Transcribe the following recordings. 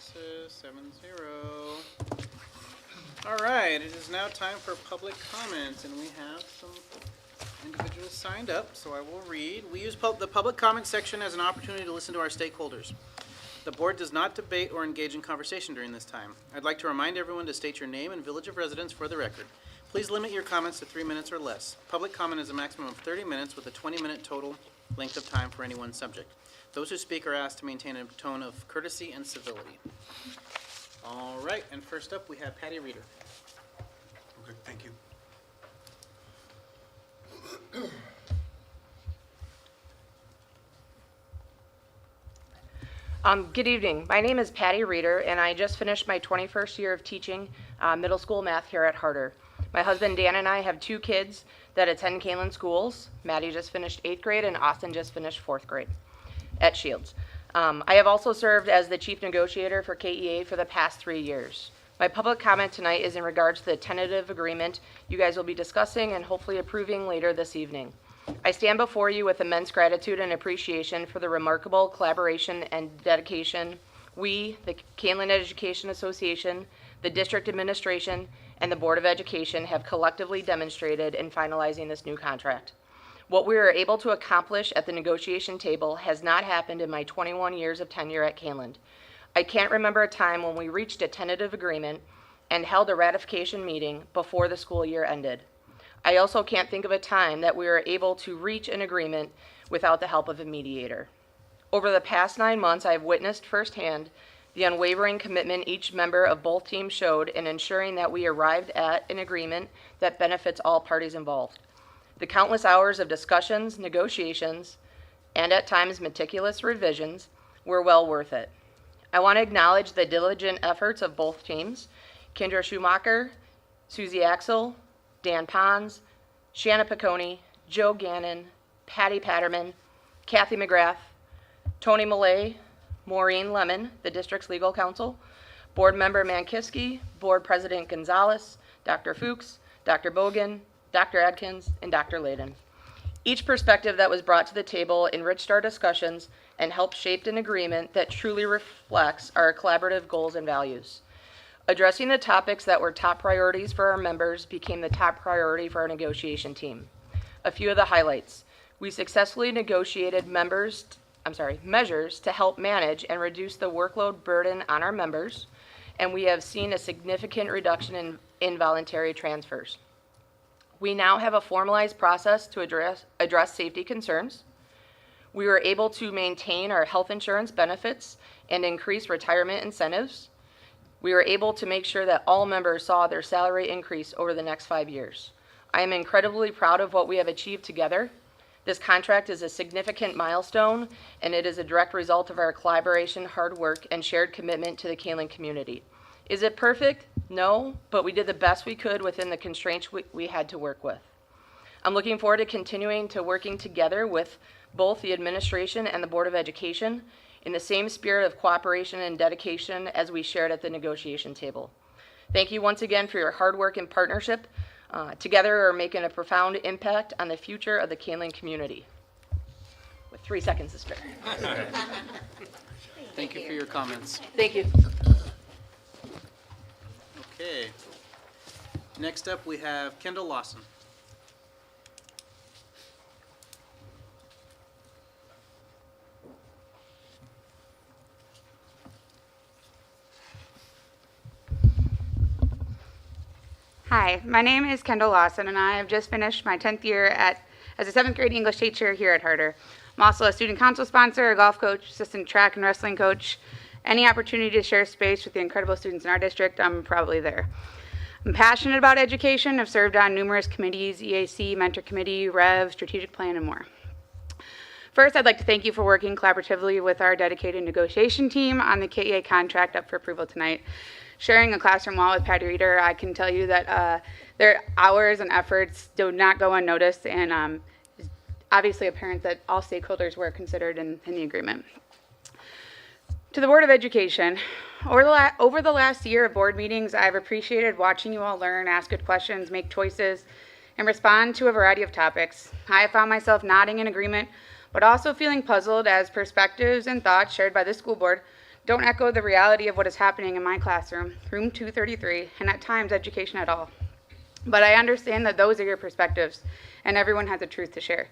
Passes 7-0. All right, it is now time for public comment, and we have some individuals signed up, so I will read. We use the public comment section as an opportunity to listen to our stakeholders. The board does not debate or engage in conversation during this time. I'd like to remind everyone to state your name and village of residence for the record. Please limit your comments to 3 minutes or less. Public comment is a maximum of 30 minutes with a 20-minute total length of time for any one subject. Those who speak are asked to maintain a tone of courtesy and civility. All right, and first up we have Patty Reeder. Okay, thank you. Good evening. My name is Patty Reeder, and I just finished my 21st year of teaching middle school math here at Harder. My husband Dan and I have 2 kids that attend Kaneland schools. Maddie just finished 8th grade, and Austin just finished 4th grade at Shields. I have also served as the chief negotiator for KEA for the past 3 years. My public comment tonight is in regards to the tentative agreement you guys will be discussing and hopefully approving later this evening. I stand before you with immense gratitude and appreciation for the remarkable collaboration and dedication we, the Kaneland Education Association, the district administration, and the Board of Education have collectively demonstrated in finalizing this new contract. What we were able to accomplish at the negotiation table has not happened in my 21 years of tenure at Kaneland. I can't remember a time when we reached a tentative agreement and held a ratification meeting before the school year ended. I also can't think of a time that we were able to reach an agreement without the help of a mediator. Over the past 9 months, I have witnessed firsthand the unwavering commitment each member of both teams showed in ensuring that we arrived at an agreement that benefits all parties involved. The countless hours of discussions, negotiations, and at times meticulous revisions were well worth it. I want to acknowledge the diligent efforts of both teams, Kendra Schumacher, Susie Axel, Dan Pons, Shanna Piccone, Joe Gannon, Patty Patterman, Kathy McGrath, Tony Millay, Maureen Lemon, the district's legal counsel, Board Member Mankiski, Board President Gonzalez, Dr. Fuchs, Dr. Bogan, Dr. Adkins, and Dr. Layden. Each perspective that was brought to the table enriched our discussions and helped shape an agreement that truly reflects our collaborative goals and values. Addressing the topics that were top priorities for our members became the top priority for our negotiation team. A few of the highlights. We successfully negotiated measures to help manage and reduce the workload burden on our members, and we have seen a significant reduction in involuntary transfers. We now have a formalized process to address safety concerns. We were able to maintain our health insurance benefits and increase retirement incentives. We were able to make sure that all members saw their salary increase over the next 5 years. I am incredibly proud of what we have achieved together. This contract is a significant milestone, and it is a direct result of our collaboration, hard work, and shared commitment to the Kaneland community. Is it perfect? No, but we did the best we could within the constraints we had to work with. I'm looking forward to continuing to working together with both the administration and the Board of Education in the same spirit of cooperation and dedication as we shared at the negotiation table. Thank you once again for your hard work and partnership. Together we're making a profound impact on the future of the Kaneland community. With 3 seconds to spare. Thank you for your comments. Thank you. Okay. Next up, we have Kendall Lawson. Hi, my name is Kendall Lawson, and I have just finished my 10th year as a 7th grade English teacher here at Harder. I'm also a student council sponsor, a golf coach, assistant track and wrestling coach. Any opportunity to share space with the incredible students in our district, I'm probably there. I'm passionate about education. I've served on numerous committees, EAC, Mentor Committee, Rev, Strategic Plan, and more. First, I'd like to thank you for working collaboratively with our dedicated negotiation team on the KEA contract up for approval tonight. Sharing a classroom wall with Patty Reeder, I can tell you that their hours and efforts do not go unnoticed, and it's obviously apparent that all stakeholders were considered in the agreement. To the Board of Education, over the last year of board meetings, I've appreciated watching you all learn, ask good questions, make choices, and respond to a variety of topics. I have found myself nodding in agreement, but also feeling puzzled as perspectives and thoughts shared by the school board don't echo the reality of what is happening in my classroom, room 233, and at times education at all. But I understand that those are your perspectives, and everyone has a truth to share.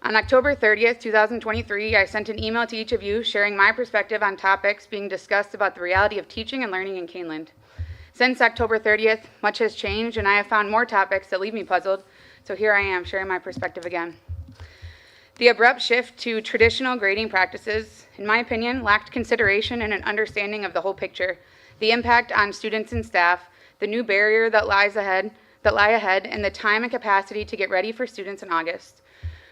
On October 30th, 2023, I sent an email to each of you sharing my perspective on topics being discussed about the reality of teaching and learning in Kaneland. Since October 30th, much has changed, and I have found more topics that leave me puzzled, so here I am sharing my perspective again. The abrupt shift to traditional grading practices, in my opinion, lacked consideration and an understanding of the whole picture, the impact on students and staff, the new barrier that lie ahead, and the time and capacity to get ready for students in August.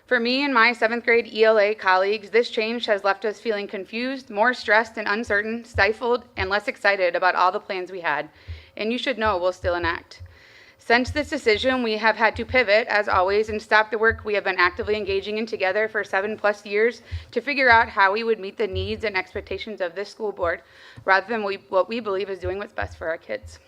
For me and my 7th grade ELA colleagues, this change has left us feeling confused, more stressed and uncertain, stifled, and less excited about all the plans we had. And you should know we'll still enact. Since this decision, we have had to pivot, as always, and stop the work we have been actively engaging in together for 7+ years to figure out how we would meet the needs and expectations of this school board, rather than what we believe is doing what's best for our kids.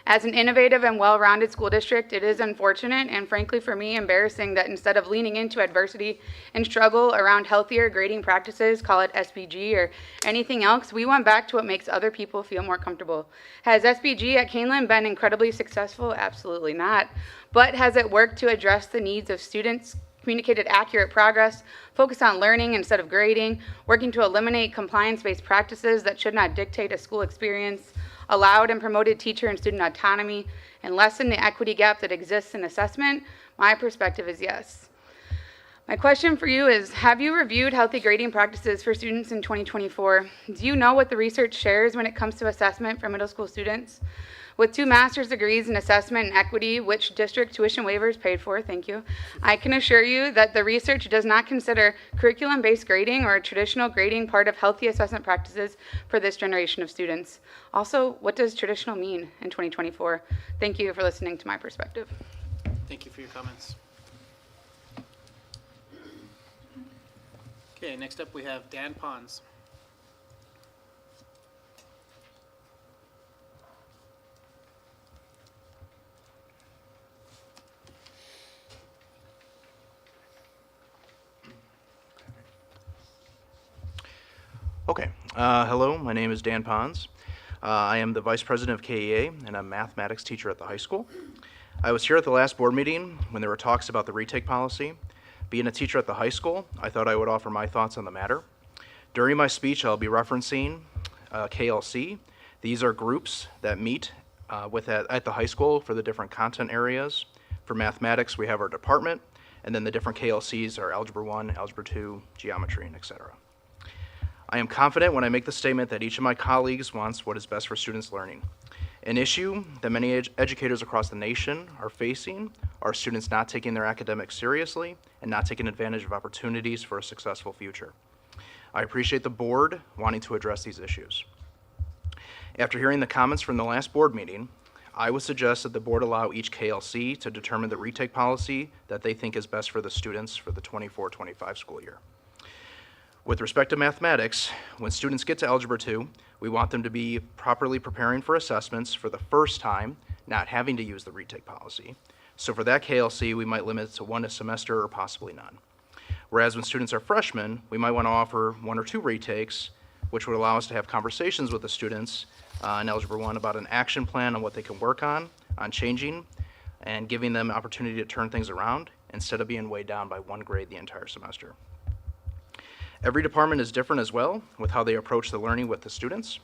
As an innovative and well-rounded school district, it is unfortunate and frankly for me embarrassing that instead of leaning into adversity and struggle around healthier grading practices, call it SBG or anything else, we went back to what makes other people feel more comfortable. Has SBG at Kaneland been incredibly successful? Absolutely not. But has it worked to address the needs of students, communicated accurate progress, focus on learning instead of grading, working to eliminate compliance-based practices that should not dictate a school experience, allowed and promoted teacher and student autonomy, and lessen the equity gap that exists in assessment? My perspective is yes. My question for you is, have you reviewed healthy grading practices for students in 2024? Do you know what the research shares when it comes to assessment for middle school students? With 2 master's degrees in assessment and equity, which district tuition waivers paid for, thank you, I can assure you that the research does not consider curriculum-based grading or traditional grading part of healthy assessment practices for this generation of students. Also, what does traditional mean in 2024? Thank you for listening to my perspective. Thank you for your comments. Okay, next up we have Dan Pons. Okay, hello, my name is Dan Pons. I am the Vice President of KEA and a mathematics teacher at the high school. I was here at the last board meeting when there were talks about the retake policy. Being a teacher at the high school, I thought I would offer my thoughts on the matter. During my speech, I'll be referencing KLC. These are groups that meet at the high school for the different content areas. For mathematics, we have our department, and then the different KLCs are Algebra 1, Algebra 2, Geometry, and etc. I am confident when I make the statement that each of my colleagues wants what is best for students' learning. An issue that many educators across the nation are facing are students not taking their academics seriously and not taking advantage of opportunities for a successful future. I appreciate the board wanting to address these issues. After hearing the comments from the last board meeting, I would suggest that the board allow each KLC to determine the retake policy that they think is best for the students for the 24-25 school year. With respect to mathematics, when students get to Algebra 2, we want them to be properly preparing for assessments for the first time, not having to use the retake policy. So for that KLC, we might limit it to 1 a semester or possibly none. Whereas when students are freshmen, we might want to offer 1 or 2 retakes, which would allow us to have conversations with the students in Algebra 1 about an action plan on what they can work on changing, and giving them an opportunity to turn things around instead of being weighed down by 1 grade the entire semester. Every department is different as well with how they approach the learning with the students.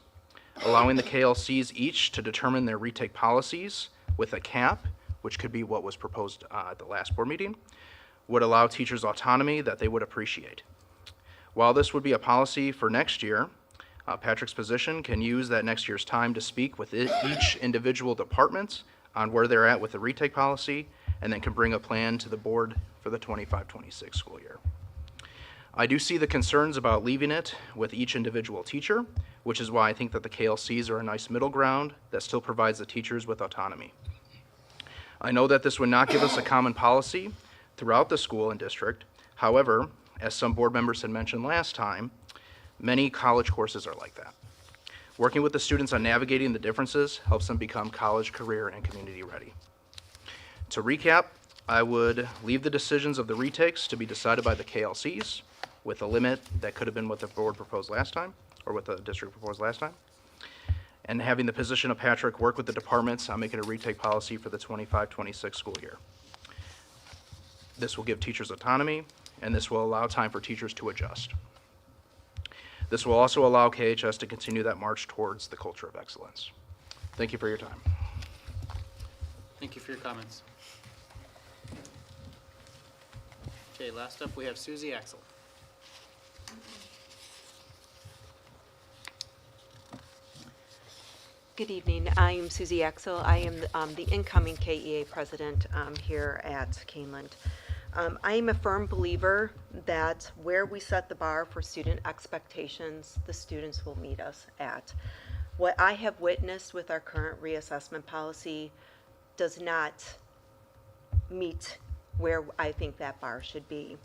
Allowing the KLCs each to determine their retake policies with a cap, which could be what was proposed at the last board meeting, would allow teachers autonomy that they would appreciate. While this would be a policy for next year, Patrick's position can use that next year's time to speak with each individual department on where they're at with the retake policy, and then can bring a plan to the board for the 25-26 school year. I do see the concerns about leaving it with each individual teacher, which is why I think that the KLCs are a nice middle ground that still provides the teachers with autonomy. I know that this would not give us a common policy throughout the school and district. However, as some board members had mentioned last time, many college courses are like that. Working with the students on navigating the differences helps them become college, career, and community ready. To recap, I would leave the decisions of the retakes to be decided by the KLCs with a limit that could have been what the board proposed last time. or what the district proposed last time. And having the position of Patrick work with the departments on making a retake policy for the 25-26 school year. This will give teachers autonomy, and this will allow time for teachers to adjust. This will also allow KHS to continue that march towards the culture of excellence. Thank you for your time. Thank you for your comments. Okay, last up we have Susie Axel. Good evening. I am Susie Axel. I am the incoming KEA president here at Kaneland. I am a firm believer that where we set the bar for student expectations, the students will meet us at. What I have witnessed with our current reassessment policy does not meet where I think that bar should be.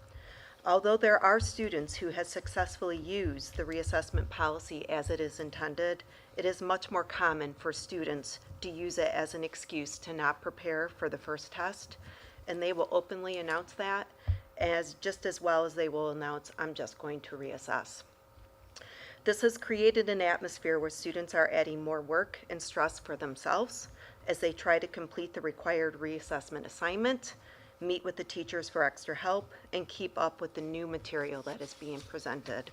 Although there are students who have successfully used the reassessment policy as it is intended, it is much more common for students to use it as an excuse to not prepare for the first test, and they will openly announce that just as well as they will announce, I'm just going to reassess. This has created an atmosphere where students are adding more work and stress for themselves as they try to complete the required reassessment assignment, meet with the teachers for extra help, and keep up with the new material that is being presented.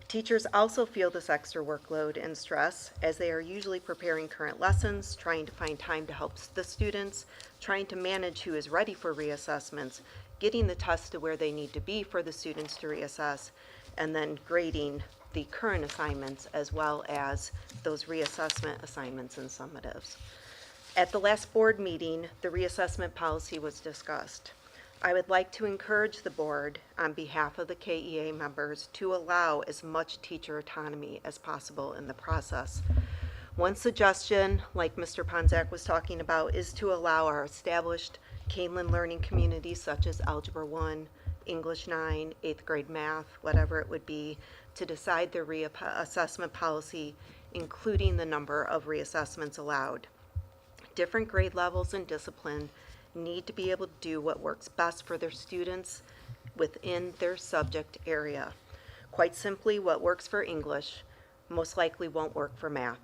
Teachers also feel this extra workload and stress as they are usually preparing current lessons, trying to find time to help the students, trying to manage who is ready for reassessments, getting the tests to where they need to be for the students to reassess, and then grading the current assignments as well as those reassessment assignments and summatives. At the last board meeting, the reassessment policy was discussed. I would like to encourage the board on behalf of the KEA members to allow as much teacher autonomy as possible in the process. One suggestion, like Mr. Ponzak was talking about, is to allow our established Kaneland learning communities such as Algebra 1, English 9, 8th grade math, whatever it would be, to decide their reassessment policy, including the number of reassessments allowed. Different grade levels and discipline need to be able to do what works best for their students within their subject area. Quite simply, what works for English most likely won't work for math.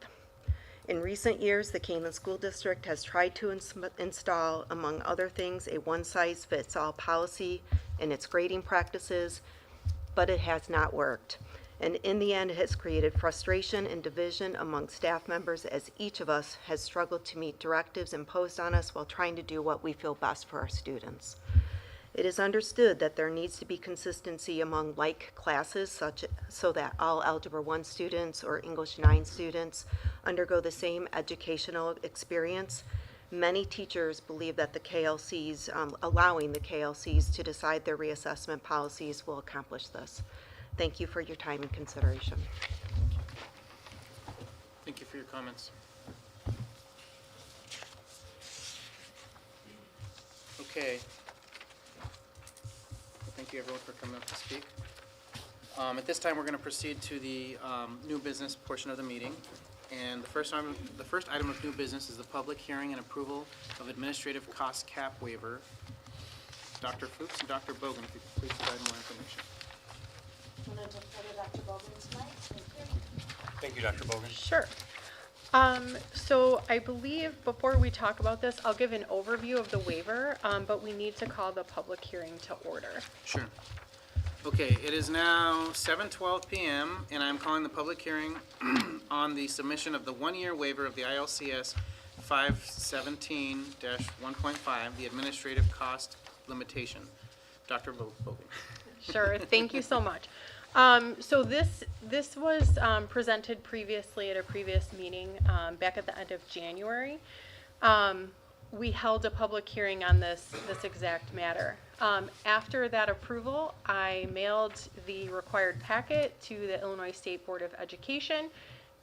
In recent years, the Kaneland School District has tried to install, among other things, a one-size-fits-all policy in its grading practices, but it has not worked. And in the end, it has created frustration and division among staff members as each of us has struggled to meet directives imposed on us while trying to do what we feel best for our students. It is understood that there needs to be consistency among like classes so that all Algebra 1 students or English 9 students undergo the same educational experience. Many teachers believe that the KLCs, allowing the KLCs to decide their reassessment policies will accomplish this. Thank you for your time and consideration. Thank you for your comments. Okay. Well, thank you everyone for coming up to speak. At this time, we're going to proceed to the new business portion of the meeting. And the first item of new business is the public hearing and approval of administrative cost cap waiver. Dr. Fuchs and Dr. Bogan, if you could please provide more information. I'm going to defer to Dr. Bowman tonight. Thank you. Thank you, Dr. Bogan. Sure. So I believe before we talk about this, I'll give an overview of the waiver, but we need to call the public hearing to order. Sure. Okay, it is now 7:12 p.m. and I'm calling the public hearing on the submission of the one-year waiver of the ILCS 517-1.5, the administrative cost limitation. Dr. Bogan. Sure, thank you so much. So this was presented previously at a previous meeting back at the end of January. We held a public hearing on this exact matter. After that approval, I mailed the required packet to the Illinois State Board of Education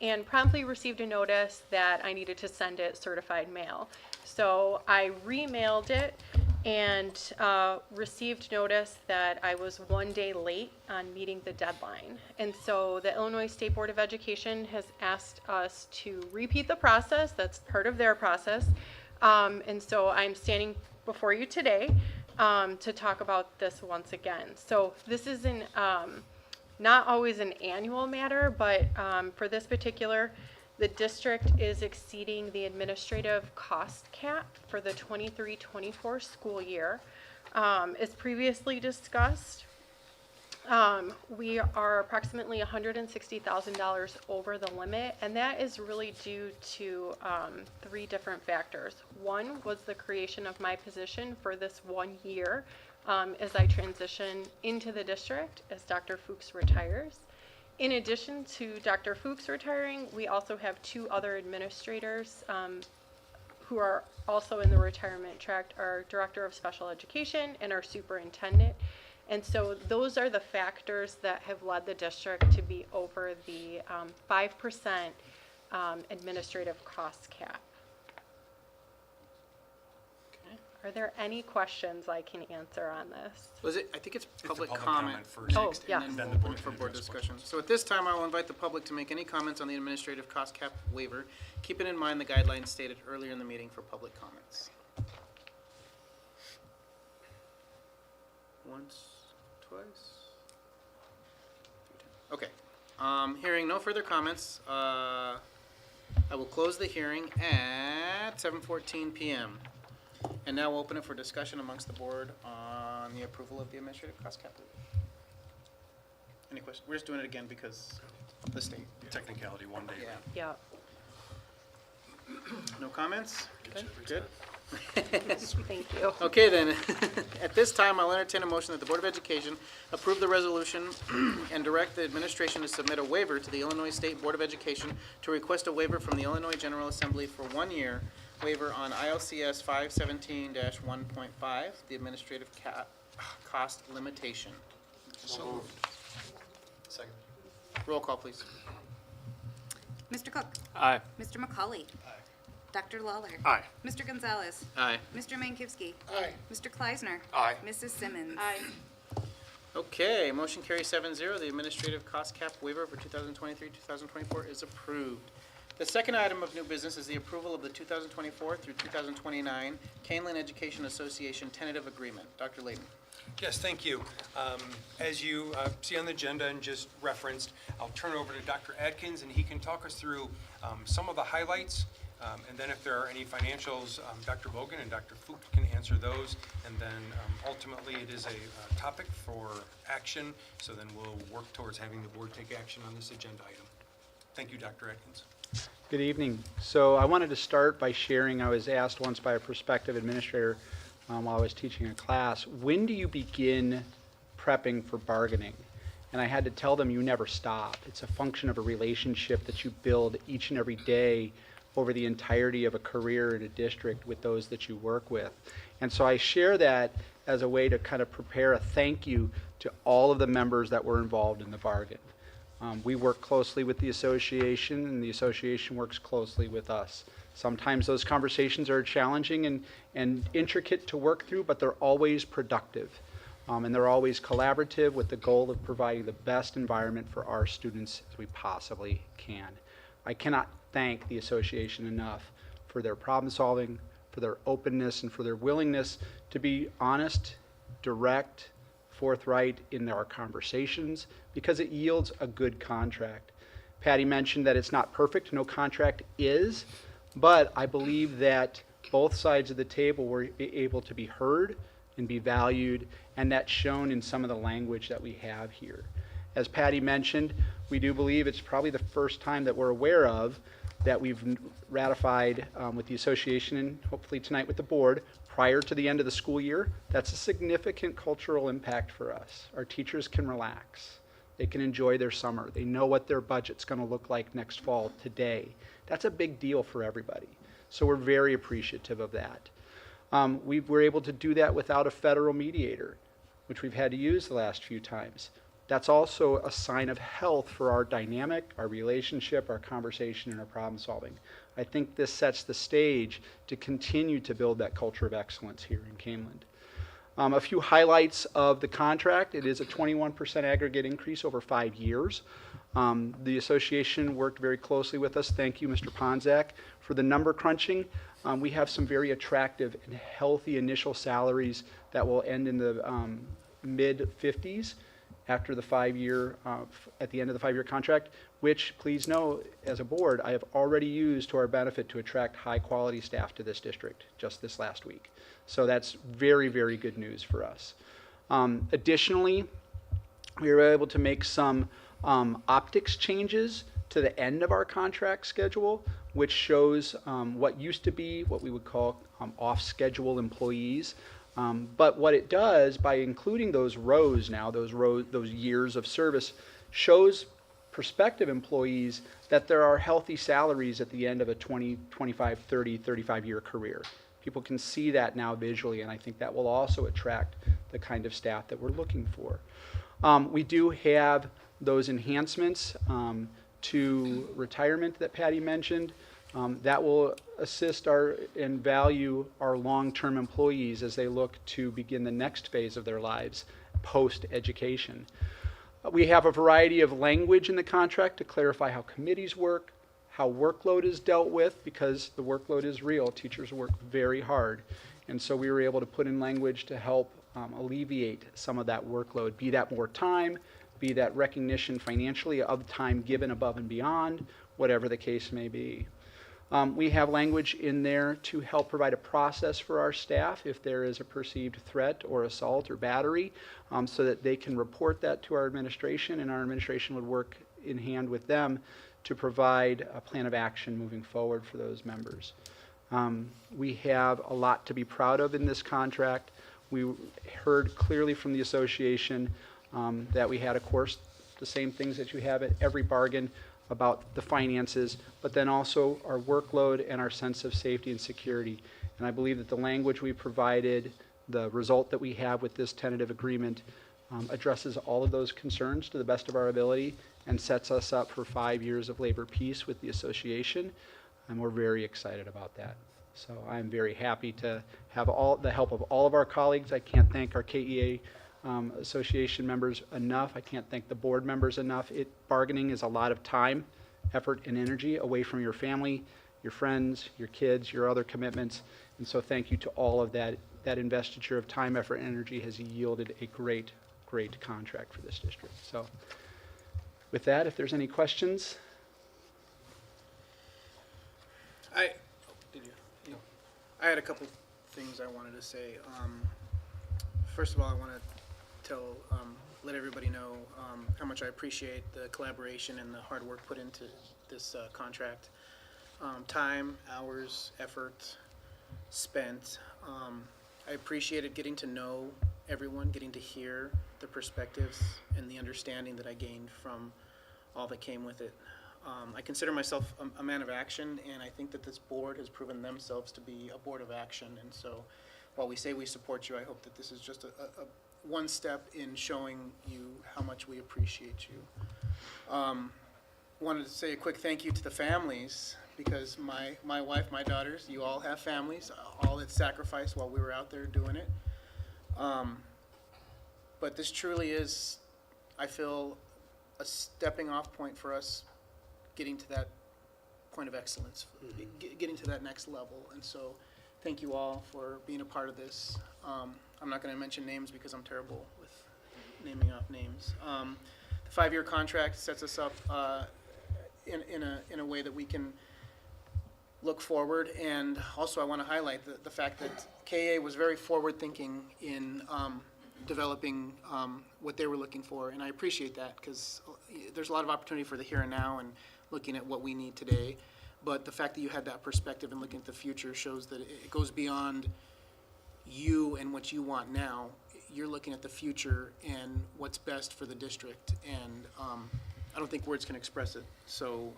and promptly received a notice that I needed to send it certified mail. So I remailed it and received notice that I was 1 day late on meeting the deadline. And so the Illinois State Board of Education has asked us to repeat the process. That's part of their process. And so I'm standing before you today to talk about this once again. So this is an not always an annual matter, but for this particular, the district is exceeding the administrative cost cap for the 23-24 school year. As previously discussed, we are approximately $160,000 over the limit, and that is really due to 3 different factors. One was the creation of my position for this 1 year as I transition into the district as Dr. Fuchs retires. In addition to Dr. Fuchs retiring, we also have 2 other administrators who are also in the retirement track, our Director of Special Education and our Superintendent. And so those are the factors that have led the district to be over the 5% administrative cost cap. Okay. Are there any questions I can answer on this? Was it, I think it's public public comment comment first. Oh, next, yeah. and Then then the we'll board open it for can board address discussion. So at this time, I will invite the public to make any comments on the administrative cost cap waiver, keeping in mind the guidelines stated earlier in the meeting for public comments. Once, twice. Okay. Hearing no further comments, I will close the hearing at 7:14 p.m. And now we'll open it for discussion amongst the board on the approval of the administrative cost cap. Any questions? We're just doing it again because of the state. Technicality, 1 day. Yeah. Yeah. No comments? Good. Good. Thank you. Okay then, at this time, I'll entertain a motion that the Board of Education approve the resolution and direct the administration to submit a waiver to the Illinois State Board of Education to request a waiver from the Illinois General Assembly for 1 year waiver on ILCS 517-1.5, the administrative cost limitation. So moved. Second. Roll call, please. Mr. Cook? Aye. Mr. McCauley? Dr. Lawler? Aye. Mr. Gonzalez? Aye. Mr. Mankivsky? Aye. Mr. Kleisner? Aye. Mrs. Simmons? Okay, motion carries 7-0. The administrative cost cap waiver for 2023-2024 is approved. The second item of new business is the approval of the 2024 through 2029 Kaneland Education Association tentative agreement. Dr. Layden. Yes, thank you. As you see on the agenda and just referenced, I'll turn it over to Dr. Adkins, and he can talk us through some of the highlights. And then if there are any financials, Dr. Bogan and Dr. Fuchs can answer those. And then ultimately, it is a topic for action. So then we'll work towards having the board take action on this agenda item. Thank you, Dr. Adkins. Good evening. So I wanted to start by sharing, I was asked once by a prospective administrator while I was teaching a class, when do you begin prepping for bargaining? And I had to tell them you never stop. It's a function of a relationship that you build each and every day over the entirety of a career in a district with those that you work with. And so I share that as a way to kind of prepare a thank you to all of the members that were involved in the bargain. We work closely with the association, and the association works closely with us. Sometimes those conversations are challenging and intricate to work through, but they're always productive. And they're always collaborative with the goal of providing the best environment for our students as we possibly can. I cannot thank the association enough for their problem solving, for their openness, and for their willingness to be honest, direct, forthright in our conversations, because it yields a good contract. Patty mentioned that it's not perfect, no contract is, but I believe that both sides of the table were able to be heard and be valued, and that's shown in some of the language that we have here. As Patty mentioned, we do believe it's probably the first time that we're aware of that we've ratified with the association and hopefully tonight with the board prior to the end of the school year. That's a significant cultural impact for us. Our teachers can relax. They can enjoy their summer. They know what their budget's going to look like next fall today. That's a big deal for everybody. So we're very appreciative of that. We were able to do that without a federal mediator, which we've had to use the last few times. That's also a sign of health for our dynamic, our relationship, our conversation, and our problem solving. I think this sets the stage to continue to build that culture of excellence here in Kaneland. A few highlights of the contract. It is a 21% aggregate increase over 5 years. The association worked very closely with us. Thank you, Mr. Ponzak, for the number crunching. We have some very attractive and healthy initial salaries that will end in the mid-50s after the 5-year, at the end of the 5-year contract, which, please know, as a board, I have already used to our benefit to attract high-quality staff to this district just this last week. So that's very, very good news for us. Additionally, we were able to make some optics changes to the end of our contract schedule, which shows what used to be what we would call off-schedule employees. But what it does, by including those rows now, those years of service, shows prospective employees that there are healthy salaries at the end of a 20, 25, 30, 35-year career. People can see that now visually, and I think that will also attract the kind of staff that we're looking for. We do have those enhancements to retirement that Patty mentioned. That will assist and value our long-term employees as they look to begin the next phase of their lives post-education. We have a variety of language in the contract to clarify how committees work, how workload is dealt with, because the workload is real. Teachers work very hard. And so we were able to put in language to help alleviate some of that workload, be that more time, be that recognition financially of time given above and beyond, whatever the case may be. We have language in there to help provide a process for our staff if there is a perceived threat or assault or battery, so that they can report that to our administration, and our administration would work in hand with them to provide a plan of action moving forward for those members. We have a lot to be proud of in this contract. We heard clearly from the association that we had, of course, the same things that you have at every bargain about the finances, but then also our workload and our sense of safety and security. And I believe that the language we provided, the result that we have with this tentative agreement, addresses all of those concerns to the best of our ability and sets us up for 5 years of labor peace with the association. And we're very excited about that. So I'm very happy to have all the help of all of our colleagues. I can't thank our KEA association members enough. I can't thank the board members enough. Bargaining is a lot of time, effort, and energy away from your family, your friends, your kids, your other commitments. And so thank you to all of that. That investiture of time, effort, and energy has yielded a great, great contract for this district. So with that, if there's any questions. I had a couple things I wanted to say. First of all, I want to let everybody know how much I appreciate the collaboration and the hard work put into this contract. Time, hours, effort spent. I appreciated getting to know everyone, getting to hear the perspectives and the understanding that I gained from all that came with it. I consider myself a man of action, and I think that this board has proven themselves to be a board of action. And so while we say we support you, I hope that this is just a one step in showing you how much we appreciate you. Wanted to say a quick thank you to the families, because my wife, my daughters, you all have families, all that sacrificed while we were out there doing it. But this truly is, I feel, a stepping off point for us getting to that point of excellence, getting to that next level. And so thank you all for being a part of this. I'm not going to mention names because I'm terrible with naming off names. The 5-year contract sets us up in a way that we can look forward. And also I want to highlight the fact that KA was very forward-thinking in developing what they were looking for. And I appreciate that, because there's a lot of opportunity for the here and now and looking at what we need today. But the fact that you had that perspective and looking at the future shows that it goes beyond you and what you want now. You're looking at the future and what's best for the district. And I don't think words can express it. So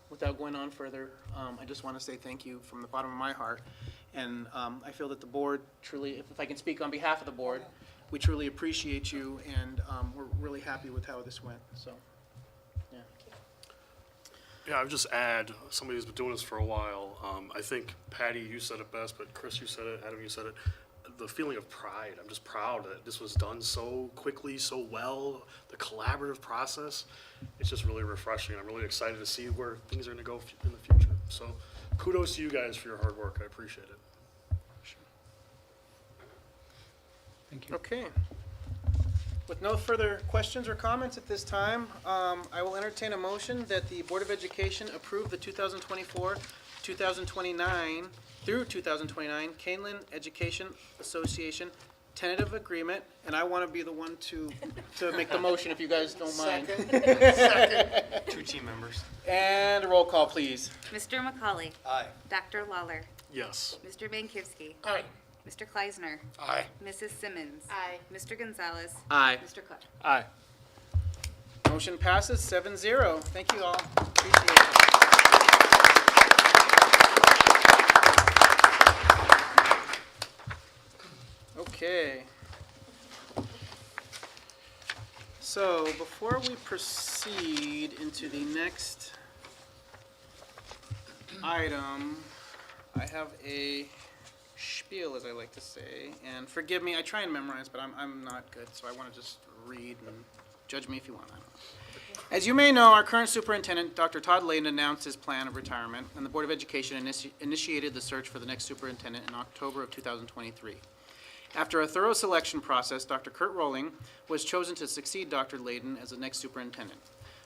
without going on further, I just want to say thank you from the bottom of my heart. And I feel that the board truly, if I can speak on behalf of the board, we truly appreciate you, and we're really happy with how this went. So, yeah. Yeah, I would just add, somebody who's been doing this for a while, I think, Patty, you said it best, but Chris, you said it, Adam, you said it, the feeling of pride. I'm just proud that this was done so quickly, so well, the collaborative process. It's just really refreshing. I'm really excited to see where things are going to go in the future. So kudos to you guys for your hard work. I appreciate it. Thank you. Okay. With no further questions or comments at this time, I will entertain a motion that the Board of Education approve the 2024-2029 through 2029 Kaneland Education Association tentative agreement, and I want to be the one to make the motion if you guys don't mind. Two team members. And a roll call, please. Mr. McCauley. Aye. Dr. Lawler. Yes. Mr. Bankivsky. Aye. Mr. Kleisner. Aye. Mrs. Simmons. Aye. Mr. Gonzalez. Aye. Mr. Cook. Aye. Motion passes 7-0. Thank you all. Appreciate it. Okay. So before we proceed into the next item, I have a spiel, as I like to say, and forgive me, I try and memorize, but I'm not good, so I want to just read and judge me if you want. I don't know. As you may know, our current superintendent, Dr. Todd Layden, announced his plan of retirement, and the Board of Education initiated the search for the next superintendent in October of 2023. After a thorough selection process, Dr. Kurt Rolling was chosen to succeed Dr. Layden as the next superintendent.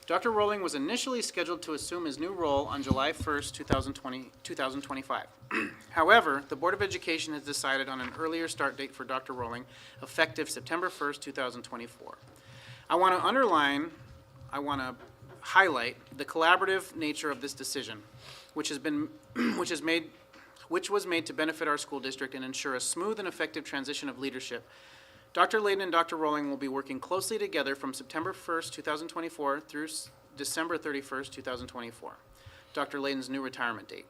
Dr. Rolling was initially scheduled to assume his new role on July 1st, 2025. However, the Board of Education has decided on an earlier start date for Dr. Rolling, effective September 1st, 2024. I want to highlight the collaborative nature of this decision, which was made to benefit our school district and ensure a smooth and effective transition of leadership. Dr. Layden and Dr. Rolling will be working closely together from September 1st, 2024 through December 31st, 2024, Dr. Layden's new retirement date.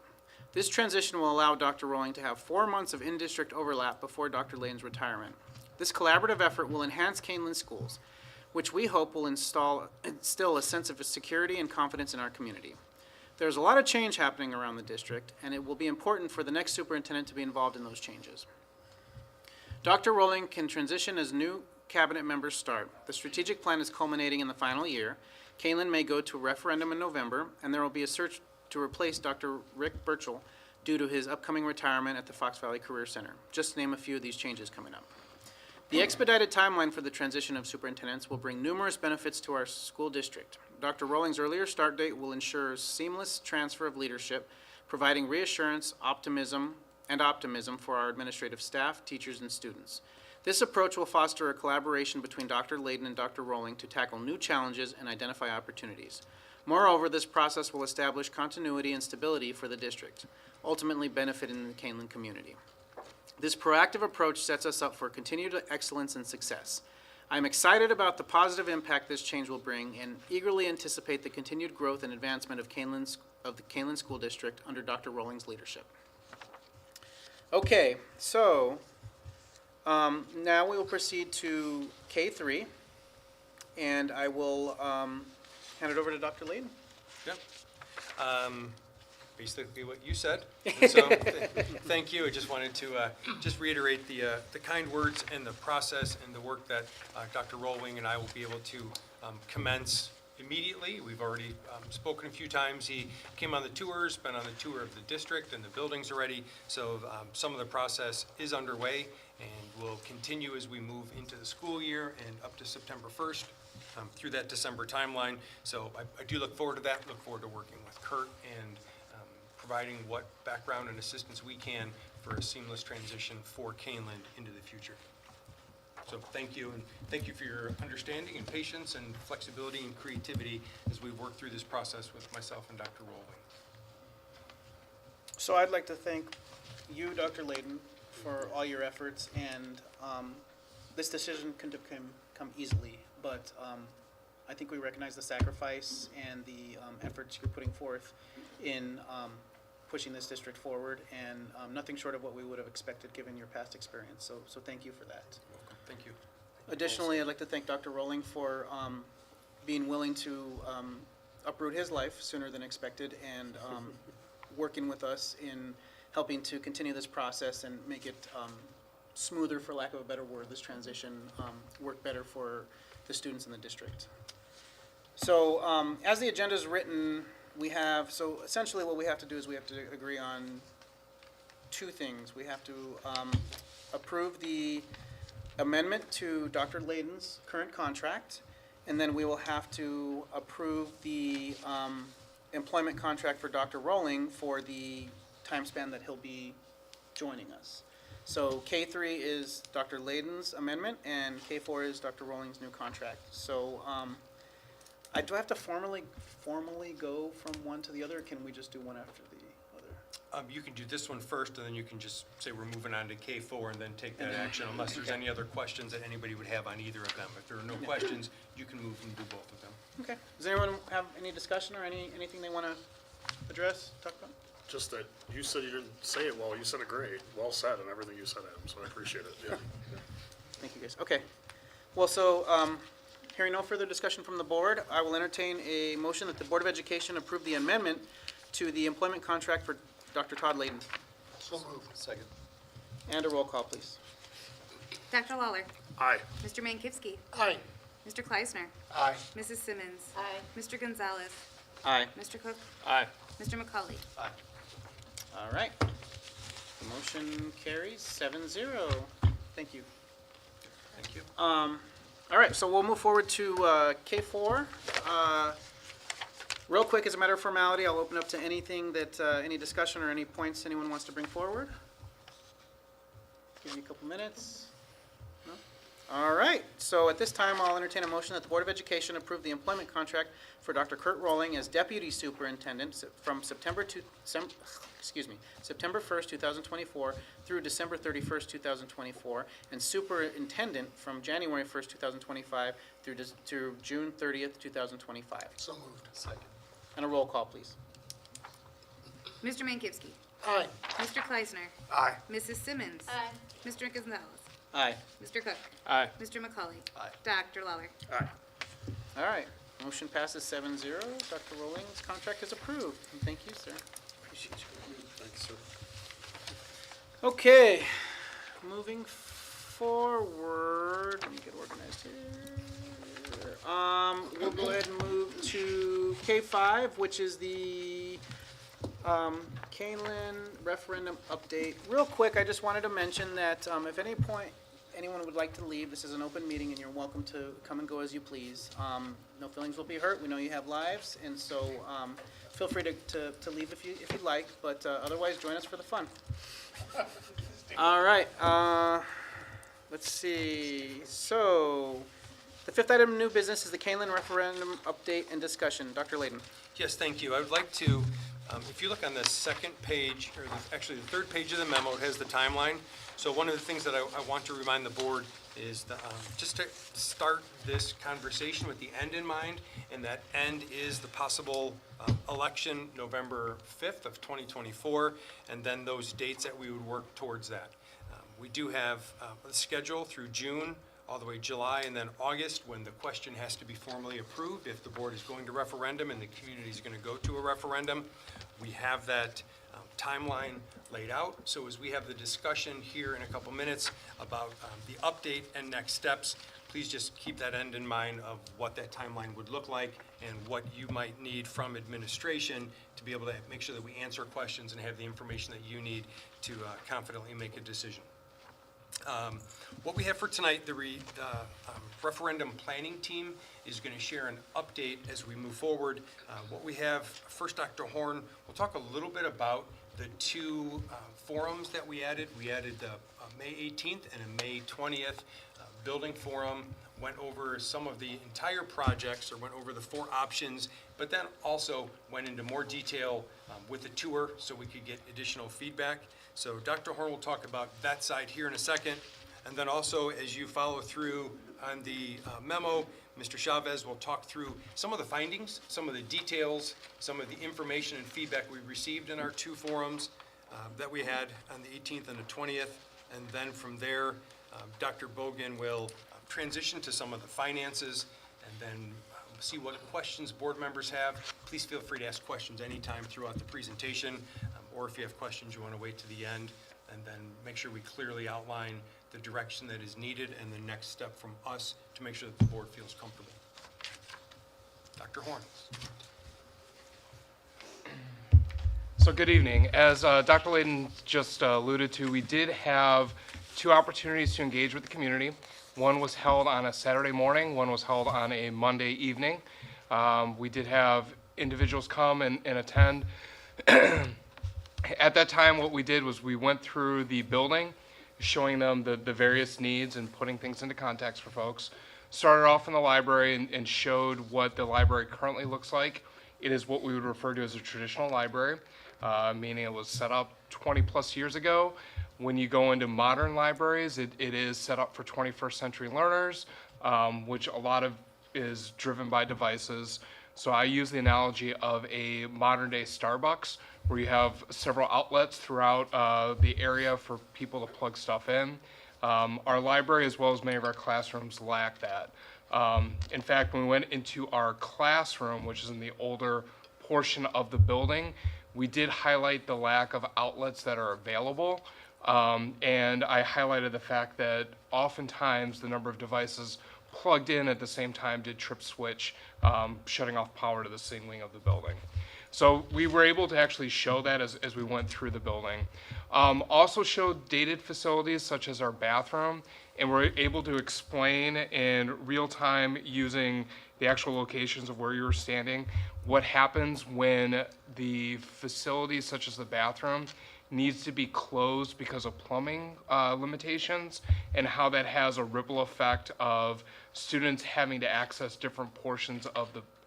This transition will allow Dr. Rolling to have 4 months of in-district overlap before Dr. Layden's retirement. This collaborative effort will enhance Kaneland schools, which we hope will instill a sense of security and confidence in our community. There's a lot of change happening around the district, and it will be important for the next superintendent to be involved in those changes. Dr. Rolling can transition as new cabinet members start. The strategic plan is culminating in the final year. Kaneland may go to a referendum in November, and there will be a search to replace Dr. Rick Burchell due to his upcoming retirement at the Fox Valley Career Center. Just to name a few of these changes coming up. The expedited timeline for the transition of superintendents will bring numerous benefits to our school district. Dr. Rolling's earlier start date will ensure seamless transfer of leadership, providing reassurance, optimism for our administrative staff, teachers, and students. This approach will foster a collaboration between Dr. Layden and Dr. Rolling to tackle new challenges and identify opportunities. Moreover, this process will establish continuity and stability for the district, ultimately benefiting the Kaneland community. This proactive approach sets us up for continued excellence and success. I am excited about the positive impact this change will bring and eagerly anticipate the continued growth and advancement of the Kaneland School District under Dr. Rolling's leadership. Okay, so now we will proceed to K3, and I will hand it over to Dr. Layden. Yep. Basically what you said. And so thank you. I just wanted to just reiterate the kind words and the process and the work that Dr. Rolling and I will be able to commence immediately. We've already spoken a few times. He came on the tours, been on the tour of the district and the buildings already. So some of the process is underway and will continue as we move into the school year and up to September 1st through that December timeline. So I do look forward to that. Look forward to working with Kurt and providing what background and assistance we can for a seamless transition for Kaneland into the future. So thank you, and thank you for your understanding and patience and flexibility and creativity as we work through this process with myself and Dr. Rolling. So I'd like to thank you, Dr. Layden, for all your efforts, and this decision couldn't have come easily, but I think we recognize the sacrifice and the efforts you're putting forth in pushing this district forward, and nothing short of what we would have expected given your past experience. So thank you for that. Welcome. Thank you. Additionally, I'd like to thank Dr. Rolling for being willing to uproot his life sooner than expected and working with us in helping to continue this process and make it smoother, for lack of a better word, this transition work better for the students in the district. So as the agenda is written, so essentially what we have to do is we have to agree on two things. We have to approve the amendment to Dr. Layden's current contract, and then we will have to approve the employment contract for Dr. Rowling for the time span that he'll be joining us. So K3 is Dr. Layden's amendment, and K4 is Dr. Rowling's new contract. So do I have to formally go from one to the other, or can we just do one after the other? You can do this one first, and then you can just say we're moving on to K4 and then take that action unless there's any other questions that anybody would have on either of them. If there are no questions, you can move and do both of them. Okay. Does anyone have any discussion or anything they want to address, talk about? Just that you said you didn't say it well, you said it great, well said and everything you said, Adam, so I appreciate it, yeah. Thank you, guys. Okay. Well, so, hearing no further discussion from the board, I will entertain a motion that the Board of Education approve the amendment to the employment contract for Dr. Todd Layden. So moved. Second. And a roll call, please. Dr. Lawler. Aye. Mr. Mankivsky. Aye. Mr. Kleisner. Aye. Mrs. Simmons. Aye. Mr. Gonzalez. Aye. Mr. Cook. Aye. Mr. McCauley. Aye. All right. The motion carries 7-0. Thank you. Thank you. All right, so we'll move forward to K4. Real quick, as a matter of formality, I'll open up to anything that, any discussion or any points anyone wants to bring forward. Give you a couple minutes. No? All right, so at this time, I'll entertain a motion that the Board of Education approve the employment contract for Dr. Kurt Rowling as Deputy Superintendent from September 1st, 2024 through December 31st, 2024, and Superintendent from January 1st, 2025 through June 30th, 2025. So moved. Second. And a roll call, please. Mr. Mankivsky. Aye. Mr. Kleisner. Aye. Mrs. Simmons. Aye. Mr. Gonzalez. Aye. Mr. Cook. Aye. Mr. McCauley. Aye. Dr. Lawler. Aye. All right, motion passes 7-0. Dr. Rowling's contract is approved. And thank you, sir. Appreciate you. Thanks, sir. Okay, moving forward, let me get organized here. We'll go ahead and move to K5, which is the Kaneland referendum update. Real quick, I just wanted to mention that if at any point anyone would like to leave, this is an open meeting and you're welcome to come and go as you please. No feelings will be hurt. We know you have lives, and so feel free to leave if you'd like, but otherwise join us for the fun. All right, let's see. So, the fifth item of new business is the Kaneland referendum update and discussion. Dr. Layden. Yes, thank you. I would like to, if you look on the second page, or actually the third page of the memo, it has the timeline. So one of the things that I want to remind the board is just to start this conversation with the end in mind, and that end is the possible election November 5th of 2024, and then those dates that we would work towards that. We do have a schedule through June, all the way July, and then August, when the question has to be formally approved if the board is going to referendum and the community is going to go to a referendum. We have that timeline laid out. So as we have the discussion here in a couple minutes about the update and next steps, please just keep that end in mind of what that timeline would look like and what you might need from administration to be able to make sure that we answer questions and have the information that you need to confidently make a decision. What we have for tonight, the referendum planning team is going to share an update as we move forward. What we have, first, Dr. Horn will talk a little bit about the two forums that we added. We added the May 18th and a May 20th building forum, went over some of the entire projects, or went over the 4 options, but then also went into more detail with the tour so we could get additional feedback. So Dr. Horn will talk about that side here in a second. And then also, as you follow through on the memo, Mr. Chavez will talk through some of the findings, some of the details, some of the information and feedback we received in our 2 forums that we had on the 18th and the 20th. And then from there, Dr. Bogan will transition to some of the finances, and then see what questions board members have. Please feel free to ask questions anytime throughout the presentation, or if you have questions you want to wait to the end, and then make sure we clearly outline the direction that is needed and the next step from us to make sure that the board feels comfortable. Dr. Horn. So good evening. As Dr. Layden just alluded to, we did have 2 opportunities to engage with the community. One was held on a Saturday morning, one was held on a Monday evening. We did have individuals come and attend. At that time, what we did was we went through the building, showing them the various needs and putting things into context for folks. Started off in the library and showed what the library currently looks like. It is what we would refer to as a traditional library, meaning it was set up 20 plus years ago. When you go into modern libraries, it is set up for 21st century learners, which a lot of is driven by devices. So I use the analogy of a modern day Starbucks, where you have several outlets throughout the area for people to plug stuff in. Our library, as well as many of our classrooms, lack that. In fact, when we went into our classroom, which is in the older portion of the building, we did highlight the lack of outlets that are available. And I highlighted the fact that oftentimes the number of devices plugged in at the same time did trip switch, shutting off power to the ceiling of the building. So we were able to actually show that as we went through the building. Also showed dated facilities such as our bathroom, and we're able to explain in real time using the actual locations of where you were standing what happens when the facilities such as the bathroom needs to be closed because of plumbing limitations, and how that has a ripple effect of students having to access different portions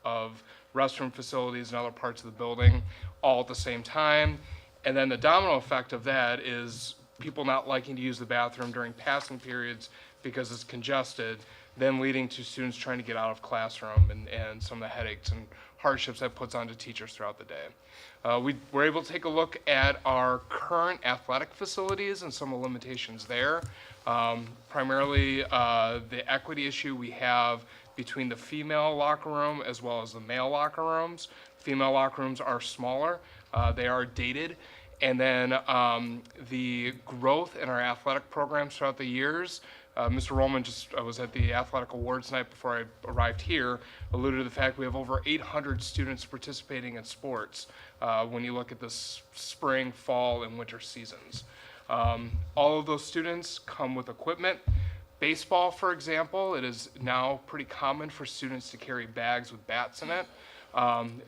of restroom facilities and other parts of the building all at the same time. And then the domino effect of that is people not liking to use the bathroom during passing periods because it's congested, then leading to students trying to get out of classroom and some of the headaches and hardships that puts onto teachers throughout the day. We were able to take a look at our current athletic facilities and some of the limitations there. Primarily the equity issue we have between the female locker room as well as the male locker rooms. Female locker rooms are smaller, they are dated, and then the growth in our athletic programs throughout the years. Mr. Rollman I was at the athletic awards night before I arrived here, alluded to the fact we have over 800 students participating in sports when you look at the spring, fall, and winter seasons. All of those students come with equipment. Baseball, for example, it is now pretty common for students to carry bags with bats in it.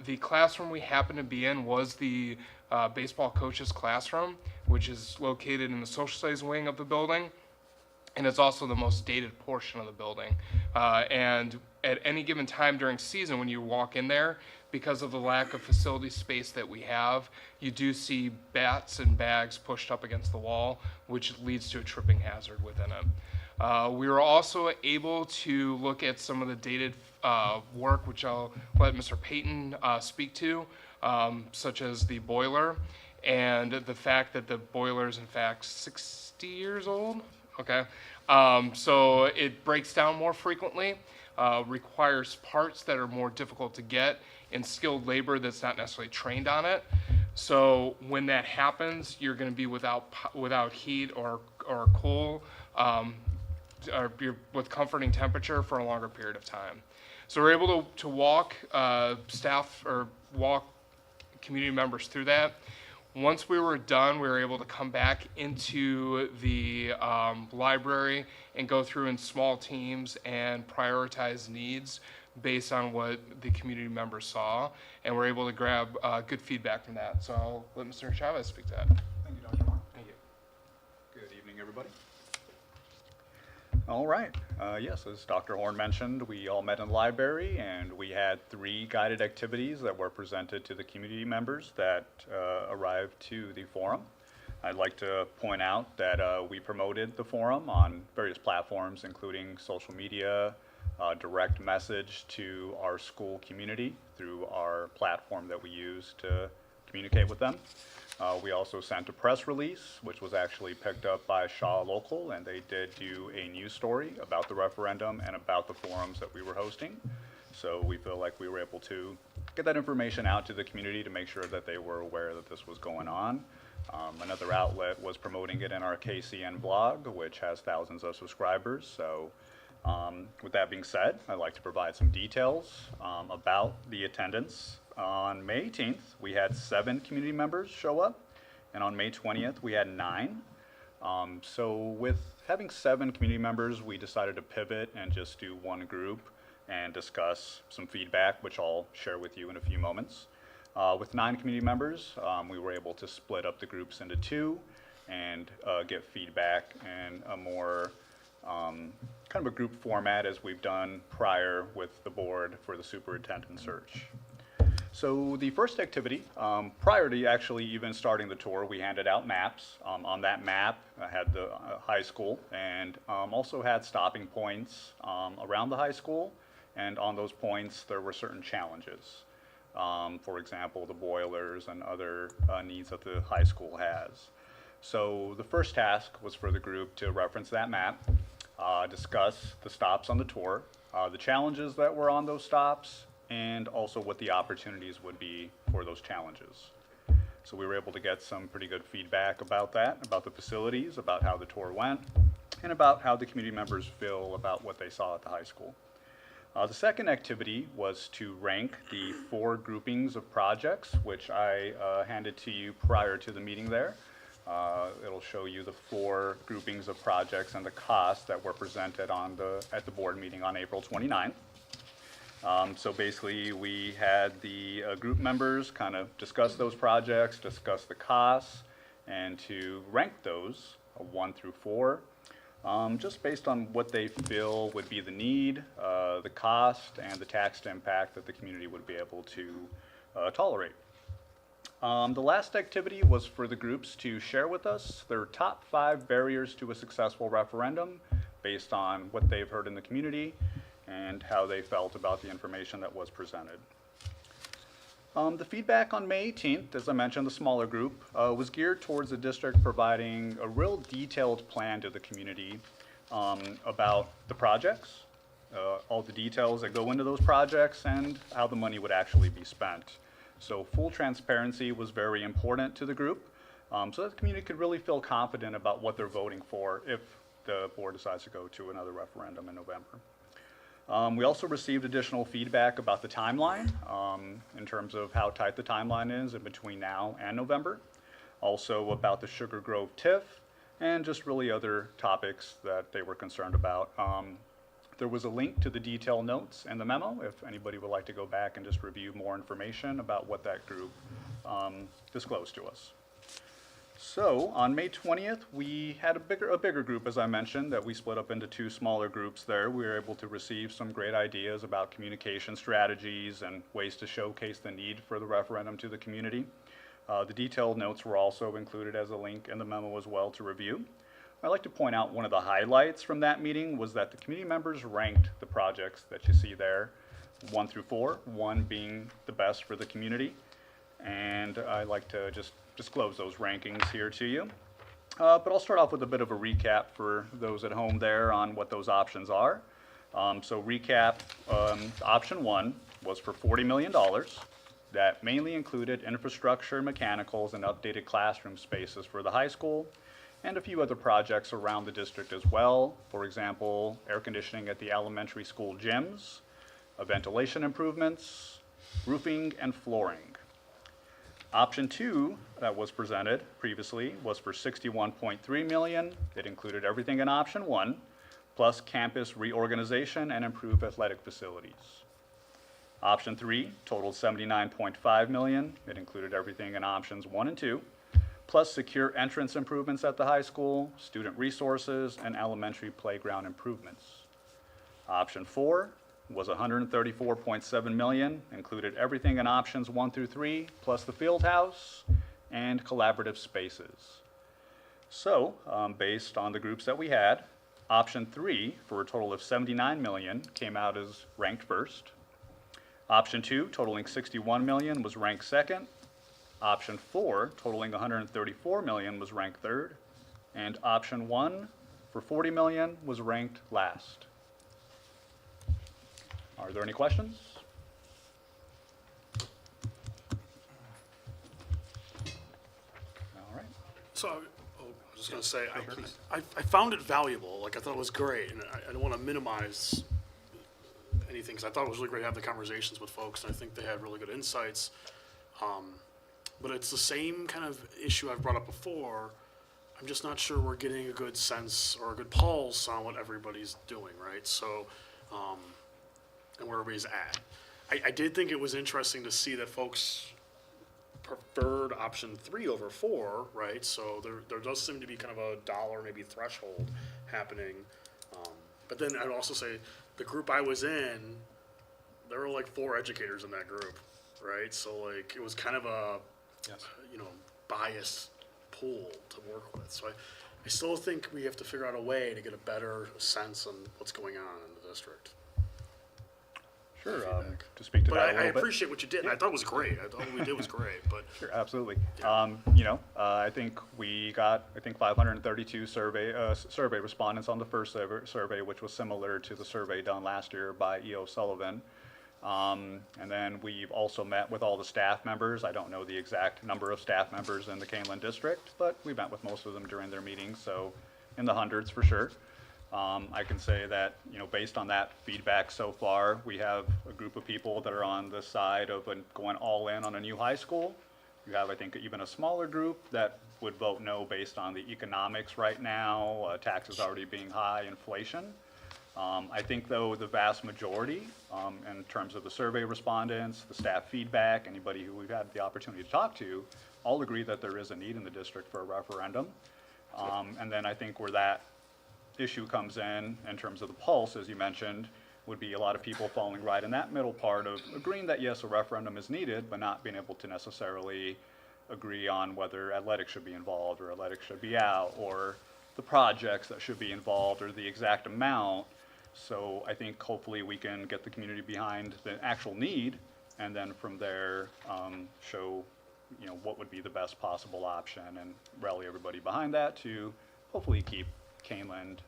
The classroom we happen to be in was the baseball coach's classroom, which is located in the social studies wing of the building. And it's also the most dated portion of the building. And at any given time during season, when you walk in there, because of the lack of facility space that we have, you do see bats and bags pushed up against the wall, which leads to a tripping hazard within it. We were also able to look at some of the dated work, which I'll let Mr. Payton speak to, such as the boiler, and the fact that the boiler is in fact 60 years old. Okay, so it breaks down more frequently, requires parts that are more difficult to get, and skilled labor that's not necessarily trained on it. So when that happens, you're going to be without heat or cool, or you're with comforting temperature for a longer period of time. So we're able to walk staff or walk community members through that. Once we were done, we were able to come back into the library and go through in small teams and prioritize needs based on what the community members saw, and we're able to grab good feedback from that. So I'll let Mr. Chavez speak to that. Thank you, Dr. Moore. Thank you. Good evening, everybody. All right. Yes, as Dr. Horn mentioned, we all met in the library, and we had 3 guided activities that were presented to the community members that arrived to the forum. I'd like to point out that we promoted the forum on various platforms, including social media, direct message to our school community through our platform that we use to communicate with them. We also sent a press release, which was actually picked up by Shaw Local, and they did do a news story about the referendum and about the forums that we were hosting. So we feel like we were able to get that information out to the community to make sure that they were aware that this was going on. Another outlet was promoting it in our KCN blog, which has thousands of subscribers. So with that being said, I'd like to provide some details about the attendance. On May 18th, we had 7 community members show up, and on May 20th, we had 9. So with having 7 community members, we decided to pivot and just do one group and discuss some feedback, which I'll share with you in a few moments. With 9 community members, we were able to split up the groups into 2 and get feedback in a more kind of a group format as we've done prior with the board for the superintendent search. So the first activity, prior to actually even starting the tour, we handed out maps. On that map, I had the high school and also had stopping points around the high school. And on those points, there were certain challenges. For example, the boilers and other needs that the high school has. So the first task was for the group to reference that map, discuss the stops on the tour, the challenges that were on those stops, and also what the opportunities would be for those challenges. So we were able to get some pretty good feedback about that, about the facilities, about how the tour went, and about how the community members feel about what they saw at the high school. The second activity was to rank the 4 groupings of projects, which I handed to you prior to the meeting there. It'll show you the 4 groupings of projects and the costs that were presented at the board meeting on April 29th. So basically, we had the group members kind of discuss those projects, discuss the costs, and to rank those 1 through 4, just based on what they feel would be the need, the cost, and the tax impact that the community would be able to tolerate. The last activity was for the groups to share with us their top 5 barriers to a successful referendum based on what they've heard in the community and how they felt about the information that was presented. The feedback on May 18th, as I mentioned, the smaller group, was geared towards the district providing a real detailed plan to the community about the projects, all the details that go into those projects, and how the money would actually be spent. So full transparency was very important to the group, so that the community could really feel confident about what they're voting for if the board decides to go to another referendum in November. We also received additional feedback about the timeline in terms of how tight the timeline is in between now and November. Also about the Sugar Grove TIF and just really other topics that they were concerned about. There was a link to the detailed notes in the memo if anybody would like to go back and just review more information about what that group disclosed to us. So on May 20th, we had a bigger group, as I mentioned, that we split up into 2 smaller groups there. We were able to receive some great ideas about communication strategies and ways to showcase the need for the referendum to the community. The detailed notes were also included as a link in the memo as well to review. I'd like to point out one of the highlights from that meeting was that the community members ranked the projects that you see there, 1 through 4, 1 being the best for the community. And I'd like to just disclose those rankings here to you. But I'll start off with a bit of a recap for those at home there on what those options are. So recap, option 1 was for $40 million. That mainly included infrastructure, mechanicals, and updated classroom spaces for the high school, and a few other projects around the district as well. For example, air conditioning at the elementary school gyms, ventilation improvements, roofing, and flooring. Option 2 that was presented previously was for $61.3 million. It included everything in option 1, plus campus reorganization and improved athletic facilities. Option 3 totaled $79.5 million. It included everything in options 1 and 2, plus secure entrance improvements at the high school, student resources, and elementary playground improvements. Option 4 was $134.7 million, included everything in options 1 through 3, plus the field house and collaborative spaces. So, based on the groups that we had, option 3, for a total of $79 million, came out as ranked first. Option 2, totaling $61 million, was ranked second. Option 4, totaling $134 million, was ranked third. And option 1, for $40 million, was ranked last. Are there any questions? All right. So, I was just going to say, I found it valuable. Like, I thought it was great, and I don't want to minimize anything, because I thought it was really great to have the conversations with folks, and I think they had really good insights. But it's the same kind of issue I've brought up before, I'm just not sure we're getting a good sense or a good pulse on what everybody's doing, right? So, and where everybody's at. I did think it was interesting to see that folks preferred option 3 over 4, right? So there does seem to be kind of a dollar maybe threshold happening. But then I'd also say the group I was in, there were like 4 educators in that group, right? So like it was kind of a, you know, biased pool to work with. So I still think we have to figure out a way to get a better sense on what's going on in the district. Sure, to speak to But that a I little bit. appreciate what you did. I thought it was great. I thought what we did was great, but. Sure, absolutely. Yeah. You know, I think we got, 532 survey respondents on the first survey, which was similar to the survey done last year by E.O. Sullivan. And then we've also met with all the staff members. I don't know the exact number of staff members in the Kaneland district, but we met with most of them during their meetings, so in the hundreds for sure. I can say that, you know, based on that feedback so far, we have a group of people that are on the side of going all in on a new high school. You have, I think, even a smaller group that would vote no based on the economics right now, taxes already being high, inflation. I think, though, the vast majority, in terms of the survey respondents, the staff feedback, anybody who we've had the opportunity to talk to, all agree that there is a need in the district for a referendum. And then I think where that issue comes in terms of the pulse, as you mentioned, would be a lot of people falling right in that middle part of agreeing that, yes, a referendum is needed, but not being able to necessarily agree on whether athletics should be involved or athletics should be out, or the projects that should be involved, or the exact amount. So I think hopefully we can get the community behind the actual need, and then from there show, you know, what would be the best possible option, and rally everybody behind that to hopefully keep Kaneland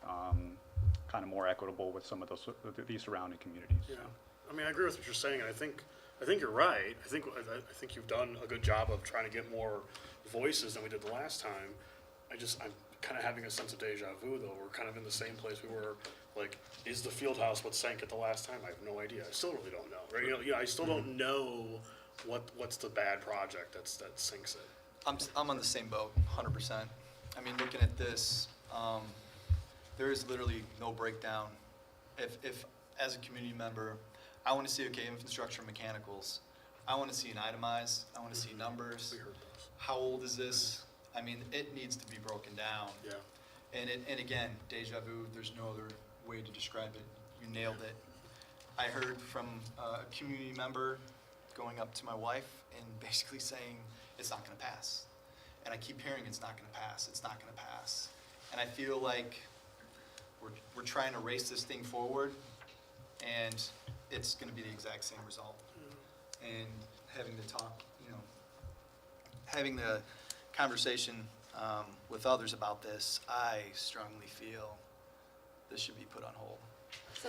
kind of more equitable with some of these surrounding communities. Yeah, I mean, I agree with what you're saying, and I think you're right. I think you've done a good job of trying to get more voices than we did the last time. I'm kind of having a sense of deja vu, though. We're kind of in the same place we were. Like, is the field house what sank it the last time? I have no idea. I still really don't know. Right? You know, yeah, I still don't know what's the bad project that sinks it. I'm on the same boat, 100%. I mean, looking at this, there is literally no breakdown. If as a community member, I want to see, okay, infrastructure, mechanicals, I want to see an itemized, I want to see numbers. We heard those. How old is this? I mean, it needs to be broken down. Yeah. And again, deja vu, there's no other way to describe it. You nailed it. I heard from a community member going up to my wife and basically saying, it's not going to pass. And I keep hearing it's not going to pass, it's not going to pass. And I feel like we're trying to race this thing forward, and it's going to be the exact same result. And having to talk, you know, having the conversation with others about this, I strongly feel this should be put on hold. So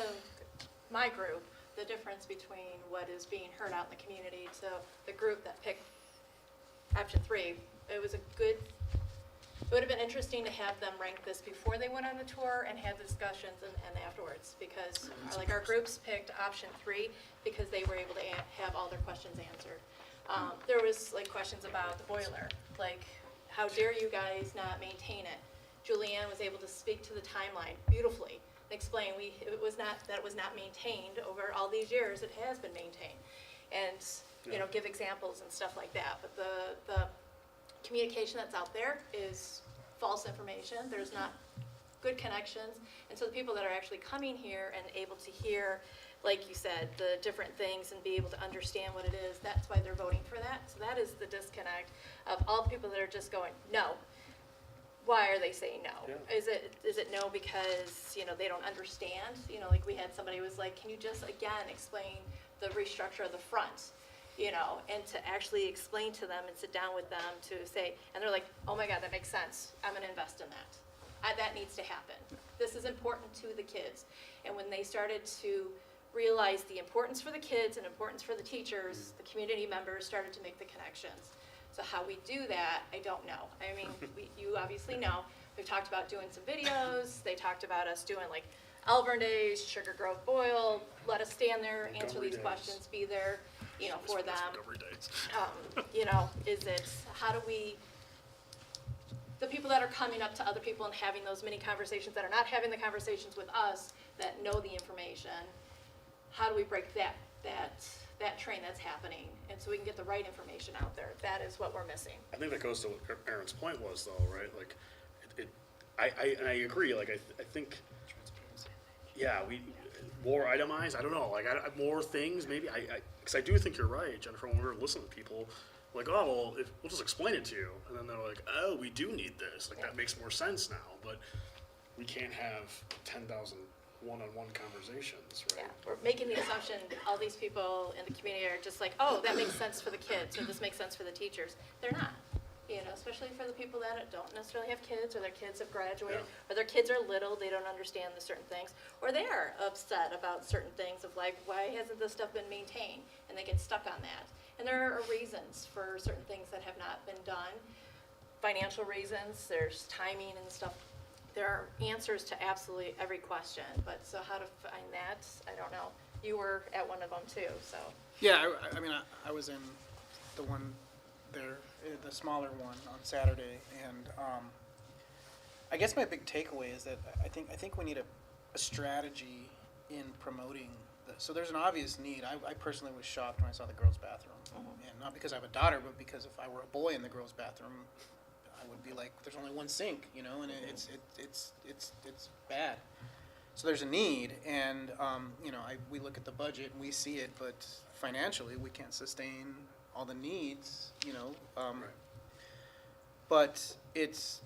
my group, the difference between what is being heard out in the community to the group that picked option 3, it would have been interesting to have them rank this before they went on the tour and have the discussions and afterwards, because like our groups picked option 3 because they were able to have all their questions answered. There was like questions about the boiler, like how dare you guys not maintain it? Julianne was able to speak to the timeline beautifully, explain it was not maintained over all these years. It has been maintained, and you know, give examples and stuff like that. But the communication that's out there is false information. There's not good connections, and so the people that are actually coming here and able to hear, like you said, the different things and be able to understand what it is, that's why they're voting for that. So that is the disconnect of all the people that are just going, no. Why are they saying no? Yeah. Is it no because, you know, they don't understand? You know, like we had somebody who was like, can you just again explain the restructure of the front? You know, and to actually explain to them and sit down with them to say, and they're like, oh my God, that makes sense. I'm going to invest in that. That needs to happen. This is important to the kids. And when they started to realize the importance for the kids and importance for the teachers, the community members started to make the connections. So how we do that, I don't know. I mean, you obviously know. We've talked about doing some videos. They talked about us doing like Elburn Days, Sugar Grove Boil, let us stand there, answer Montgomery these Days. questions, be there, you know, for them. Montgomery Days. You know, is it, how do we, the people people that are coming up to other people and having those mini conversations that are not having the conversations with us that know the information. How do we break that train that's happening, and so we can get the right information out there? That is what we're missing. I think that goes to what Aaron's point was, though, right? Like, I agree. Like, I think, yeah, we more itemized. I don't know. Like, more things maybe. Because I do think you're right, Jennifer. When we were listening to people, like, oh, well, we'll just explain it to you, and then they're like, oh, we do need this. Like, that makes more sense now. But we can't have 10,000 one-on-one conversations, right? Yeah, we're making the assumption all these people in the community are just like, oh, that makes sense for the kids, or this makes sense for the teachers. They're not, especially for the people that don't necessarily have kids, or their kids have graduated, or their kids are little, they don't understand the certain things, or they are upset about certain things of like, why hasn't this stuff been maintained? And they get stuck on that. And there are reasons for certain things that have not been done. Financial reasons, there's timing and stuff. There are answers to absolutely every question, but so how to find that, I don't know. You were at one of them too, so. Yeah, I mean, I was in the one there, the smaller one on Saturday, and I guess my big takeaway is that I think we need a strategy in promoting this. So there's an obvious need. I personally was shocked when I saw the girls' bathroom, and not because I have a daughter, but because if I were a boy in the girls' bathroom, I would be like, there's only one sink, and it's bad. So there's a need, and we look at the budget and we see it, but financially we can't sustain all the needs, But it's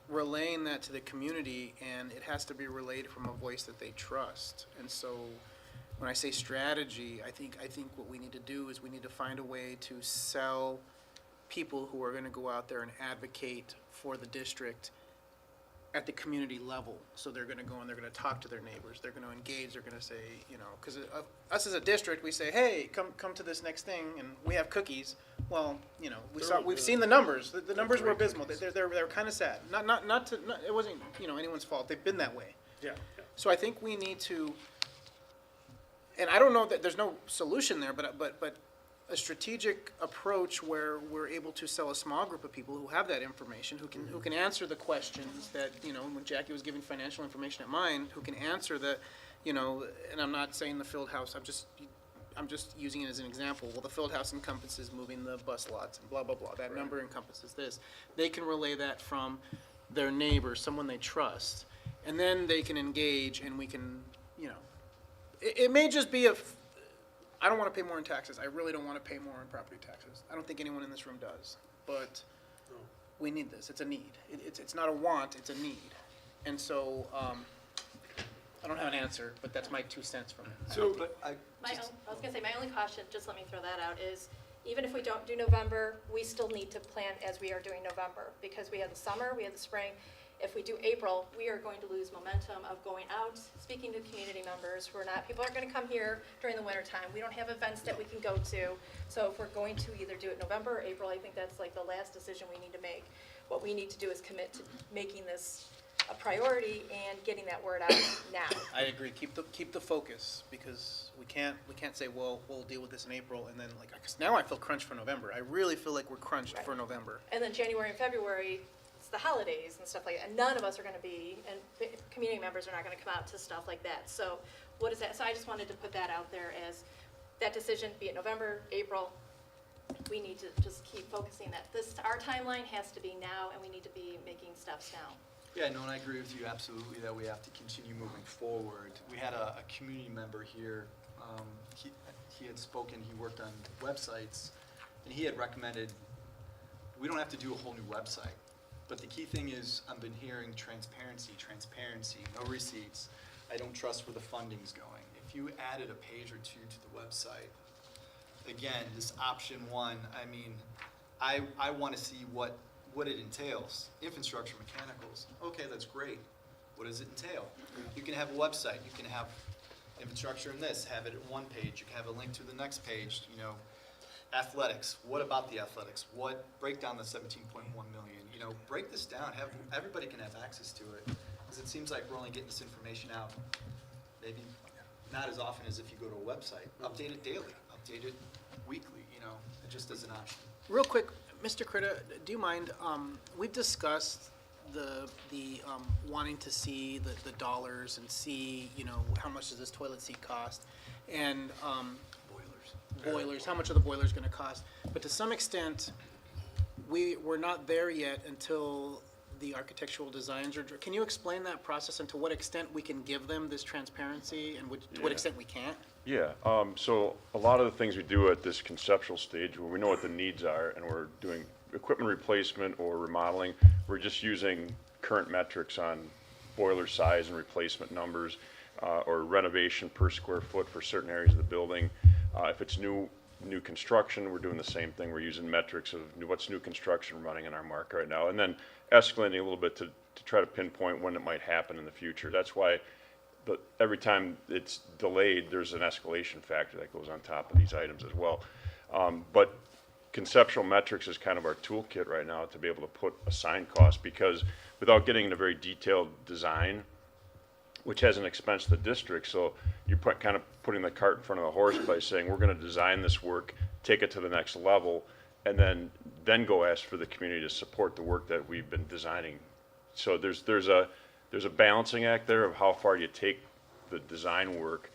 relaying that to the community, and it has to be relayed from a voice that they trust. And so when I say strategy, I think what we need to do is we need to find a way to sell people who are going to go out there and advocate for the district at the community level. So they're going to go and they're going to talk to their neighbors. They're going to engage. They're going to say, because us as a district, we say, hey, come to this next thing, and we have cookies. Well, we've seen the numbers. The numbers were abysmal. They're kind of sad. It wasn't anyone's fault. They've been that way. Yeah. So I think we need to, and I don't know that there's no solution there, but a strategic approach where we're able to sell a small group of people who have that information, who can answer the questions that, when Jackie was giving financial information at mine, who can answer the, and I'm not saying the field house, I'm just using it as an example. Well, the field house encompasses moving the bus lots and blah, blah, blah. That number encompasses this. They can relay that from their neighbor, someone they trust, and then they can engage, and we can, it may just be I don't want to pay more in taxes. I really don't want to pay more in property taxes. I don't think anyone in this room does. But we need this. It's a need. It's not a want. It's a need. And so I don't have an answer, but that's my 2 cents from it. So, but I was going to say, my only caution, just let me throw that out, is even if we don't do November, we still need to plan as we are doing November, because we have the summer, we have the spring. If we do April, we are going to lose momentum of going out, speaking to community members. People aren't going to come here during the winter time. We don't have events that we can go to. So if we're going to either do it November or April, I think that's like the last decision we need to make. What we need to do is commit to making this a priority and getting that word out now. I agree. Keep the focus, because we can't say, well, we'll deal with this in April, and then because now I feel crunched for November. I really feel like we're crunched for November. And then January and February, it's the holidays and stuff like that, and none of us are going to be, and community members are not going to come out to stuff like that. So what is that? So I just wanted to put that out there as that decision, be it November, April. We need to just keep focusing that our timeline has to be now, and we need to be making steps now. Yeah, no, and I agree with you absolutely that we have to continue moving forward. We had a community member here. He had spoken. He worked on websites, and he had recommended we don't have to do a whole new website. But the key thing is, I've been hearing transparency, no receipts. I don't trust where the funding's going. If you added a page or two to the website, again, this option one, I mean, I want to see what it entails. Infrastructure, mechanicals, okay, that's great. What does it entail? You can have a website, you can have infrastructure in this, have it at one page, you can have a link to the next page, athletics, what about the athletics? Break down the 17.1 million, break this down, everybody can have access to it, because it seems like we're only getting this information out, maybe not as often as if you go to a website. Update it daily, update it weekly, just as an option. Real quick, Mr. Critta, do you mind, we've discussed the wanting to see the dollars and see, how much does this toilet seat cost? And, boilers, how much are the boilers gonna cost? But to some extent, we're not there yet until the architectural designs are, can you explain that process and to what extent we can give them this transparency and to what extent we can't? Yeah, so a lot of the things we do at this conceptual stage where we know what the needs are and we're doing equipment replacement or remodeling, we're just using current metrics on boiler size and replacement numbers, or renovation per square foot for certain areas of the building. If it's new construction, we're doing the same thing. We're using metrics of what's new construction running in our market right now, and then escalating a little bit to try to pinpoint when it might happen in the future. That's why every time it's delayed, there's an escalation factor that goes on top of these items as well. But conceptual metrics is kind of our toolkit right now to be able to put a sign cost, because without getting into very detailed design, which has an expense to the district, so you're kind of putting the cart in front of the horse by saying, we're gonna design this work, take it to the next level, and then go ask for the community to support the work that we've been designing. So there's a balancing act there of how far you take the design work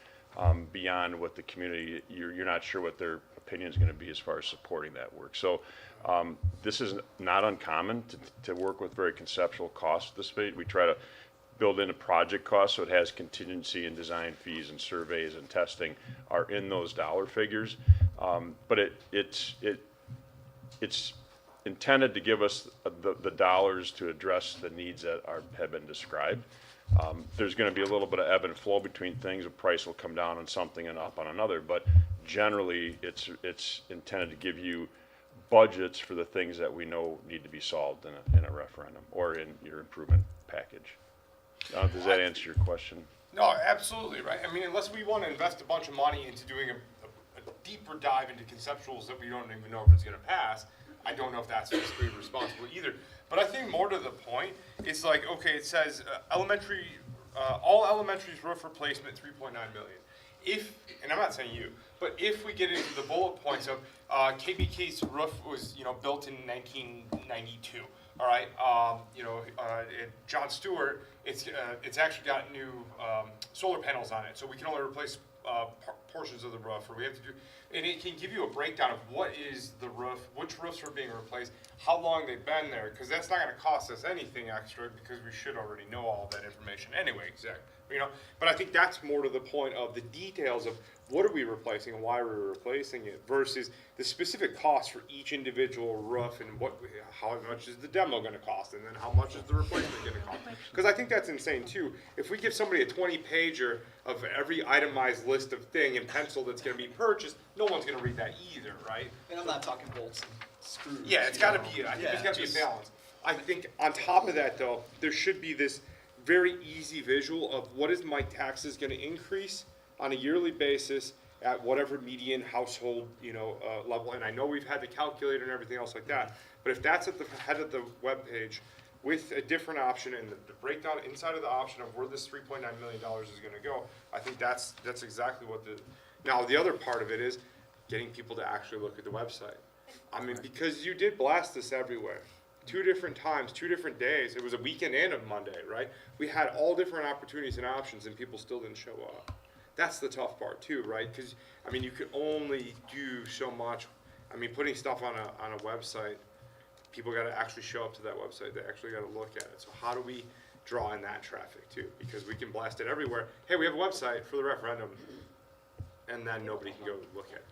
beyond what the community, you're not sure what their opinion is gonna be as far as supporting that work. So this is not uncommon to work with very conceptual costs at this stage. We try to build in a project cost, so it has contingency and design fees and surveys and testing are in those dollar figures. But it's intended to give us the dollars to address the needs that have been described. There's going to be a little bit of ebb and flow between things. The price will come down on something and up on another, but generally it's intended to give you budgets for the things that we know need to be solved in a referendum or in your improvement package. Does that answer your question? No, absolutely, right. I mean, unless we want to invest a bunch of money into doing a deeper dive into conceptuals that we don't even know if it's going to pass, I don't know if that's fiscally responsible either. But I think more to the point, it's like, okay, it says all elementary's roof replacement, 3.9 million. If, and I'm not saying you, but if we get into the bullet points of KBK's roof was, built in 1992. All right, John Stewart, it's actually got new solar panels on it, so we can only replace portions of the roof, or we have to do, and it can give you a breakdown of what is the roof, which roofs are being replaced, how long they've been there, because that's not going to cost us anything extra, because we should already know all that information anyway, exactly. But I think that's more to the point of the details of what are we replacing and why we're replacing it versus the specific cost for each individual roof and how much is the demo going to cost and then how much is the replacement going to cost. Because I think that's insane too. If we give somebody a 20-pager of every itemized list of thing in pencil that's going to be purchased, no one's going to read that either, right? And I'm not talking bolts and screws. Yeah, it's got to be, I think there's got to be a balance. I think on top of that though, there should be this very easy visual of what is my taxes going to increase on a yearly basis at whatever median household, level. And I know we've had the calculator and everything else like that, but if that's at the head of the webpage with a different option and the breakdown inside of the option of where this $3.9 million is going to go, I think that's exactly what now the other part of it is getting people to actually look at the website. I mean, because you did blast this everywhere. 2 different times, 2 different days. It was a weekend and a Monday, right? We had all different opportunities and options and people still didn't show up. That's the tough part too, right? Because, I mean, you can only do so much. I mean, putting stuff on a website, people got to actually show up to that website. They actually got to look at it. So how do we draw in that traffic too? Because we can blast it everywhere. Hey, we have a website for the referendum, and then nobody can go look at it.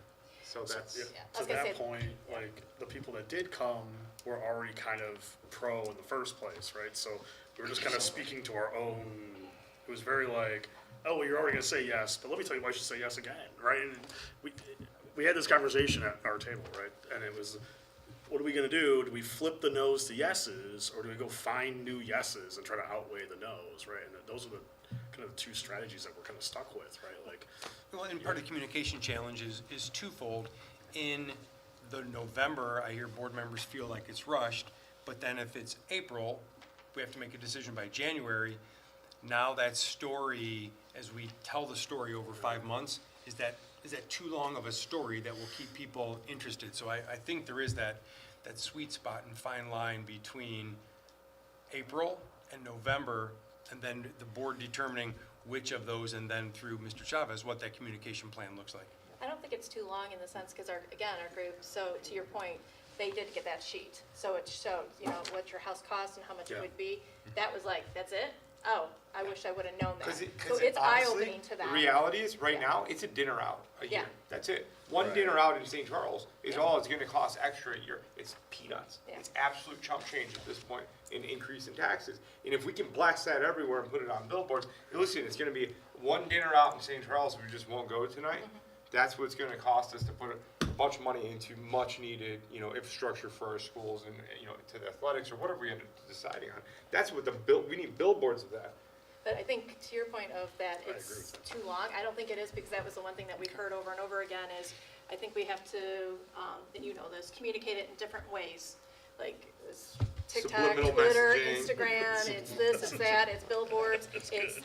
So that's... To that point, like, the people that did come were already kind of pro in the first place, right? So we were just kind of speaking to our own, it was very like, oh, well, you're already going to say yes, but let me tell you why you should say yes again, right? And we had this conversation at our table, right? And it was, what are we going to do? Do we flip the no's to yeses, or do we go find new yeses and try to outweigh the no's, right? And those are the kind of the 2 strategies that we're kind of stuck with, right? Like, well, and part of the communication challenge is twofold. In the November, I hear board members feel like it's rushed, but then if it's April, we have to make a decision by January. Now that story, as we tell the story over 5 months, is that too long of a story that will keep people interested? So I think there is that sweet spot and fine line between April and November, and then the board determining which of those, and then through Mr. Chavez, what that communication plan looks like. I don't think it's too long in the sense, because our group, so to your point, they did get that sheet. So it showed, what your house costs and how much it would be. That was like, that's it? Oh, I wish I would have known that. So it's eye-opening to them. The reality is, right now, it's a dinner out a year. Yeah. That's it. One dinner out in St. Charles is all it's gonna cost extra a year. It's peanuts. Yeah. It's absolute chump change at this point in increase in taxes. And if we can blast that everywhere and put it on billboards, listen, it's gonna be one dinner out in St. Charles, we just won't go tonight. That's what's gonna cost us to put a bunch of money into much needed, infrastructure for our schools and, to the athletics or whatever we end up deciding on. That's what we need billboards of that. But I think to your point of that it's too long, I don't think it is, because that was the one thing that we've heard over and over again is, I think we have to, and you know this, communicate it in different ways. Like it's TikTok, Subliminal Twitter, messaging. Instagram, it's this, it's that, it's billboards, it's fairs,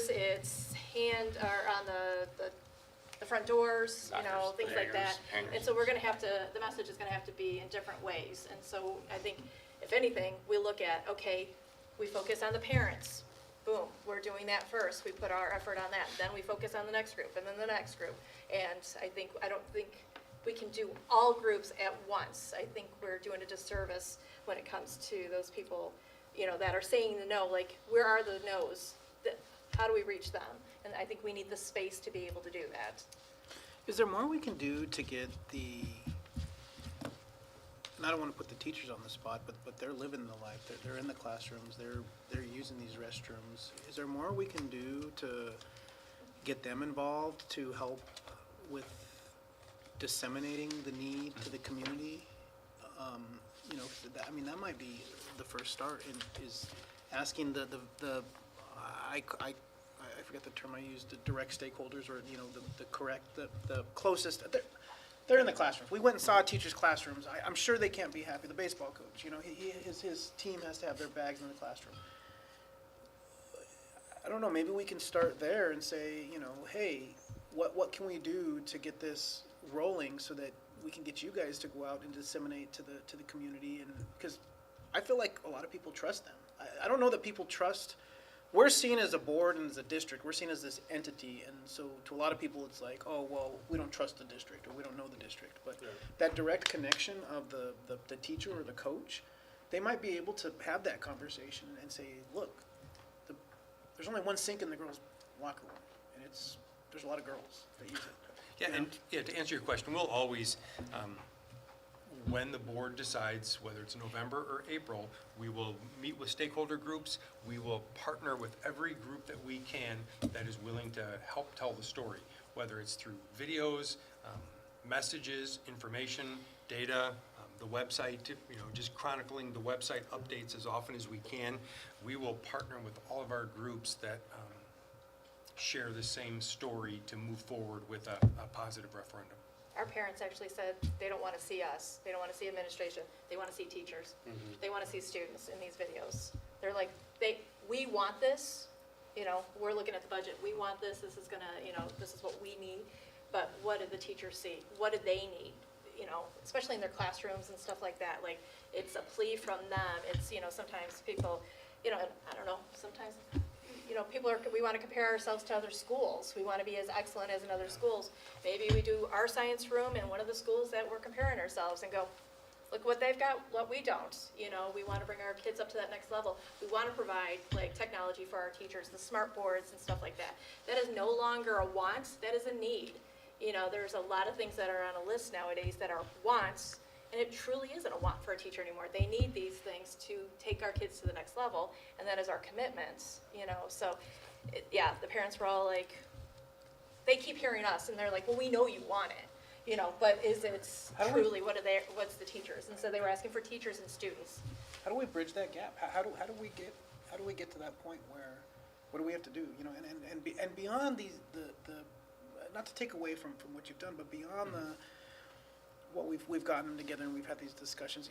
it's on the front doors, things like that. Hangers. And so we're gonna have to, the message is gonna have to be in different ways. And so I think, if anything, we look at, okay, we focus on the parents. Boom, we're doing that first. We put our effort on that. Then we focus on the next group and then the next group. And I don't think we can do all groups at once. I think we're doing a disservice when it comes to those people, that are saying the no, like, where are the no's? How do we reach them? And I think we need the space to be able to do that. Is there more we can do to get and I don't want to put the teachers on the spot, but they're living the life. They're in the classrooms. They're using these restrooms. Is there more we can do to get them involved to help with disseminating the need to the community? That might be the first start. Is asking I forget the term I used, the direct stakeholders, or the closest. They're in the classrooms. We went and saw teachers' classrooms. I'm sure they can't be happy. The baseball coach, his team has to have their bags in the classroom. I don't know, maybe we can start there and say, hey, what can we do to get this rolling so that we can get you guys to go out and disseminate to the community? And because I feel like a lot of people trust them. I don't know that people trust. We're seen as a board and as a district, we're seen as this entity, and so to a lot of people, it's like, oh, well, we don't trust the district, or we don't know the district. But that direct connection of the teacher or the coach, they might be able to have that conversation and say, look, there's only one sink in the girls' locker room, and there's a lot of girls that use it. Yeah, and to answer your question, we'll always, when the board decides, whether it's November or April, we will meet with stakeholder groups. We will partner with every group that we can that is willing to help tell the story, whether it's through videos, messages, information, data, the website, just chronicling the website updates as often as we can. We will partner with all of our groups that share the same story to move forward with a positive referendum. Our parents actually said they don't want to see us. They don't want to see administration. They want to see teachers. They want to see students in these videos. They're like, we want this. We're looking at the budget. We want this. This is this is what we need. But what did the teachers see? What did they need? Especially in their classrooms and stuff like that. Like, it's a plea from them. It's, sometimes people, and I don't know, sometimes, we want to compare ourselves to other schools. We want to be as excellent as in other schools. Maybe we do our science room in one of the schools that we're comparing ourselves and go, look what they've got, what we don't. We want to bring our kids up to that next level. We want to provide technology for our teachers, the smart boards and stuff like that. That is no longer a want, that is a need. There's a lot of things that are on a list nowadays that are wants, and it truly isn't a want for a teacher anymore. They need these things to take our kids to the next level, and that is our commitment, So, the parents were all like, they keep hearing us, and they're like, well, we know you want it, but is it truly, what's the teachers? And so they were asking for teachers and students. How do we bridge that gap? How do we get to that point where, what do we have to do? And beyond these, the not to take away from what you've done, but beyond what we've gotten together and we've had these discussions.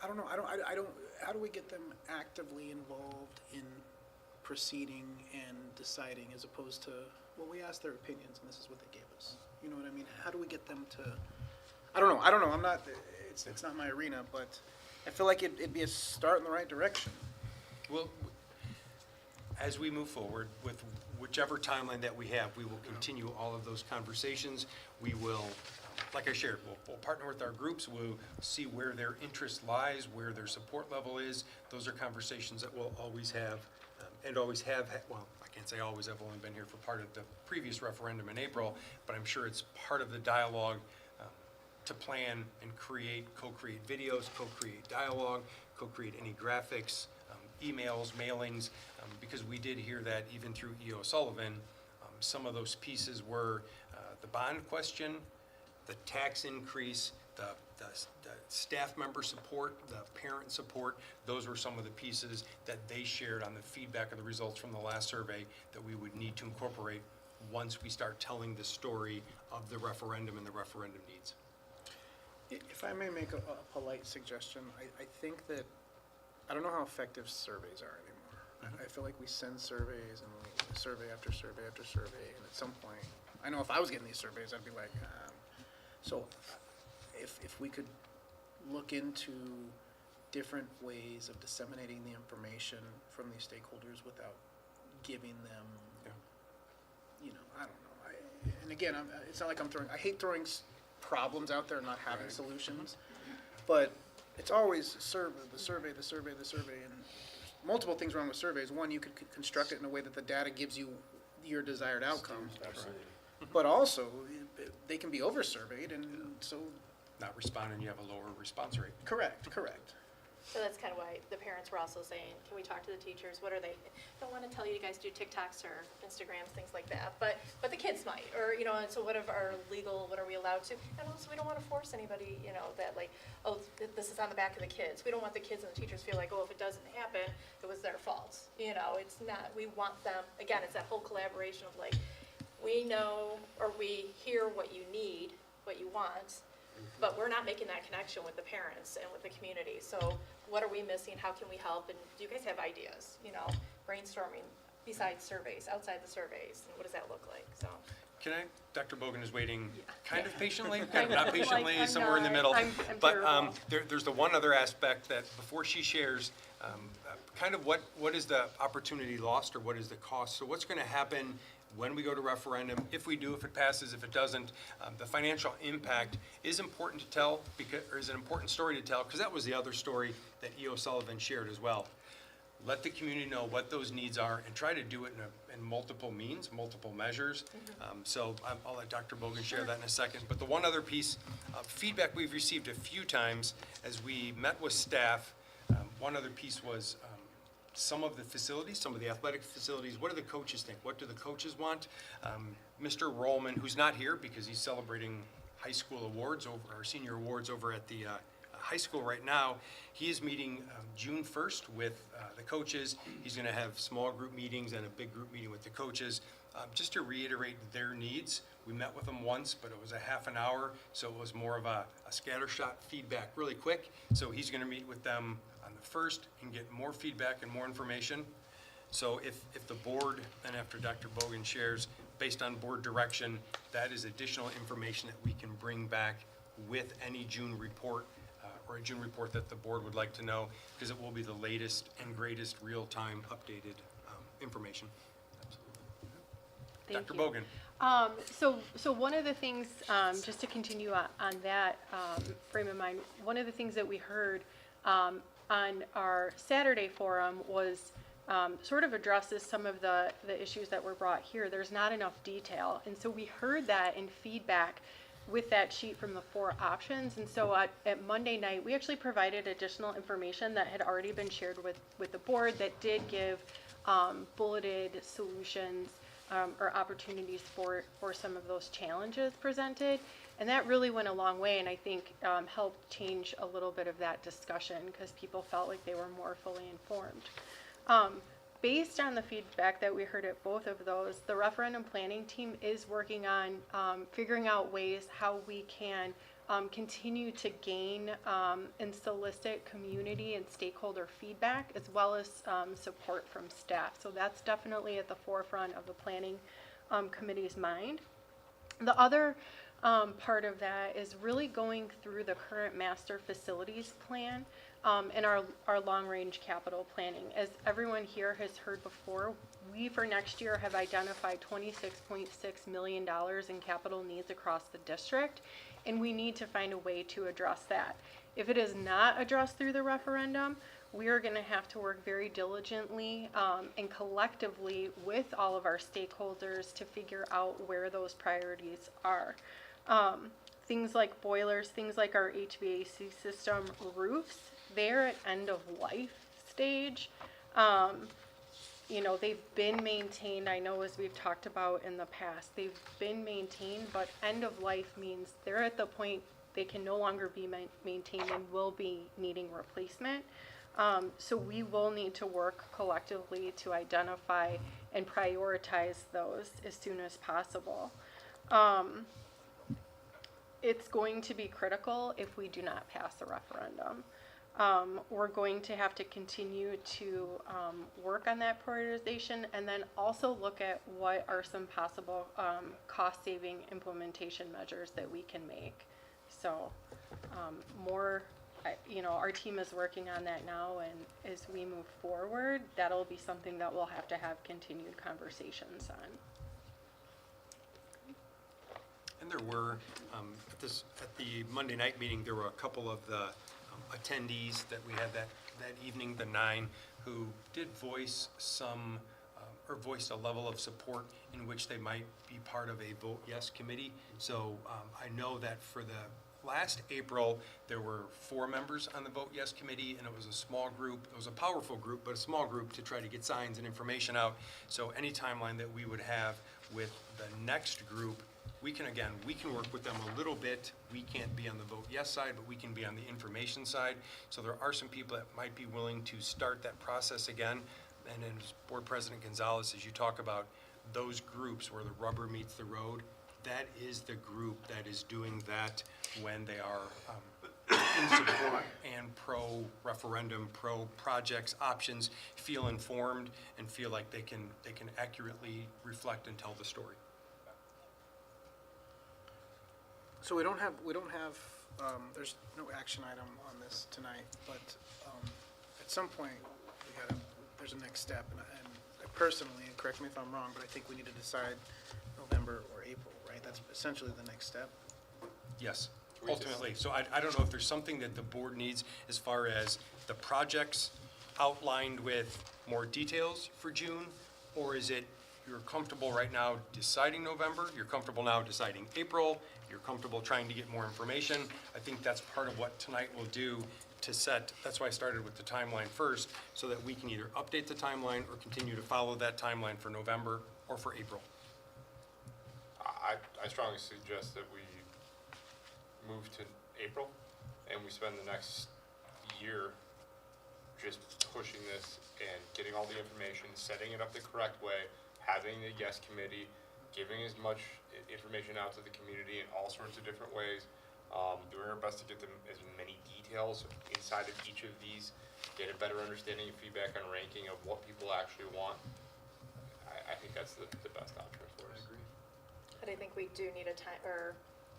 I don't know. How do we get them actively involved in proceeding and deciding, as opposed to, well, we asked their opinions and this is what they gave us. You know what I mean? How do we get them to? I don't know. I'm not. It's not my arena, but I feel like it'd be a start in the right direction. Well, as we move forward with whichever timeline that we have, we will continue all of those conversations. We will, like I shared, we'll partner with our groups. We'll see where their interest lies, where their support level is. Those are conversations that we'll always have and always have, well, I can't say always, I've only been here for part of the previous referendum in April, but I'm sure it's part of the dialogue to plan and co-create videos, co-create dialogue, co-create any graphics, emails, mailings, because we did hear that even through E.O. Sullivan, some of those pieces were the bond question, the tax increase, the staff member support, the parent support. Those were some of the pieces that they shared on the feedback of the results from the last survey that we would need to incorporate once we start telling the story of the referendum and the referendum needs. If I may make a polite suggestion, I think that, I don't know how effective surveys are anymore. I feel like we send surveys and survey after survey after survey, and at some point, I know if I was getting these surveys, I'd be like, so if we could look into different ways of disseminating the information from these stakeholders without giving them, I don't know. And again, it's not like I hate throwing problems out there and not having solutions, but it's always the survey, and multiple things wrong with surveys. One, you could construct it in a way that the data gives you your desired outcome. Absolutely. But also, they can be over-surveyed, and so... Not responding, you have a lower response rate. Correct. So that's kind of why the parents were also saying, can we talk to the teachers? What are they, don't want to tell you guys do TikToks or Instagrams, things like that, but the kids might, or, and so what are we allowed to? And also, we don't want to force anybody, that like, oh, this is on the back of the kids. We don't want the kids and the teachers feel like, oh, if it doesn't happen, it was their fault. It's not, we want them, again, it's that whole collaboration of like, we know, or we hear what you need, what you want, but we're not making that connection with the parents and with the community. So what are we missing? How can we help? And do you guys have ideas, brainstorming besides surveys, outside the surveys? And what does that look like? So. Can I, Dr. Bogan is waiting kind of patiently, kind of not patiently, somewhere in the middle. I'm But there's the one other aspect that before she shares, kind of what is the opportunity lost or what is the cost? So what's going to happen when we go to referendum, if we do, if it passes, if it doesn't? The financial impact is important to tell, or is an important story to tell, because that was the other story that E.O. Sullivan shared as well. Let the community know what those needs are and try to do it in multiple means, multiple measures. So I'll let Dr. Bogan share that in a second. But the one other piece of feedback we've received a few times as we met with staff, one other piece was some of the facilities, some of the athletic facilities, what do the coaches think? What do the coaches want? Mr. Rollman, who's not here because he's celebrating high school awards, or senior awards over at the high school right now, he is meeting June 1st with the coaches. He's going to have small group meetings and a big group meeting with the coaches, just to reiterate their needs. We met with them once, but it was a half an hour, so it was more of a scattershot feedback really quick. So he's going to meet with them on the 1st and get more feedback and more information. So if the board, and after Dr. Bogan shares, based on board direction, that is additional information that we can bring back with any June report, or a June report that the board would like to know, because it will be the latest and greatest real-time updated information. Thank Dr. you. Bogan. So one of the things, just to continue on that frame of mind, one of the things that we heard on our Saturday forum was sort of addresses some of the issues that were brought here. There's not enough detail. And so we heard that in feedback with that sheet from the 4 options. And so at Monday night, we actually provided additional information that had already been shared with the board that did give bulleted solutions or opportunities for some of those challenges presented. And that really went a long way, and I think helped change a little bit of that discussion because people felt like they were more fully informed. Based on the feedback that we heard at both of those, the referendum planning team is working on figuring out ways how we can continue to gain and solicit community and stakeholder feedback, as well as support from staff. So that's definitely at the forefront of the planning committee's mind. The other part of that is really going through the current master facilities plan in our long-range capital planning. As everyone here has heard before, we for next year have identified $26.6 million in capital needs across the district, and we need to find a way to address that. If it is not addressed through the referendum, we are going to have to work very diligently and collectively with all of our stakeholders to figure out where those priorities are. Things like boilers, things like our HVAC system, roofs, they're at end of life stage. You know, they've been maintained, I know as we've talked about in the past, they've been maintained, but end of life means they're at the point they can no longer be maintained and will be needing replacement. So we will need to work collectively to identify and prioritize those as soon as possible. It's going to be critical if we do not pass a referendum. We're going to have to continue to work on that prioritization and then also look at what are some possible cost-saving implementation measures that we can make. So you know, our team is working on that now, and as we move forward, that'll be something that we'll have to have continued conversations on. And there were, at the Monday night meeting, there were a couple of the attendees that we had that evening, the 9, who did voice some, or voiced a level of support in which they might be part of a Vote Yes committee. So I know that for the last April, there were 4 members on the Vote Yes committee, and it was a small group. It was a powerful group, but a small group to try to get signs and information out. So any timeline that we would have with the next group, we can work with them a little bit. We can't be on the Vote Yes side, but we can be on the information side. So there are some people that might be willing to start that process again. And then Board President Gonzalez, as you talk about those groups where the rubber meets the road, that is the group that is doing that when they are in support and pro-referendum, pro-projects, options, feel informed and feel like they can accurately reflect and tell the story. So we don't have, there's no action item on this tonight, but at some point, there's a next step, and I personally, and correct me if I'm wrong, but I think we need to decide November or April, right? That's essentially the next step. Yes, ultimately. So I don't know if there's something that the board needs as far as the projects outlined with more details for June, or is it you're comfortable right now deciding November, you're comfortable now deciding April, you're comfortable trying to get more information. I think that's part of what tonight will do to set, that's why I started with the timeline first, so that we can either update the timeline or continue to follow that timeline for November or for April. I strongly suggest that we move to April and we spend the next year just pushing this and getting all the information, setting it up the correct way, having the yes committee, giving as much information out to the community in all sorts of different ways, doing our best to get them as many details inside of each of these, get a better understanding and feedback on ranking of what people actually want. I think that's the best option for us. I agree. But I think we do need a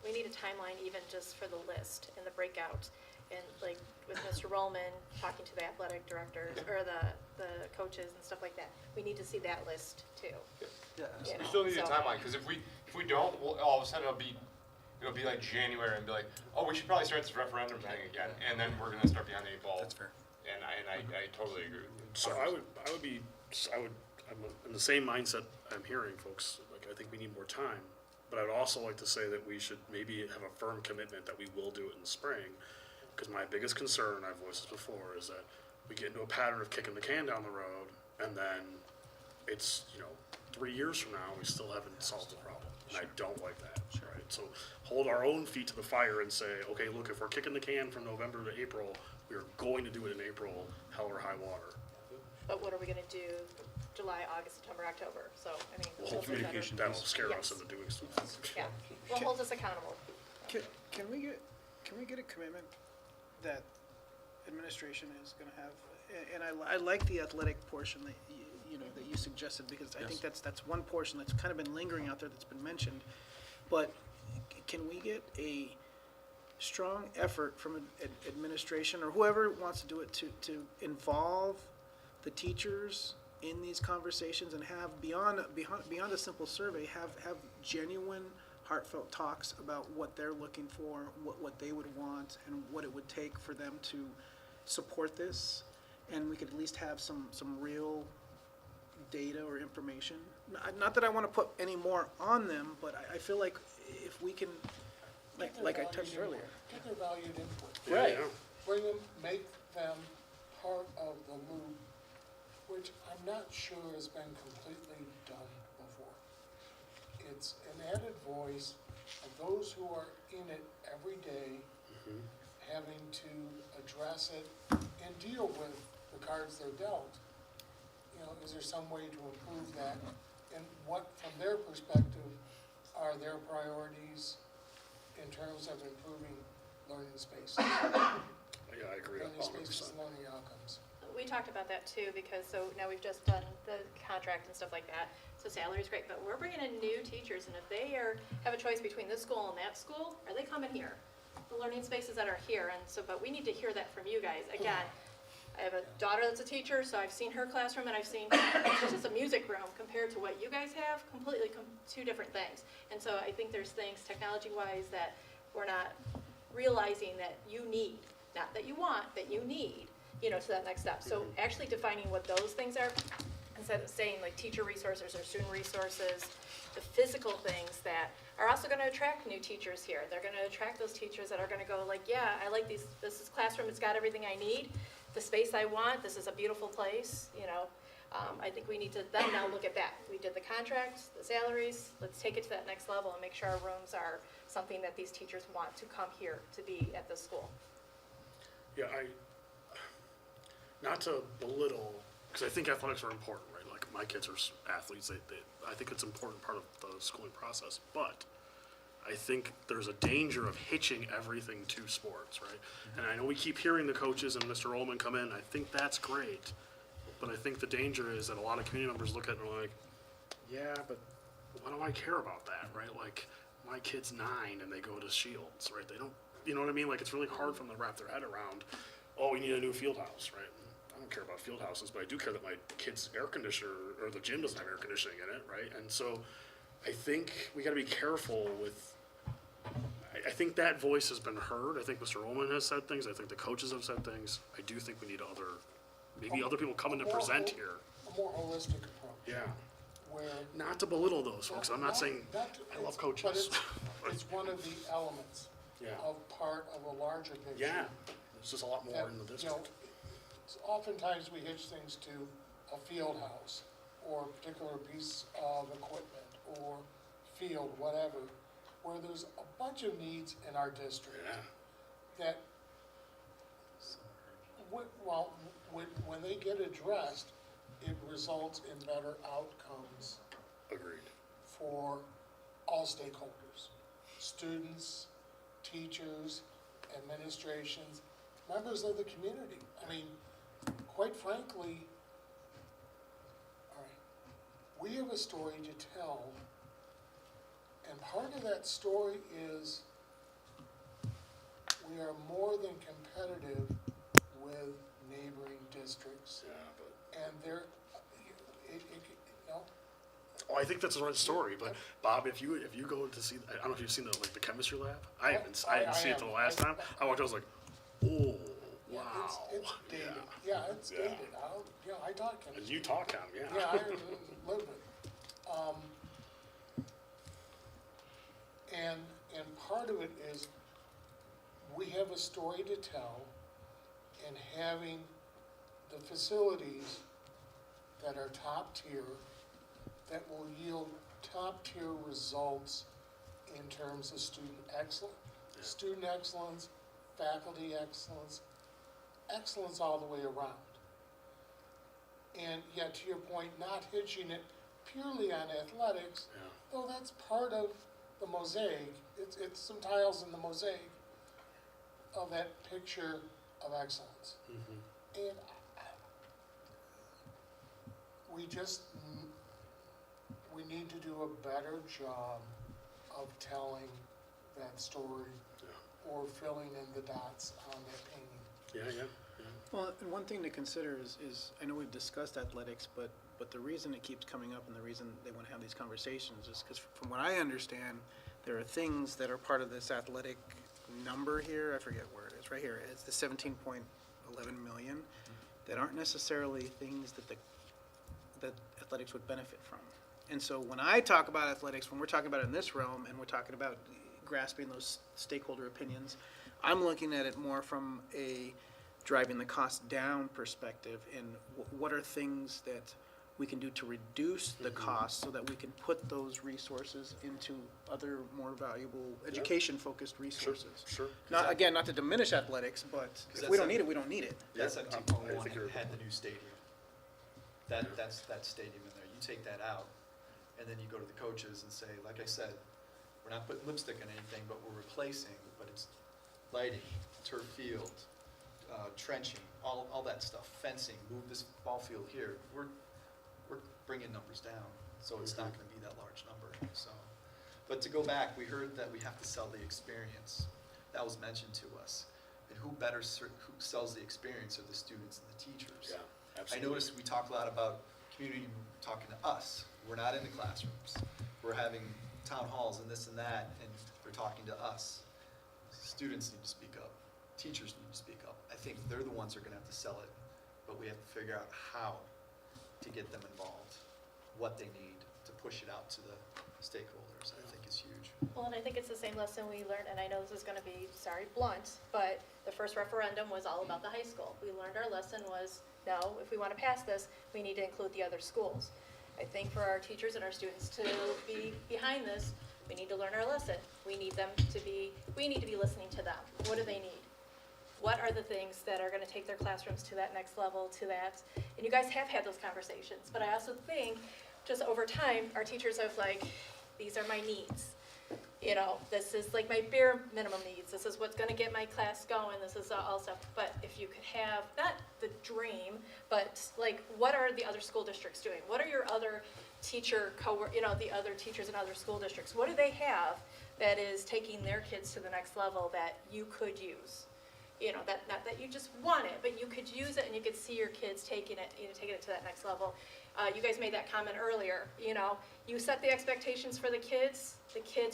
we need a timeline even just for the list and the breakout. And like with Mr. Rollman talking to the athletic directors or the coaches and stuff like that, we need to see that list too. Yeah. We still need a timeline, because if we don't, all of a sudden it'll be like January and be like, oh, we should probably start this referendum thing again, and then we're gonna start behind the 8 ball. That's fair. And I totally agree with you. So I'm in the same mindset I'm hearing, folks. Like, I think we need more time, but I'd also like to say that we should maybe have a firm commitment that we will do it in the spring. Because my biggest concern, I've voiced this before, is that we get into a pattern of kicking the can down the road, and then it's, 3 years from now, we still haven't solved the problem. And I don't like that, right? So hold our own feet to the fire and say, okay, look, if we're kicking the can from November to April, we are going to do it in April, hell or high water. But what are we gonna do July, August, September, October? So, I mean. Well, communication, that'll scare us into doing stuff. Yeah, well, hold us accountable. Can we get a commitment that administration is going to have, and I like the athletic portion that that you suggested, because I think that's one portion that's kind of been lingering out there that's been mentioned, but can we get a strong effort from administration or whoever wants to do it to involve the teachers in these conversations and have beyond a simple survey, have genuine, heartfelt talks about what they're looking for, what they would want, and what it would take for them to support this. And we could at least have some real data or information. Not that I want to put any more on them, but I feel like if we can, like I touched earlier. Get their valued input. Right. Bring them, make them part of the loop, which I'm not sure has been completely done before. It's an added voice of those who are in it every day, having to address it and deal with the cards they're dealt. You know, is there some way to improve that? And what, from their perspective, are their priorities in terms of improving learning spaces? Yeah, I agree. Learning spaces and learning outcomes. We talked about that too, because so now we've just done the contract and stuff like that. So salary's great, but we're bringing in new teachers, and if they have a choice between this school and that school, are they coming here? The learning spaces that are here, and so, but we need to hear that from you guys. Again, I have a daughter that's a teacher, so I've seen her classroom and I've seen, it's just a music room compared to what you guys have, completely two different things. And so I think there's things technology-wise that we're not realizing that you need, not that you want, that you need, you know, to that next step. So actually defining what those things are, instead of saying like teacher resources or student resources, the physical things that are also going to attract new teachers here. They're going to attract those teachers that are going to go like, yeah, I like this is classroom, it's got everything I need, the space I want, this is a beautiful place, you know. I think we need to then now look at that. We did the contracts, the salaries, let's take it to that next level and make sure our rooms are something that these teachers want to come here to be at the school. Yeah, not to belittle, because I think athletics are important, right? Like, my kids are athletes, I think it's an important part of the schooling process, but I think there's a danger of hitching everything to sports, right? And I know we keep hearing the coaches and Mr. Ullman come in, I think that's great, but I think the danger is that a lot of community members look at it and are like, yeah, but why do I care about that, right? Like, my kid's 9 and they go to Shields, right? They don't, you know what I mean? Like, it's really hard for them to wrap their head around, oh, we need a new field house, right? I don't care about field houses, but I do care that my kid's air conditioner or the gym doesn't have air conditioning in it, right? And so I think we got to be careful with, I think that voice has been heard. I think Mr. Ullman has said things. I think the coaches have said things. I do think we need maybe other people coming to present here. A more holistic approach. Yeah. Where Not to belittle those folks. I'm not saying, I love coaches. But it's one of the elements Yeah. of part of a larger picture. Yeah, there's just a lot more that, in the you know, district. oftentimes we hitch things to a field house or a particular piece of equipment or field, whatever, where there's a bunch of needs in our district that, when they get addressed, it results in better outcomes. Agreed. For all stakeholders, students, teachers, administrations, members of the community. I mean, quite frankly, all right, we have a story to tell, and part of that story is we are more than competitive with neighboring districts. Yeah, but. And they're, you know, Oh, I think that's the right story, but Bob, if you go to see, I don't know if you've seen the chemistry lab. I didn't see it the last time. I walked, I was like, oh, wow. It's dated. Yeah, it's dated. I talk chemistry. And you talk chem, yeah. Yeah, I live it. And part of it is we have a story to tell, and having the facilities that are top tier, that will yield top tier results in terms of student excellence, faculty excellence, excellence all the way around. And yet, to your point, not hitching it purely on athletics, though that's part of the mosaic. It's some tiles in the mosaic of that picture of excellence. And we need to do a better job of telling that story or filling in the dots on that painting. Yeah. Well, and one thing to consider is, I know we've discussed athletics, but the reason it keeps coming up and the reason they want to have these conversations is because from what I understand, there are things that are part of this athletic number here, I forget where it is, right here, it's the 17.11 million, that aren't necessarily things that athletics would benefit from. And so when I talk about athletics, when we're talking about it in this realm and we're talking about grasping those stakeholder opinions, I'm looking at it more from a driving the cost down perspective and what are things that we can do to reduce the cost so that we can put those resources into other more valuable education-focused resources. Sure. Not, again, not to diminish athletics, but if we don't need it, we don't need it. That 17.1 I think you're- had the new stadium. That's that stadium in there. You take that out, and then you go to the coaches and say, like I said, we're not putting lipstick on anything, but we're replacing, but it's lighting, turf field, trenching, all that stuff, fencing, move this ball field here. We're bringing numbers down, so it's not gonna be that large number, so. But to go back, we heard that we have to sell the experience. That was mentioned to us. And who sells the experience are the students and the teachers. Yeah, I absolutely. noticed we talk a lot about community talking to us. We're not in the classrooms. We're having town halls and this and that, and they're talking to us. Students need to speak up. Teachers need to speak up. I think they're the ones who are gonna have to sell it, but we have to figure out how to get them involved, what they need to push it out to the stakeholders, I think is huge. Well, and I think it's the same lesson we learned, and I know this is gonna be, sorry, blunt, but the first referendum was all about the high school. We learned our lesson was, no, if we wanna pass this, we need to include the other schools. I think for our teachers and our students to be behind this, we need to learn our lesson. We need to be listening to them. What do they need? What are the things that are gonna take their classrooms to that next level, to that, and you guys have had those conversations, but I also think, just over time, our teachers have like, these are my needs. You know, this is like my bare minimum needs, this is what's gonna get my class going, this is all stuff, but if you could have, not the dream, but like, what are the other school districts doing? What are your other the other teachers in other school districts, what do they have that is taking their kids to the next level that you could use? You know, not that you just want it, but you could use it and you could see your kids taking it to that next level. You guys made that comment earlier, you know, you set the expectations for the kids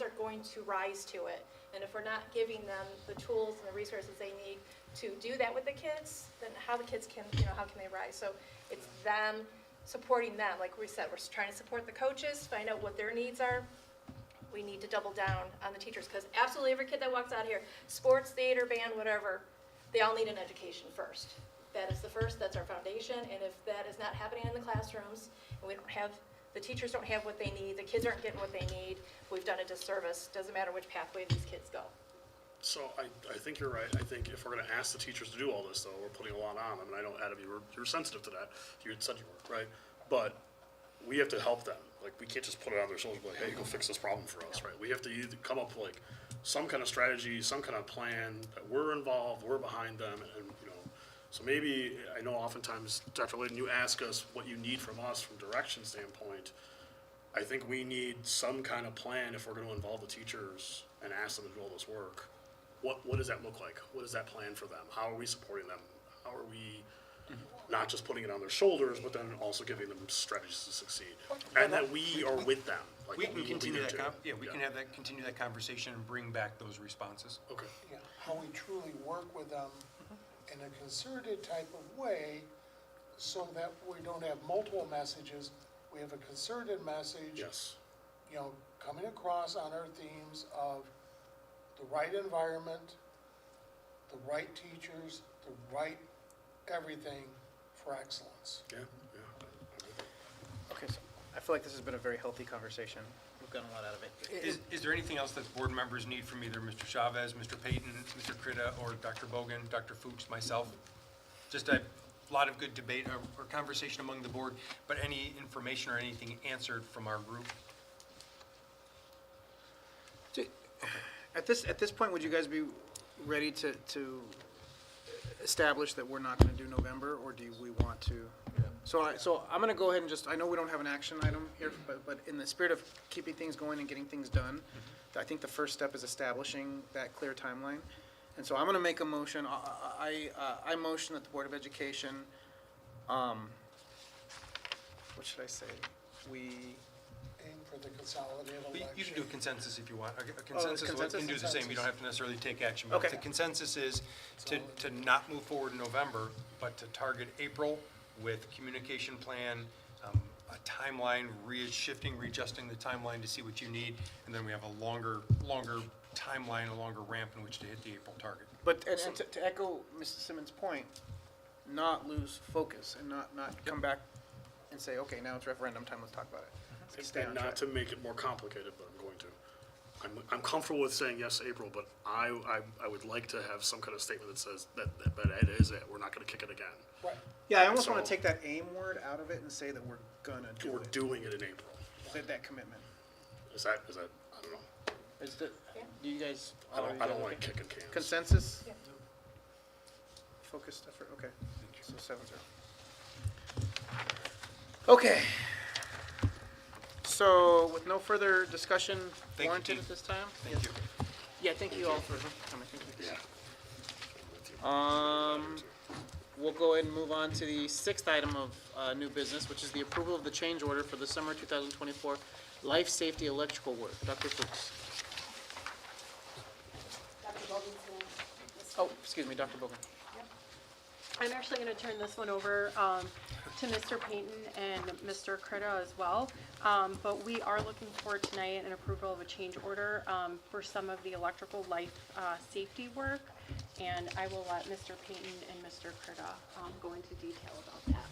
are going to rise to it. And if we're not giving them the tools and the resources they need to do that with the kids, then how the kids can, how can they rise? So it's them, supporting them, like we said, we're trying to support the coaches, find out what their needs are. We need to double down on the teachers, because absolutely every kid that walks out here, sports, theater, band, whatever, they all need an education first. That is the first, that's our foundation, and if that is not happening in the classrooms, and the teachers don't have what they need, the kids aren't getting what they need, we've done a disservice. Doesn't matter which pathway these kids go. So I think you're right. I think if we're gonna ask the teachers to do all this, though, we're putting a lot on them, and I know, Adam, you're sensitive to that. You had said you were, right? But we have to help them. Like, we can't just put it on their shoulders and be like, hey, go fix this problem for us, right? We have to either come up with like some kind of strategy, some kind of plan that we're involved, we're behind them, and so maybe, I know oftentimes, Dr. Layden, you ask us what you need from us from direction standpoint. I think we need some kind of plan if we're gonna involve the teachers and ask them to do all this work. What does that look like? What is that plan for them? How are we supporting them? How are we not just putting it on their shoulders, but then also giving them strategies to succeed? And that we are with them. Like We can continue need that, to. we can have that, continue that conversation and bring back those responses. Okay. Yeah, how we truly work with them in a concerted type of way so that we don't have multiple messages. We have a concerted message. Yes. Coming across on our themes of the right environment, the right teachers, the right everything for excellence. Yeah. Okay, so I feel like this has been a very healthy conversation. We've gotten a lot out of it. Is there anything else that board members need from either Mr. Chavez, Mr. Payton, Mr. Critta, or Dr. Bogan, Dr. Fuchs, myself? Just a lot of good debate or conversation among the board, but any information or anything answered from our group? At this point, would you guys be ready to establish that we're not going to do November, or do we want to? So I'm gonna go ahead and just, I know we don't have an action item here, but in the spirit of keeping things going and getting things done, I think the first step is establishing that clear timeline. And so I'm gonna make a motion, I motion that the Board of Education, what should I say? We, Aim for the consolidated election. You can do a consensus if you want. A consensus, we consensus? can do the same. You don't have to necessarily take action. But Okay. the consensus is to not move forward in November, but to target April with communication plan, a timeline, readjusting the timeline to see what you need, and then we have a longer timeline, a longer ramp in which to hit the April target. but, and to echo Mrs. Simmons' point, not lose focus and not come back and say, okay, now it's referendum time, let's talk about it. Stay on And track. not to make it more complicated, but I'm going to. I'm comfortable with saying yes, April, but I would like to have some kind of statement that says that it is it. We're not gonna kick it again. Right. Yeah, I almost So- want to take that aim word out of it and say that we're gonna do We're it. doing it in April. That commitment. Is that, I don't know. Is the, do you guys? I don't like kicking cans. Consensus? Focused effort, okay. So 7-0. Okay. So with no further discussion Thank you, warranted Keith. at this time? Thank you. Yeah, thank you all for coming. We'll go ahead and move on to the sixth item of new business, which is the approval of the change order for the summer 2024 life safety electrical work. Dr. Fuchs. Oh, excuse me, Dr. Bogan. I'm actually going to turn this one over to Mr. Payton and Mr. Critta as well. But we are looking for tonight an approval of a change order for some of the electrical life safety work. And I will let Mr. Payton and Mr. Critta go into detail about that.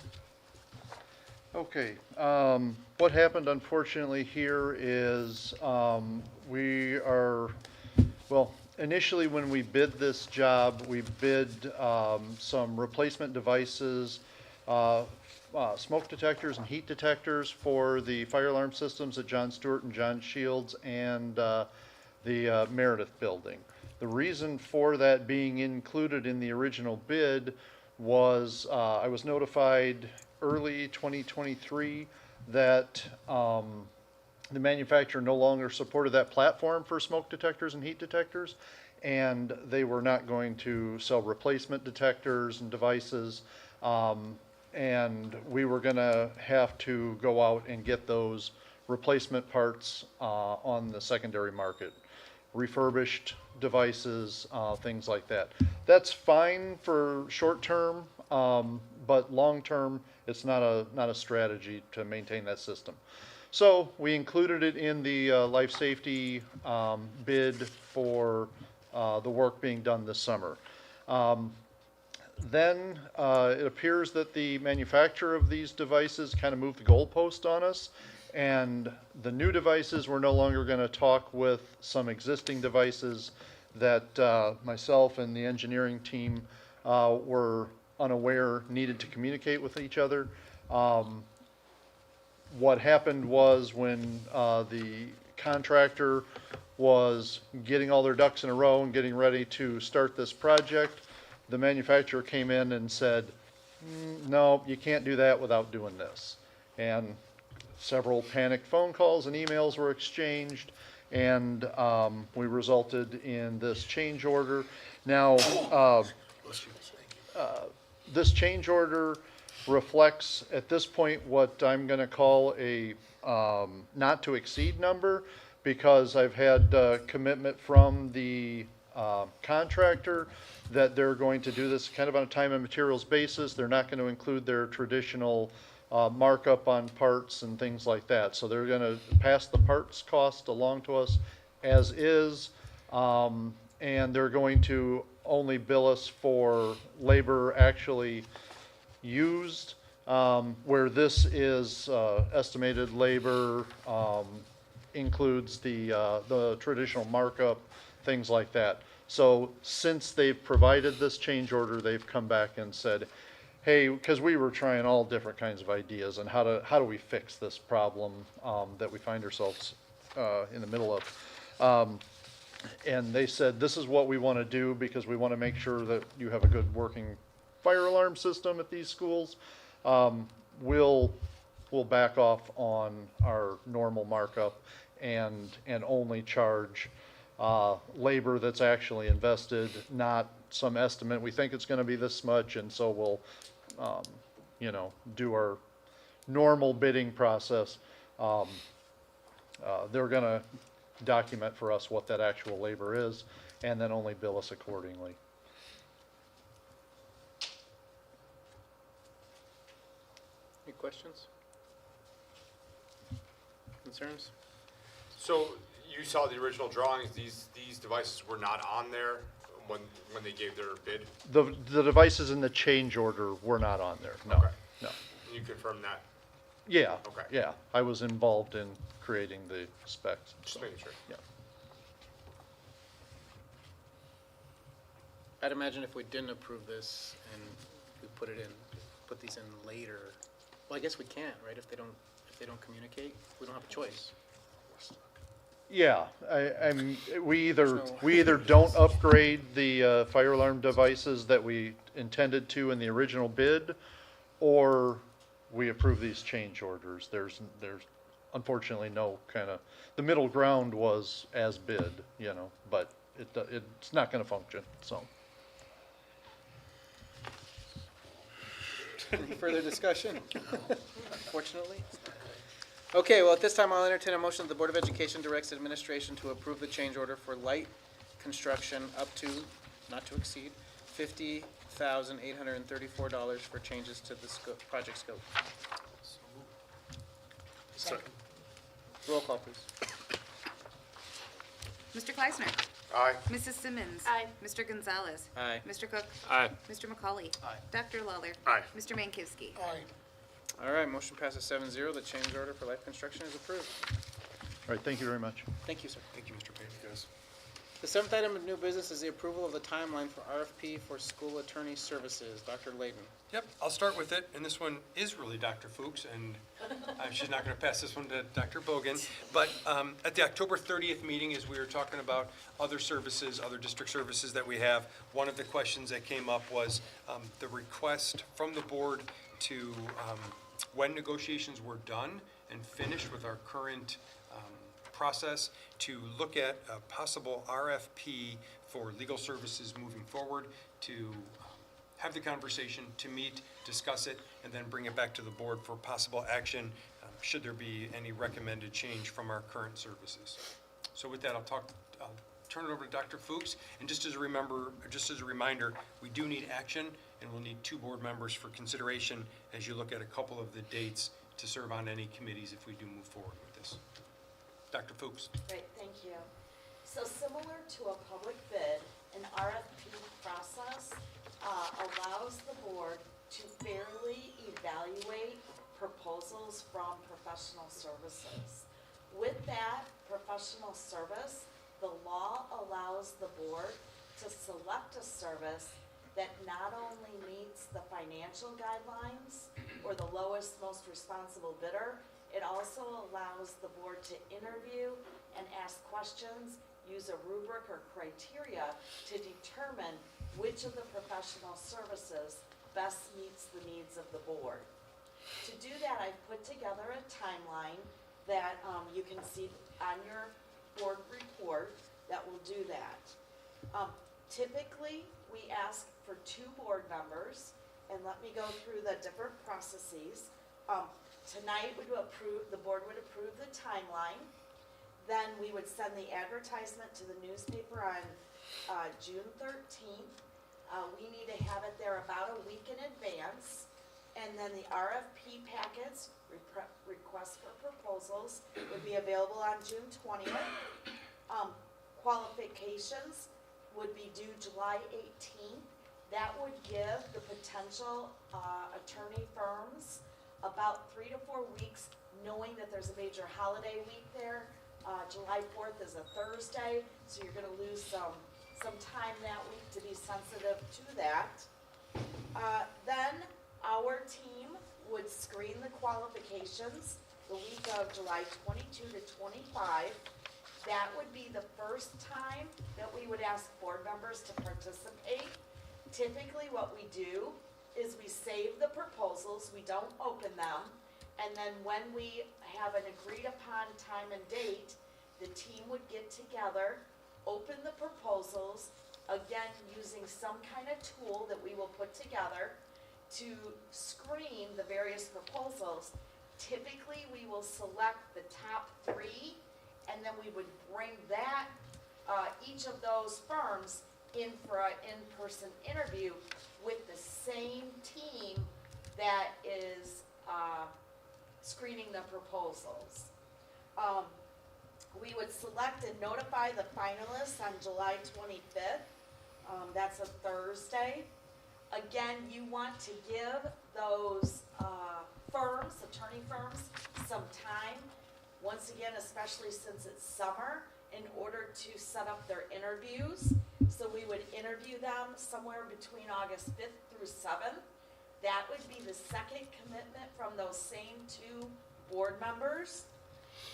Okay, what happened unfortunately here is we are, well, initially when we bid this job, we bid some replacement devices, smoke detectors and heat detectors for the fire alarm systems at John Stewart and John Shields and the Meredith building. The reason for that being included in the original bid was I was notified early 2023 that the manufacturer no longer supported that platform for smoke detectors and heat detectors, and they were not going to sell replacement detectors and devices, and we were going to have to go out and get those replacement parts on the secondary market, refurbished devices, things like that. That's fine for short term, but long term, it's not a strategy to maintain that system. So we included it in the life safety bid for the work being done this summer. Then it appears that the manufacturer of these devices kind of moved the goalpost on us, and the new devices were no longer going to talk with some existing devices that myself and the engineering team were unaware needed to communicate with each other. What happened was when the contractor was getting all their ducks in a row and getting ready to start this project, the manufacturer came in and said, no, you can't do that without doing this. And several panicked phone calls and emails were exchanged, and we resulted in this change order. Now, this change order reflects at this point what I'm going to call a not to exceed number, because I've had commitment from the contractor that they're going to do this kind of on a time and materials basis. They're not going to include their traditional markup on parts and things like that. So they're going to pass the parts cost along to us as is, and they're going to only bill us for labor actually used, where this is estimated labor, includes the traditional markup, things like that. So since they've provided this change order, they've come back and said, hey, because we were trying all different kinds of ideas on how do we fix this problem that we find ourselves in the middle of. And they said, this is what we want to do because we want to make sure that you have a good working fire alarm system at these schools. we'll back off on our normal markup and only charge labor that's actually invested, not some estimate. We think it's going to be this much, and so we'll, do our normal bidding process. They're going to document for us what that actual labor is, and then only bill us accordingly. Any questions? Concerns? So you saw the original drawings, these devices were not on there when they gave their bid? The devices in the change order were not on there, no, Okay. no. Can you confirm that? Yeah, Okay. yeah, I was involved in creating the specs. Just so, making sure. Yeah. I'd imagine if we didn't approve this and we put these in later, well, I guess we can't, right? If they don't communicate, we don't have a choice. Yeah, we either don't upgrade the fire alarm devices that we intended to in the original bid, or we approve these change orders. There's unfortunately no the middle ground was as bid, but it's not going to function, so. Any further discussion? Unfortunately. Okay, well, at this time, I'll entertain a motion that the Board of Education directs administration to approve the change order for light construction up to, not to exceed, $50,834 for changes to the project scope. Second. Roll call, please. Mr. Kleisner. Aye. Mrs. Simmons. Aye. Mr. Gonzalez. Aye. Mr. Cook. Aye. Mr. McCauley. Aye. Dr. Lawler. Aye. Mr. Mankowski. Aye. All right, motion passes 7-0. The change order for light construction is approved. All right, thank you very much. Thank you, sir. Thank you, Mr. Payne. Yes. The seventh item of new business is the approval of the timeline for RFP for school attorney services. Dr. Layden. Yep, I'll start with it, and this one is really Dr. Fuchs, and she's not going to pass this one to Dr. Bogan. But at the October 30th meeting, as we were talking about other services, other district services that we have, one of the questions that came up was the request from the board to, when negotiations were done and finished with our current process, to look at a possible RFP for legal services moving forward, to have the conversation, to meet, discuss it, and then bring it back to the board for possible action, should there be any recommended change from our current services. So with that, I'll turn it over to Dr. Fuchs. And just as a reminder, we do need action, and we'll need 2 board members for consideration as you look at a couple of the dates to serve on any committees if we do move forward with this. Dr. Fuchs. Great, thank you. So similar to a public bid, an RFP process allows the board to fairly evaluate proposals from professional services. With that professional service, the law allows the board to select a service that not only meets the financial guidelines or the lowest, most responsible bidder, it also allows the board to interview and ask questions, use a rubric or criteria to determine which of the professional services best meets the needs of the board. To do that, I've put together a timeline that you can see on your board report that will do that. Typically, we ask for 2 board members, and let me go through the different processes. Tonight, the board would approve the timeline. Then we would send the advertisement to the newspaper on June 13th. We need to have it there about a week in advance. And then the RFP packets, requests for proposals, would be available on June 20th. Qualifications would be due July 18th. That would give the potential attorney firms about 3 to 4 weeks, knowing that there's a major holiday week there. July 4th is a Thursday, so you're gonna lose some time that week to be sensitive to that. Then our team would screen the qualifications the week of July 22 to 25. That would be the first time that we would ask board members to participate. Typically what we do is we save the proposals, we don't open them, and then when we have an agreed upon time and date, the team would get together, open the proposals, again, using some kind of tool that we will put together to screen the various proposals. Typically, we will select the top 3, and then we would bring that, each of those firms in for an in-person interview with the same team that is screening the proposals. We would select and notify the finalists on July 25th. That's a Thursday. Again, you want to give those firms, attorney firms, some time, once again, especially since it's summer, in order to set up their interviews. So we would interview them somewhere between August 5th through 7th. That would be the second commitment from those same 2 board members.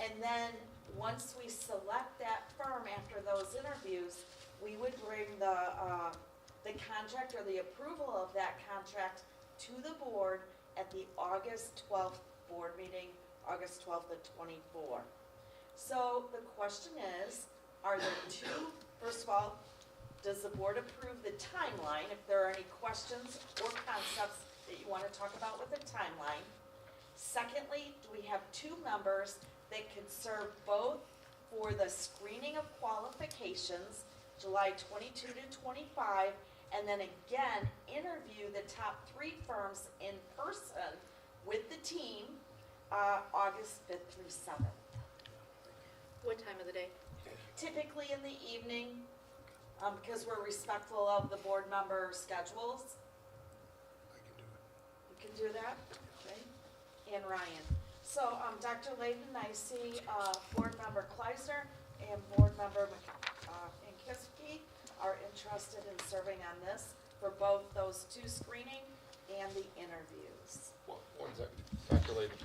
And then once we select that firm after those interviews, we would bring the contract or the approval of that contract to the board at the August 12th board meeting, August 12th of '24. So the question is, are there 2, first of all, does the board approve the timeline? If there are any questions or concepts that you want to talk about with the timeline. Secondly, do we have 2 members that could serve both for the screening of qualifications, July 22 to 25, and then again, interview the top 3 firms in person with the team, August 5th through 7th. What time of the day? Typically in the evening, because we're respectful of the board member schedules. You can do that, okay? And Ryan. So, Dr. Layden, I see, board member Kleisner and board member Kiske are interested in serving on this for both those 2 screening and the interviews. Well, one second. Dr. Layden,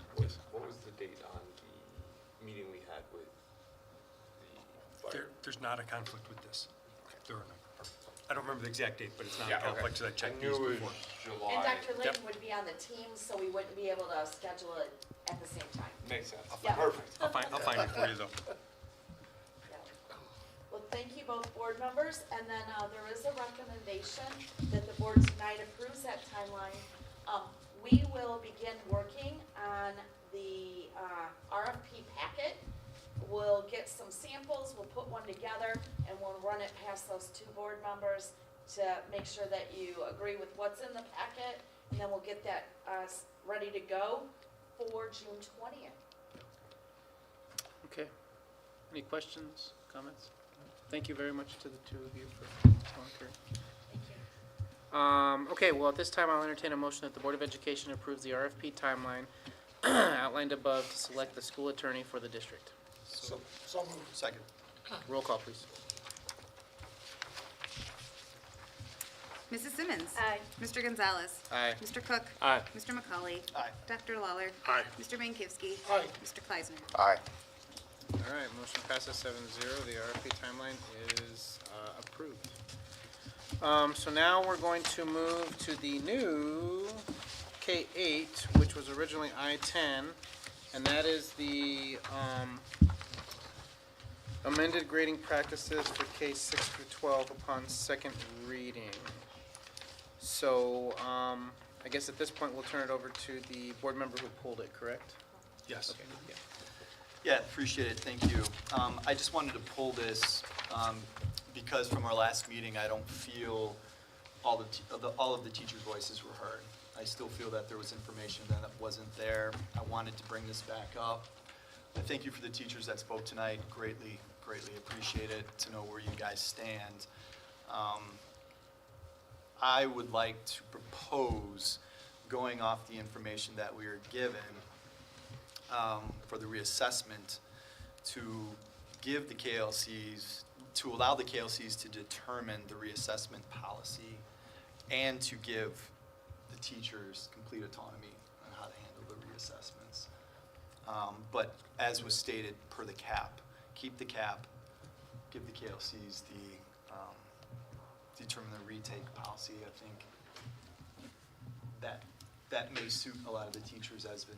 what was the date on the meeting we had with the fire? There's not a conflict with this. There are no. I don't remember the exact date, but it's not Yeah, a conflict, so I checked these knew it before. was July. And Dr. Layden Yep. would be on the team, so we wouldn't be able to schedule it at the same time. Makes sense. Yeah. Perfect. I'll find it for you, though. Well, thank you both board members, and then there is a recommendation that the board tonight approves that timeline. We will begin working on the RFP packet. We'll get some samples, we'll put one together, and we'll run it past those 2 board members to make sure that you agree with what's in the packet, and then we'll get that ready to go for June 20th. Okay. Any questions, comments? Thank you very much to the 2 of you for volunteering. Okay, well, at this time, I'll entertain a motion that the Board of Education approves the RFP timeline outlined above to select the school attorney for the district. So moved. Second. Roll call, please. Mrs. Simmons. Aye. Mr. Gonzalez. Aye. Mr. Cook. Aye. Mr. McCauley. Aye. Dr. Lawler. Aye. Mr. Bankivsky. Aye. Mr. Kleisner. Aye. All right, motion passes 7-0. The RFP timeline is approved. So now we're going to move to the new K-8, which was originally I-10, and that is the amended grading practices for K-6 through 12 upon second reading. So I guess at this point, we'll turn it over to the board member who pulled it, correct? Yes. Okay, yeah. Yeah, appreciate it, thank you. I just wanted to pull this because from our last meeting, I don't feel all of the teachers' voices were heard. I still feel that there was information that wasn't there. I wanted to bring this back up. I thank you for the teachers that spoke tonight, greatly appreciate it to know where you guys stand. I would like to propose, going off the information that we are given, for the reassessment, to give the KLCs, to allow the KLCs to determine the reassessment policy and to give the teachers complete autonomy on how to handle the reassessments. But as was stated per the cap, keep the cap, give the KLCs the determine the retake policy. I think that may suit a lot of the teachers, as been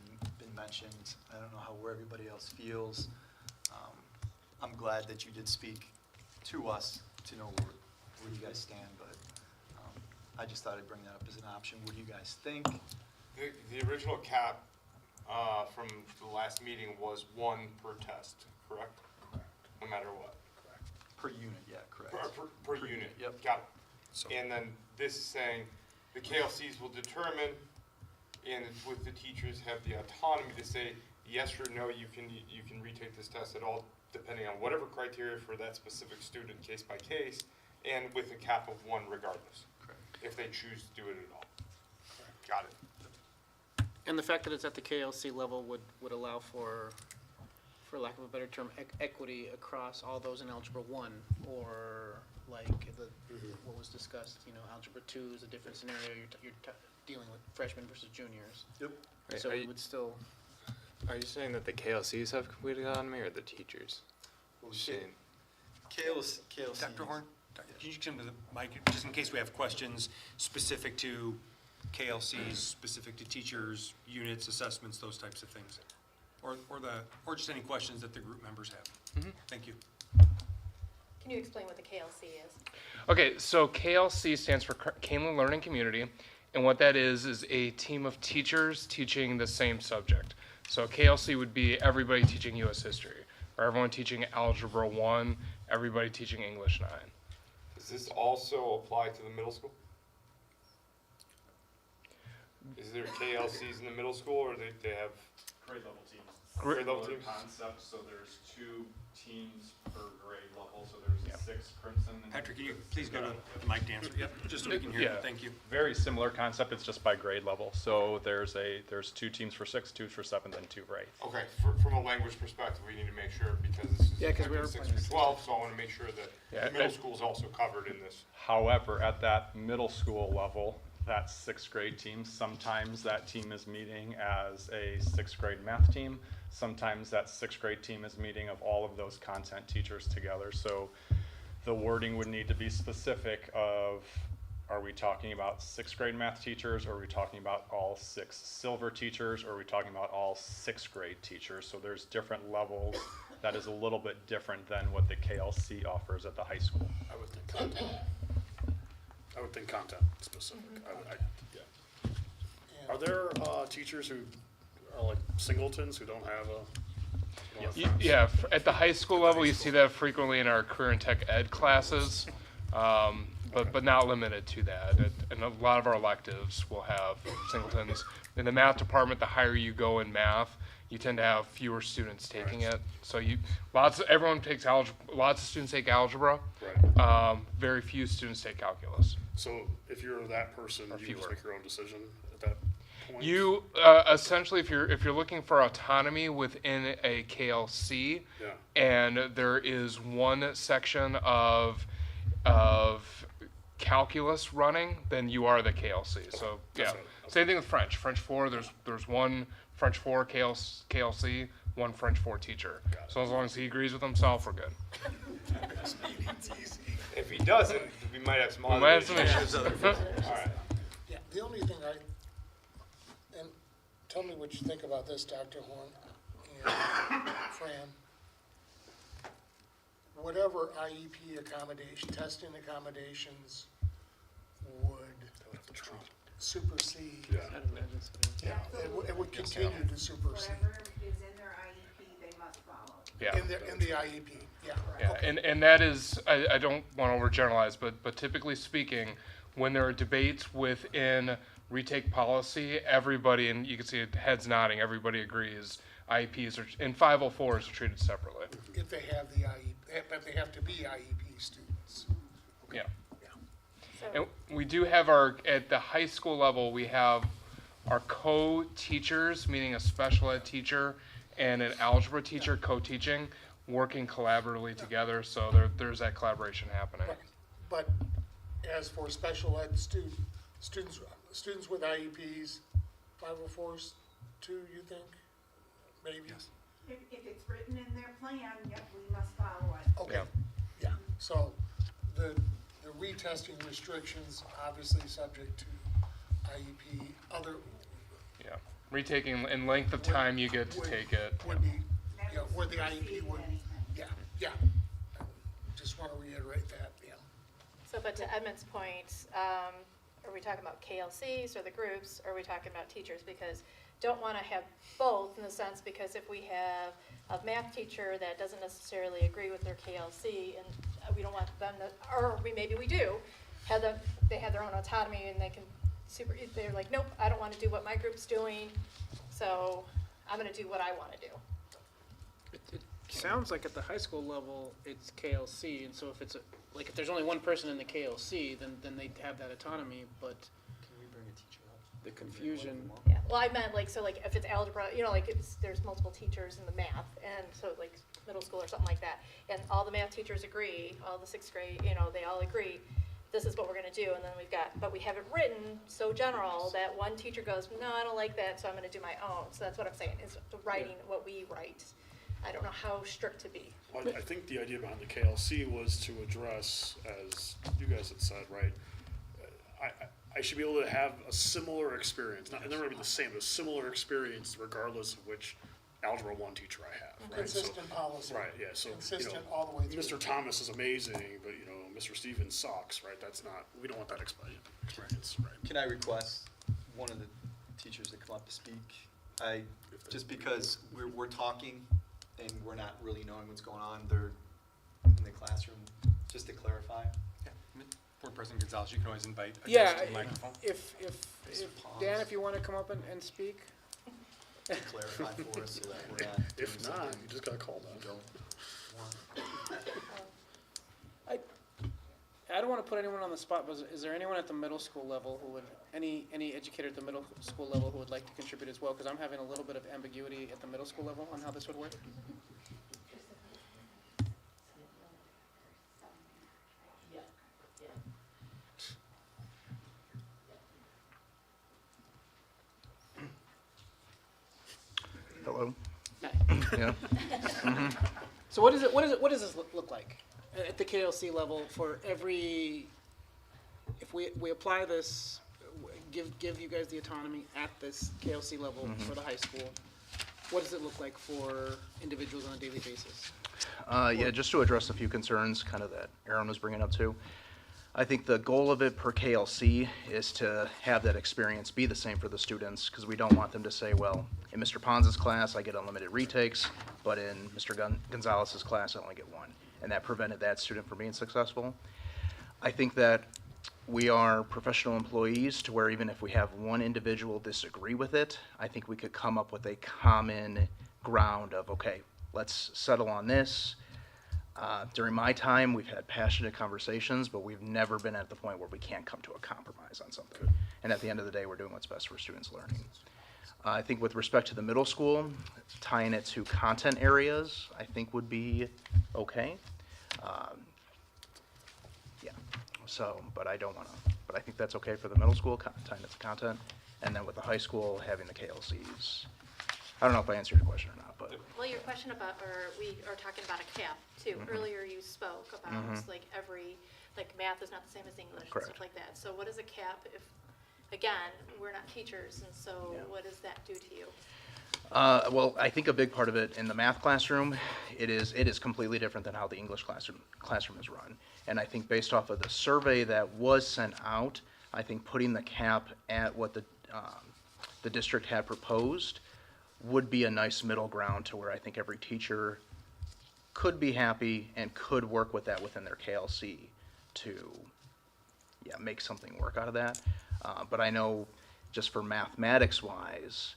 mentioned. I don't know where everybody else feels. I'm glad that you did speak to us to know where you guys stand, but I just thought I'd bring that up as an option. What do you guys think? The original cap from the last meeting was 1 per test, correct? Correct. No matter what? Correct. Per unit, yeah, correct. Per unit, yep. Got it. And then this is saying the KLCs will determine, and with the teachers have the autonomy to say yes or no, you can retake this test at all, depending on whatever criteria for that specific student, case by case, and with a cap of 1 regardless. Correct. If they choose to do it at all. Got it. And the fact that it's at the KLC level would allow for lack of a better term, equity across all those in Algebra 1, or like what was discussed, Algebra 2 is a different scenario. You're dealing with freshmen versus juniors. Yep. Right, So it would still. Are you saying that the KLCs have complete autonomy or the teachers? KLC. Dr. Horn, can you come to the mic, just in case we have questions specific to KLCs, specific to teachers, units, assessments, those types of things? Or just any questions that the group members have. Thank you. Can you explain what the KLC is? Okay, so KLC stands for Kaneland Learning Community, and what that is a team of teachers teaching the same subject. So KLC would be everybody teaching U.S. history, or everyone teaching Algebra 1, everybody teaching English 9. Does this also apply to the middle school? Is there KLCs in the middle school, or they have grade level teams? Grade level Similar teams? concept, so there's 2 teams per grade level, so there's 6 crimson. And Patrick, can you please go to the mic to answer? Yep, just so we can hear you. Thank you. Very similar concept, it's just by grade level. So there's 2 teams for 6, 2 for 7, then 2 for 8. Okay, from a language perspective, we need to make sure, because this is 6 through 12, so I want to make sure that the middle school is also covered in this. However, at that middle school level, that 6th grade team, sometimes that team is meeting as a 6th grade math team. Sometimes that 6th grade team is meeting of all of those content teachers together. So the wording would need to be specific of, are we talking about 6th grade math teachers, or are we talking about all 6 silver teachers, or are we talking about all 6th grade teachers? So there's different levels that is a little bit different than what the KLC offers at the high school. I would think content. I would think content specific. Yeah. Are there teachers who are like singletons who don't have Yeah, at the high school level, you see that frequently in our career and tech ed classes, but not limited to that. And a lot of our electives will have singletons. In the math department, the higher you go in math, you tend to have fewer students taking it. So everyone takes algebra. Lots of students take algebra. Right. Very few students take calculus. So if you're that person, you just make your own decision at that point? You essentially, if you're looking for autonomy within a KLC, and there is one section of calculus running, then you are the KLC. So yeah, same thing with French. French 4, there's one French 4 KLC, one French 4 teacher. So as long as he agrees with himself, we're good. If he doesn't, we might have some other issues. All right. Yeah, the only thing and tell me what you think about this, Dr. Horn and Fran. Whatever IEP accommodation, testing accommodations would supersede. Yeah, it would continue to supersede. Whatever is in their IEP, they must follow. Yeah. In the IEP, yeah. Yeah, Okay. and that is, I don't want to overgeneralize, but typically speaking, when there are debates within retake policy, everybody, and you can see it heads nodding, everybody agrees IEPs and 504s are treated separately. If they have the IEP, but they have to be IEP students. Yeah. And we do have at the high school level, we have our co-teachers, meaning a special ed teacher and an algebra teacher co-teaching, working collaboratively together, so there's that collaboration happening. But as for special ed students with IEPs, 504s too, you think? Maybe? If it's written in their plan, yep, we must follow it. Okay, yeah, so the retesting restrictions, obviously subject to IEP, other, Yeah. Retaking in length of time you get to take it. would be, you know, where the IEP would, yeah. Just want to reiterate that, yeah. So, but to Edmund's point, are we talking about KLCs or the groups, or are we talking about teachers? Because don't want to have both in the sense, because if we have a math teacher that doesn't necessarily agree with their KLC, and we don't want them to, or maybe we do, have them, they have their own autonomy and they can they're like, nope, I don't want to do what my group's doing, so I'm going to do what I want to do. It sounds like at the high school level, it's KLC, and so if it's like if there's only one person in the KLC, then they have that autonomy, but Can we bring a teacher up? the confusion. Yeah, well, I meant like, so like if it's algebra, you know, like there's multiple teachers in the math, and so like middle school or something like that, and all the math teachers agree, all the sixth grade, you know, they all agree, this is what we're gonna do, and then but we have it written so general that one teacher goes, no, I don't like that, so I'm gonna do my own. So that's what I'm saying, is the writing, what we write. I don't know how strict to be. Well, I think the idea behind the KLC was to address, as you guys had said, right, I should be able to have a similar experience, not, they're not gonna be the same, but a similar experience regardless of which Algebra 1 teacher I have, right? So- Consistent policy. Right, yeah, so, Consistent all the way through. Mr. Thomas is amazing, but, you know, Mr. Stevens sucks, right? That's not, we don't want that experience, right? Can I request one of the teachers to come up to speak? Just because we're talking and we're not really knowing what's going on, they're in the classroom, just to clarify. Board President Gonzalez, you can always invite a Yeah, guest to the microphone. if Dan, if you want to come up and speak. Clarify for us so that we're not. If not, you just gotta call them. I don't want to put anyone on the spot, but is there anyone at the middle school level who would, any educator at the middle school level who would like to contribute as well? Because I'm having a little bit of ambiguity at the middle school level on how this would work. Hello. Hi. Yeah. So what does this look like at the KLC level for every, if we apply this, give you guys the autonomy at this KLC level for the high school, what does it look like for individuals on a daily basis? Yeah, just to address a few concerns kind of that Aaron was bringing up too. I think the goal of it per KLC is to have that experience be the same for the students, because we don't want them to say, well, in Mr. Pons' class I get unlimited retakes, but in Mr. Gonzalez's class I only get one. And that prevented that student from being successful. I think that we are professional employees to where even if we have one individual disagree with it, I think we could come up with a common ground of, okay, let's settle on this. During my time, we've had passionate conversations, but we've never been at the point where we can't come to a compromise on something. And at the end of the day, we're doing what's best for students' learning. I think with respect to the middle school, tying it to content areas, I think would be okay. Yeah, so, but I don't want to, but I think that's okay for the middle school, tying it to content. And then with the high school, having the KLCs. I don't know if I answered your question or not, but. Well, your question about, or we are talking about a cap too. Earlier you spoke about like like math is not the same as English and Correct. stuff like that. So what is a cap if, again, we're not teachers, and so what does that do to you? Well, I think a big part of it in the math classroom, it is completely different than how the English classroom is run. And I think based off of the survey that was sent out, I think putting the cap at what the district had proposed would be a nice middle ground to where I think every teacher could be happy and could work with that within their KLC to, make something work out of that. But I know just for mathematics-wise,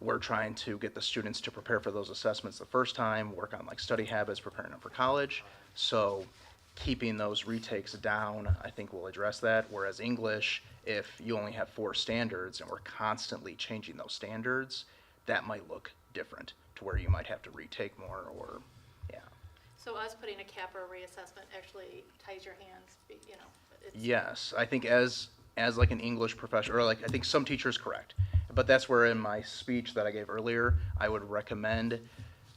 we're trying to get the students to prepare for those assessments the first time, work on like study habits, preparing them for college. So keeping those retakes down, I think will address that. Whereas English, if you only have 4 standards and we're constantly changing those standards, that might look different to where you might have to retake more or, So us putting a cap or a reassessment actually ties your hands, you know. It's, Yes, I think as like an English professor, or like I think some teachers correct, but that's where in my speech that I gave earlier, I would recommend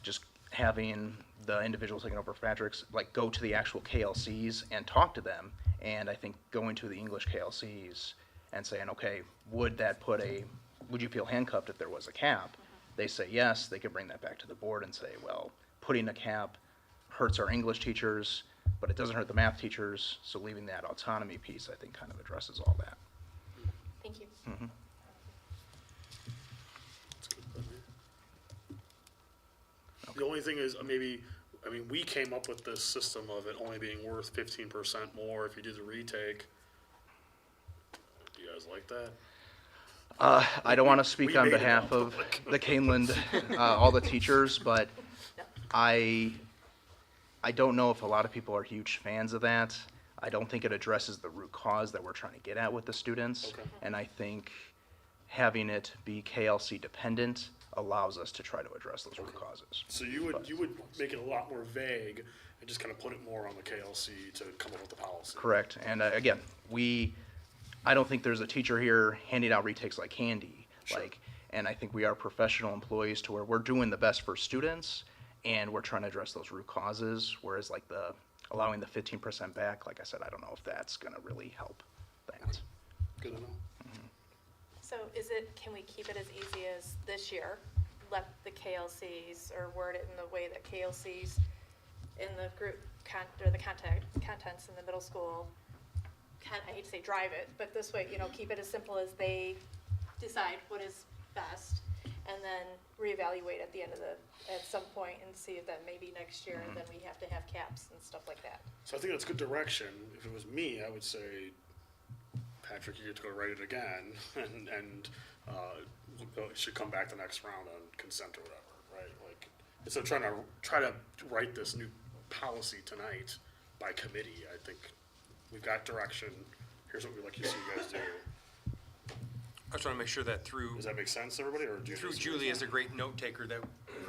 just having the individuals taking over Patrick's like go to the actual KLCs and talk to them. And I think going to the English KLCs and saying, okay, would you feel handcuffed if there was a cap? They say yes, they could bring that back to the board and say, well, putting a cap hurts our English teachers, but it doesn't hurt the math teachers, so leaving that autonomy piece, I think, kind of addresses all that. Thank you. Mhm. The only thing is, we came up with this system of it only being worth 15% more if you do the retake. Do you guys like that? I don't want to speak We on made it behalf all of public. the Kaneland, all the teachers, but I don't know if a lot of people are huge fans of that. I don't think it addresses the root cause that we're trying to get at with the students. Okay. And I think having it be KLC dependent allows us to try to address those root causes. So you would make it a lot more vague and just kind of put it more on the KLC to come up with the policy. Correct. And again, I don't think there's a teacher here handing out retakes like candy. Sure. And I think we are professional employees to where we're doing the best for students and we're trying to address those root causes, whereas like allowing the 15% back, like I said, I don't know if that's gonna really help that. Good to know. So can we keep it as easy as this year? Let the KLCs, or word it in the way that KLCs in the group, or the contents in the middle school, I hate to say drive it, but this way, keep it as simple as they decide what is best, and then reevaluate at the end at some point and see if that maybe next year, then we have to have caps and stuff like that. So I think that's good direction. If it was me, I would say, Patrick, you get to go write it again, and it should come back the next round on consent or whatever, right? Like, instead of try to write this new policy tonight by committee, I think we've got direction. Here's what we'd like to see you guys do. I just want to make sure that through. Does that make sense to everybody, or do you Through disagree? Julie as a great note taker, that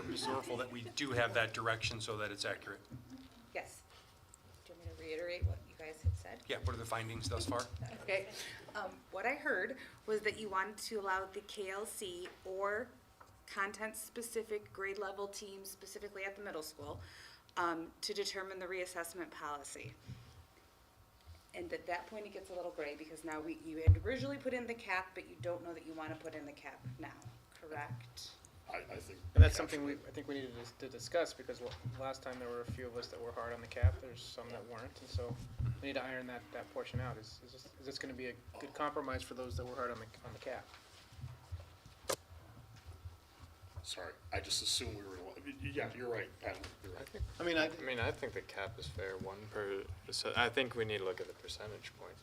resourceful, that we do have that direction so that it's accurate. Yes. Do you want me to reiterate what you guys had said? Yeah, what are the findings thus far? Okay. What I heard was that you wanted to allow the KLC or content-specific grade level teams, specifically at the middle school, to determine the reassessment policy. And at that point, it gets a little gray, because now you had originally put in the cap, but you don't know that you want to put in the cap now, correct? I think. And that's something I think we needed to discuss, because last time there were a few of us that were hard on the cap, there's some that weren't, and so we need to iron that portion out. Is this gonna be a good compromise for those that were hard on the cap? Sorry, I just assumed we were. Yeah, you're right, Adam. You're right. I think the cap is fair, one per, I think we need to look at the percentage point,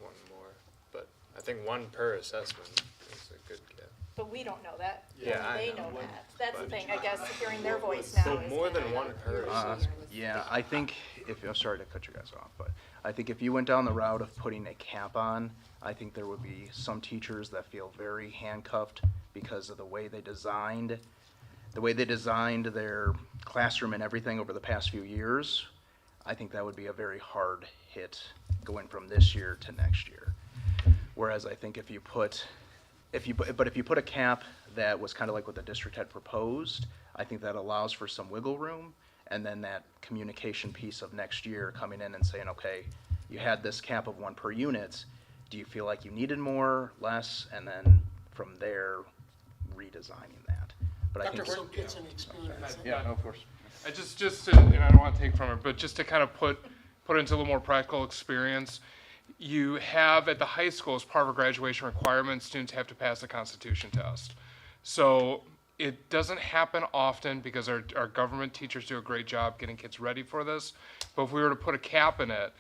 one more, but I think one per assessment is a good cap. But we don't know that. Yeah, I They know. know that. That's the thing, I guess, hearing their voice now So is more than kinda- one per assessment. Yeah, I think I'm sorry to cut you guys off, but I think if you went down the route of putting a cap on, I think there would be some teachers that feel very handcuffed because of the way they designed their classroom and everything over the past few years. I think that would be a very hard hit going from this year to next year. Whereas I think if you put a cap that was kind of like what the district had proposed, I think that allows for some wiggle room, and then that communication piece of next year coming in and saying, okay, you had this cap of 1 per unit, do you feel like you needed more, less, and then from there, redesigning that. But I think So it's an experience. yeah, no, of course. I just to, and I don't want to take from it, but just to kind of put it into a little more practical experience, you have at the high school, as part of a graduation requirement, students have to pass the Constitution test. So it doesn't happen often because our government teachers do a great job getting kids ready for this. But if we were to put a cap in it,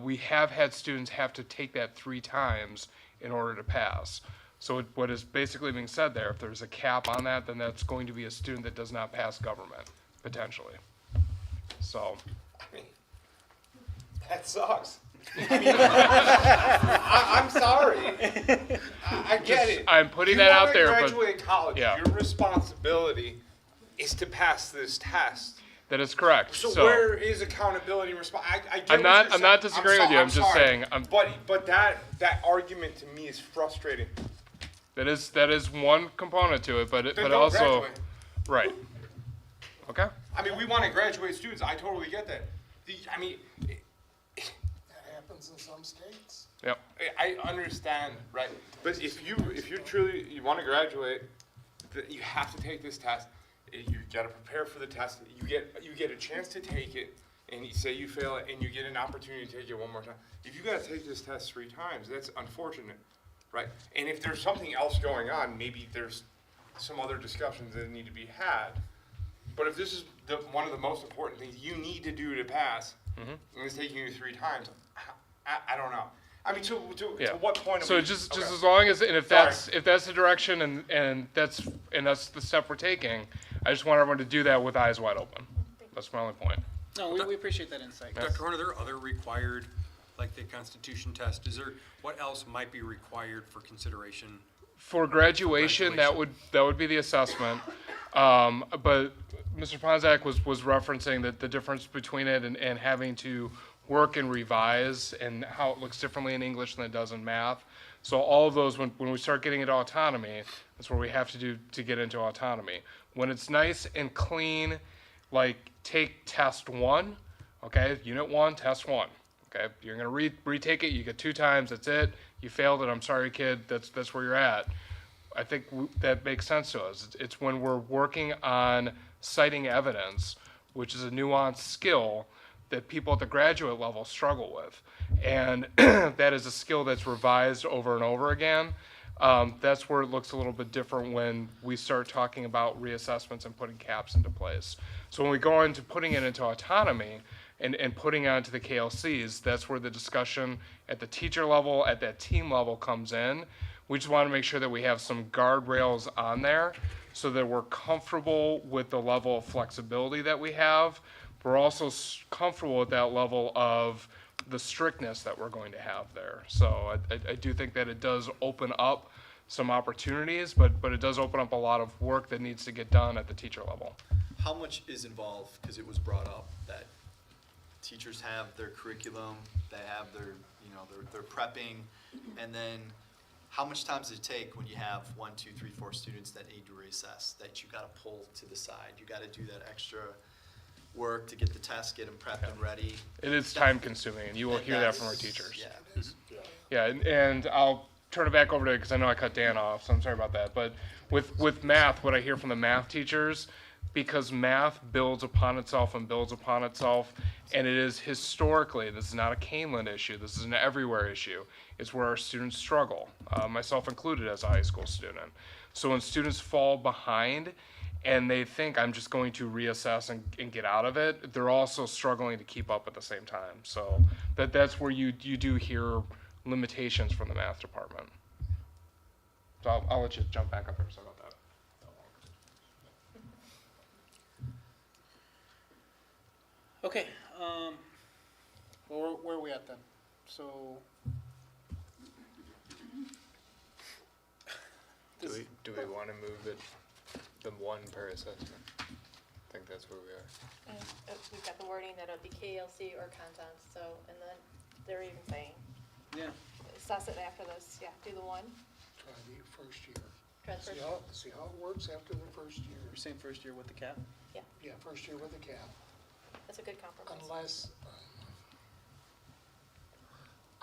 we have had students have to take that 3 times in order to pass. So what is basically being said there, if there's a cap on that, then that's going to be a student that does not pass government, potentially. So. That sucks. I'm sorry. I get it. I'm putting that out there, but. You graduate college, yeah. your responsibility is to pass this test. That is correct. So where is accountability and responsibility? I'm not disagreeing with you. I'm just saying. But that argument to me is frustrating. That is one component to it, but Then don't also, graduate. right? Okay. I mean, we want to graduate students. I totally get that. That happens in some states. Yep. I understand, right? But if you truly, you want to graduate, you have to take this test. You got to prepare for the test. You get a chance to take it, and you say you fail it, and you get an opportunity to take it one more time. If you got to take this test 3 times, that's unfortunate, right? And if there's something else going on, maybe there's some other discussions that need to be had. But if this is one of the most important things you need to do to pass, and it's taking you 3 times, I don't know. I mean, to what point? So just as long as, and if that's the direction and that's the step we're taking, I just want everyone to do that with eyes wide open. That's my only point. No, we appreciate that insight. Dr. Horn, are there other required, like the Constitution test? What else might be required for consideration? For graduation, that would be the assessment. But Mr. Ponzak was referencing that the difference between it and having to work and revise and how it looks differently in English than it does in math. So all of those, when we start getting into autonomy, that's what we have to do to get into autonomy. When it's nice and clean, like take test 1, okay, unit 1, test 1. Okay, you're gonna retake it, you get 2 times, that's it, you failed it, I'm sorry kid, that's where you're at. I think that makes sense to us. It's when we're working on citing evidence, which is a nuanced skill that people at the graduate level struggle with. And that is a skill that's revised over and over again. That's where it looks a little bit different when we start talking about reassessments and putting caps into place. So when we go into putting it into autonomy and putting it onto the KLCs, that's where the discussion at the teacher level, at that team level comes in. We just want to make sure that we have some guardrails on there so that we're comfortable with the level of flexibility that we have. We're also comfortable with that level of the strictness that we're going to have there. So I do think that it does open up some opportunities, but it does open up a lot of work that needs to get done at the teacher level. How much is involved, because it was brought up that teachers have their curriculum, they have their, their prepping, and then how much time does it take when you have 1, 2, 3, 4 students that need to reassess, that you gotta pull to the side? You gotta do that extra work to get the test, get them prepped and ready. It is time consuming, and you will hear that from our teachers. Yeah. Yeah, and I'll turn it back over to, because I know I cut Dan off, so I'm sorry about that. But with math, what I hear from the math teachers, because math builds upon itself and builds upon itself, and it is historically, this is not a Kaneland issue, this is an everywhere issue. It's where our students struggle, myself included as a high school student. So when students fall behind, and they think I'm just going to reassess and get out of it, they're also struggling to keep up at the same time. So that's where you do hear limitations from the math department. So I'll let you jump back up there. Sorry about that. Okay, well, where are we at then? So. Do we want to move it the 1 per assessment? I think that's where we are. And we've got the wording that it'll be KLC or contents, so, and then they're even saying, assess it after this, do the 1. Try the first year. Try the first year. See how it works after the first year. You're saying first year with the cap? Yeah, first year with a cap. That's a good compromise. Unless,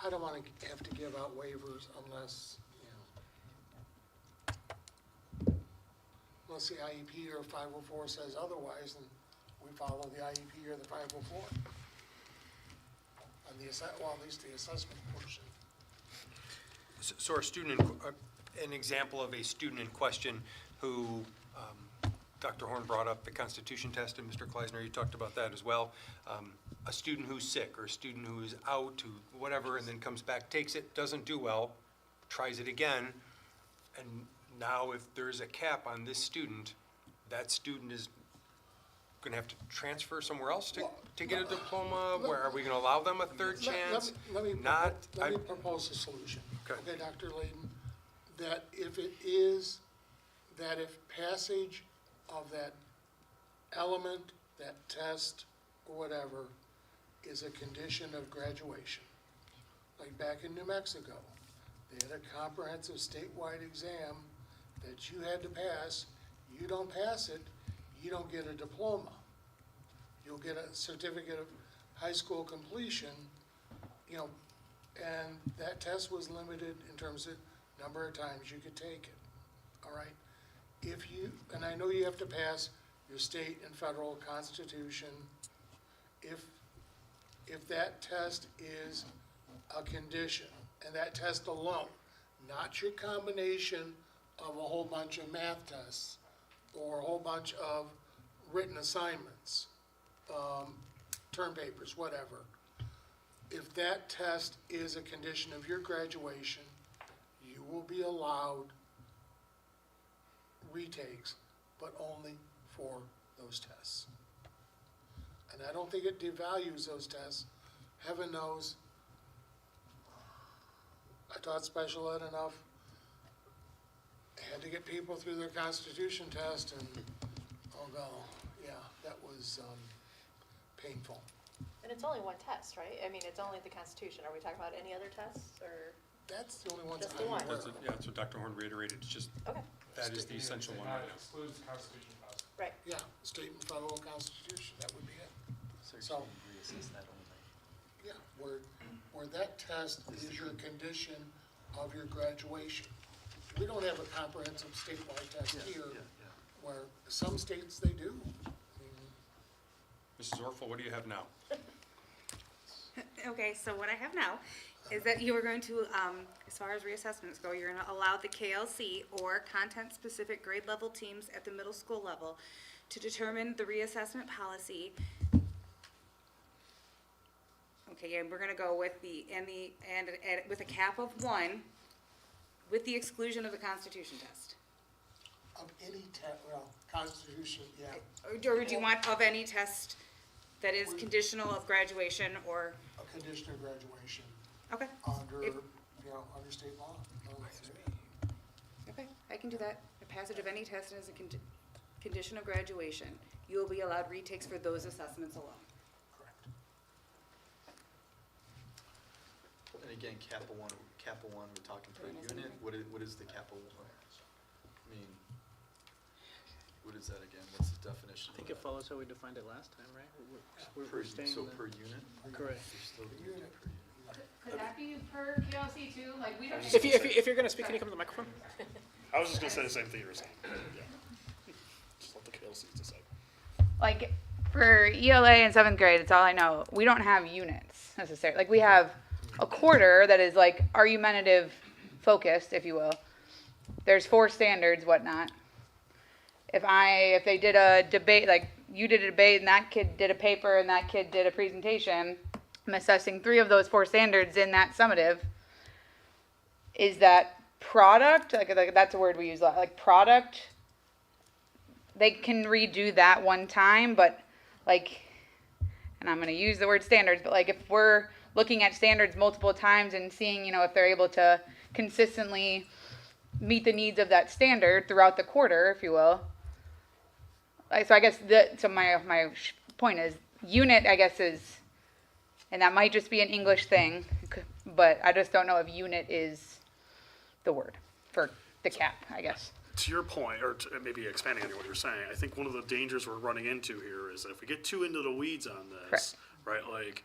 I don't want to have to give out waivers unless, unless the IEP or 504 says otherwise, and we follow the IEP or the 504. On the at least the assessment portion. So our student, an example of a student in question who Dr. Horn brought up the Constitution test, and Mr. Kleisner, you talked about that as well. A student who's sick, or a student who is out, who whatever, and then comes back, takes it, doesn't do well, tries it again, and now if there's a cap on this student, that student is going to have to transfer somewhere else to get a diploma? Where are we going to allow them a third chance? Let me propose a solution. Okay, Dr. Layden, that if passage of that element, that test, or whatever, is a condition of graduation. Like back in New Mexico, they had a comprehensive statewide exam that you had to pass. You don't pass it, you don't get a diploma. You'll get a certificate of high school completion, And that test was limited in terms of number of times you could take it, all right? If you, and I know you have to pass your state and federal constitution, if that test is a condition, and that test alone, not your combination of a whole bunch of math tests or a whole bunch of written assignments, term papers, whatever. If that test is a condition of your graduation, you will be allowed retakes, but only for those tests. And I don't think it devalues those tests. Heaven knows, I taught special ed enough. I had to get people through their constitution test, and oh god, yeah, that was painful. And it's only one test, right? I mean, it's only the Constitution. Are we talking about any other tests, or? That's the only one. Just the one? Yeah, that's what Dr. Horn reiterated, it's just, Okay. that is the essential one. That excludes Constitution test. Right. Yeah, state and federal constitution, that would be it. So, yeah, where that test is your condition of your graduation. We don't have a comprehensive statewide test here, where some states they do. Mrs. Orfel, what do you have now? Okay, so what I have now is that you are going to, as far as reassessments go, you're gonna allow the KLC or content-specific grade level teams at the middle school level to determine the reassessment policy. Okay, and we're gonna go with with a cap of 1, with the exclusion of the Constitution test. Of any test, well, constitution, yeah. Or do you want of any test that is conditional of graduation or? A condition of graduation. Okay. Under, If- under state law. Okay, I can do that. The passage of any test as a condition of graduation, you will be allowed retakes for those assessments alone. And again, Kappa one, we're talking per unit, what is the Kappa one? I mean, what is that again, what's the definition? I think it follows how we defined it last time, right? We're staying So in the- per unit? Correct. You're still doing it per unit. Could that be per KLC too? Like, we don't. If you're gonna speak, can you come to the microphone? I was just gonna say the same thing you were saying. Yeah. Just let the KLCs decide. Like, for ELA in 7th grade, it's all I know, we don't have units necessarily. Like, we have a quarter that is like argumentative focused, if you will. There's 4 standards, whatnot. If they did a debate, like you did a debate and that kid did a paper and that kid did a presentation, I'm assessing 3 of those 4 standards in that summative. Is that product, like that's a word we use a lot, like product, they can redo that one time, but like, and I'm going to use the word standards, but like if we're looking at standards multiple times and seeing, if they're able to consistently meet the needs of that standard throughout the quarter, if you will. So I guess my point is unit, I guess, is, and that might just be an English thing, but I just don't know if unit is the word for the cap, I guess. To your point, or maybe expanding on what you're saying, I think one of the dangers we're running into here is that if we get too into the weeds on this, right, like,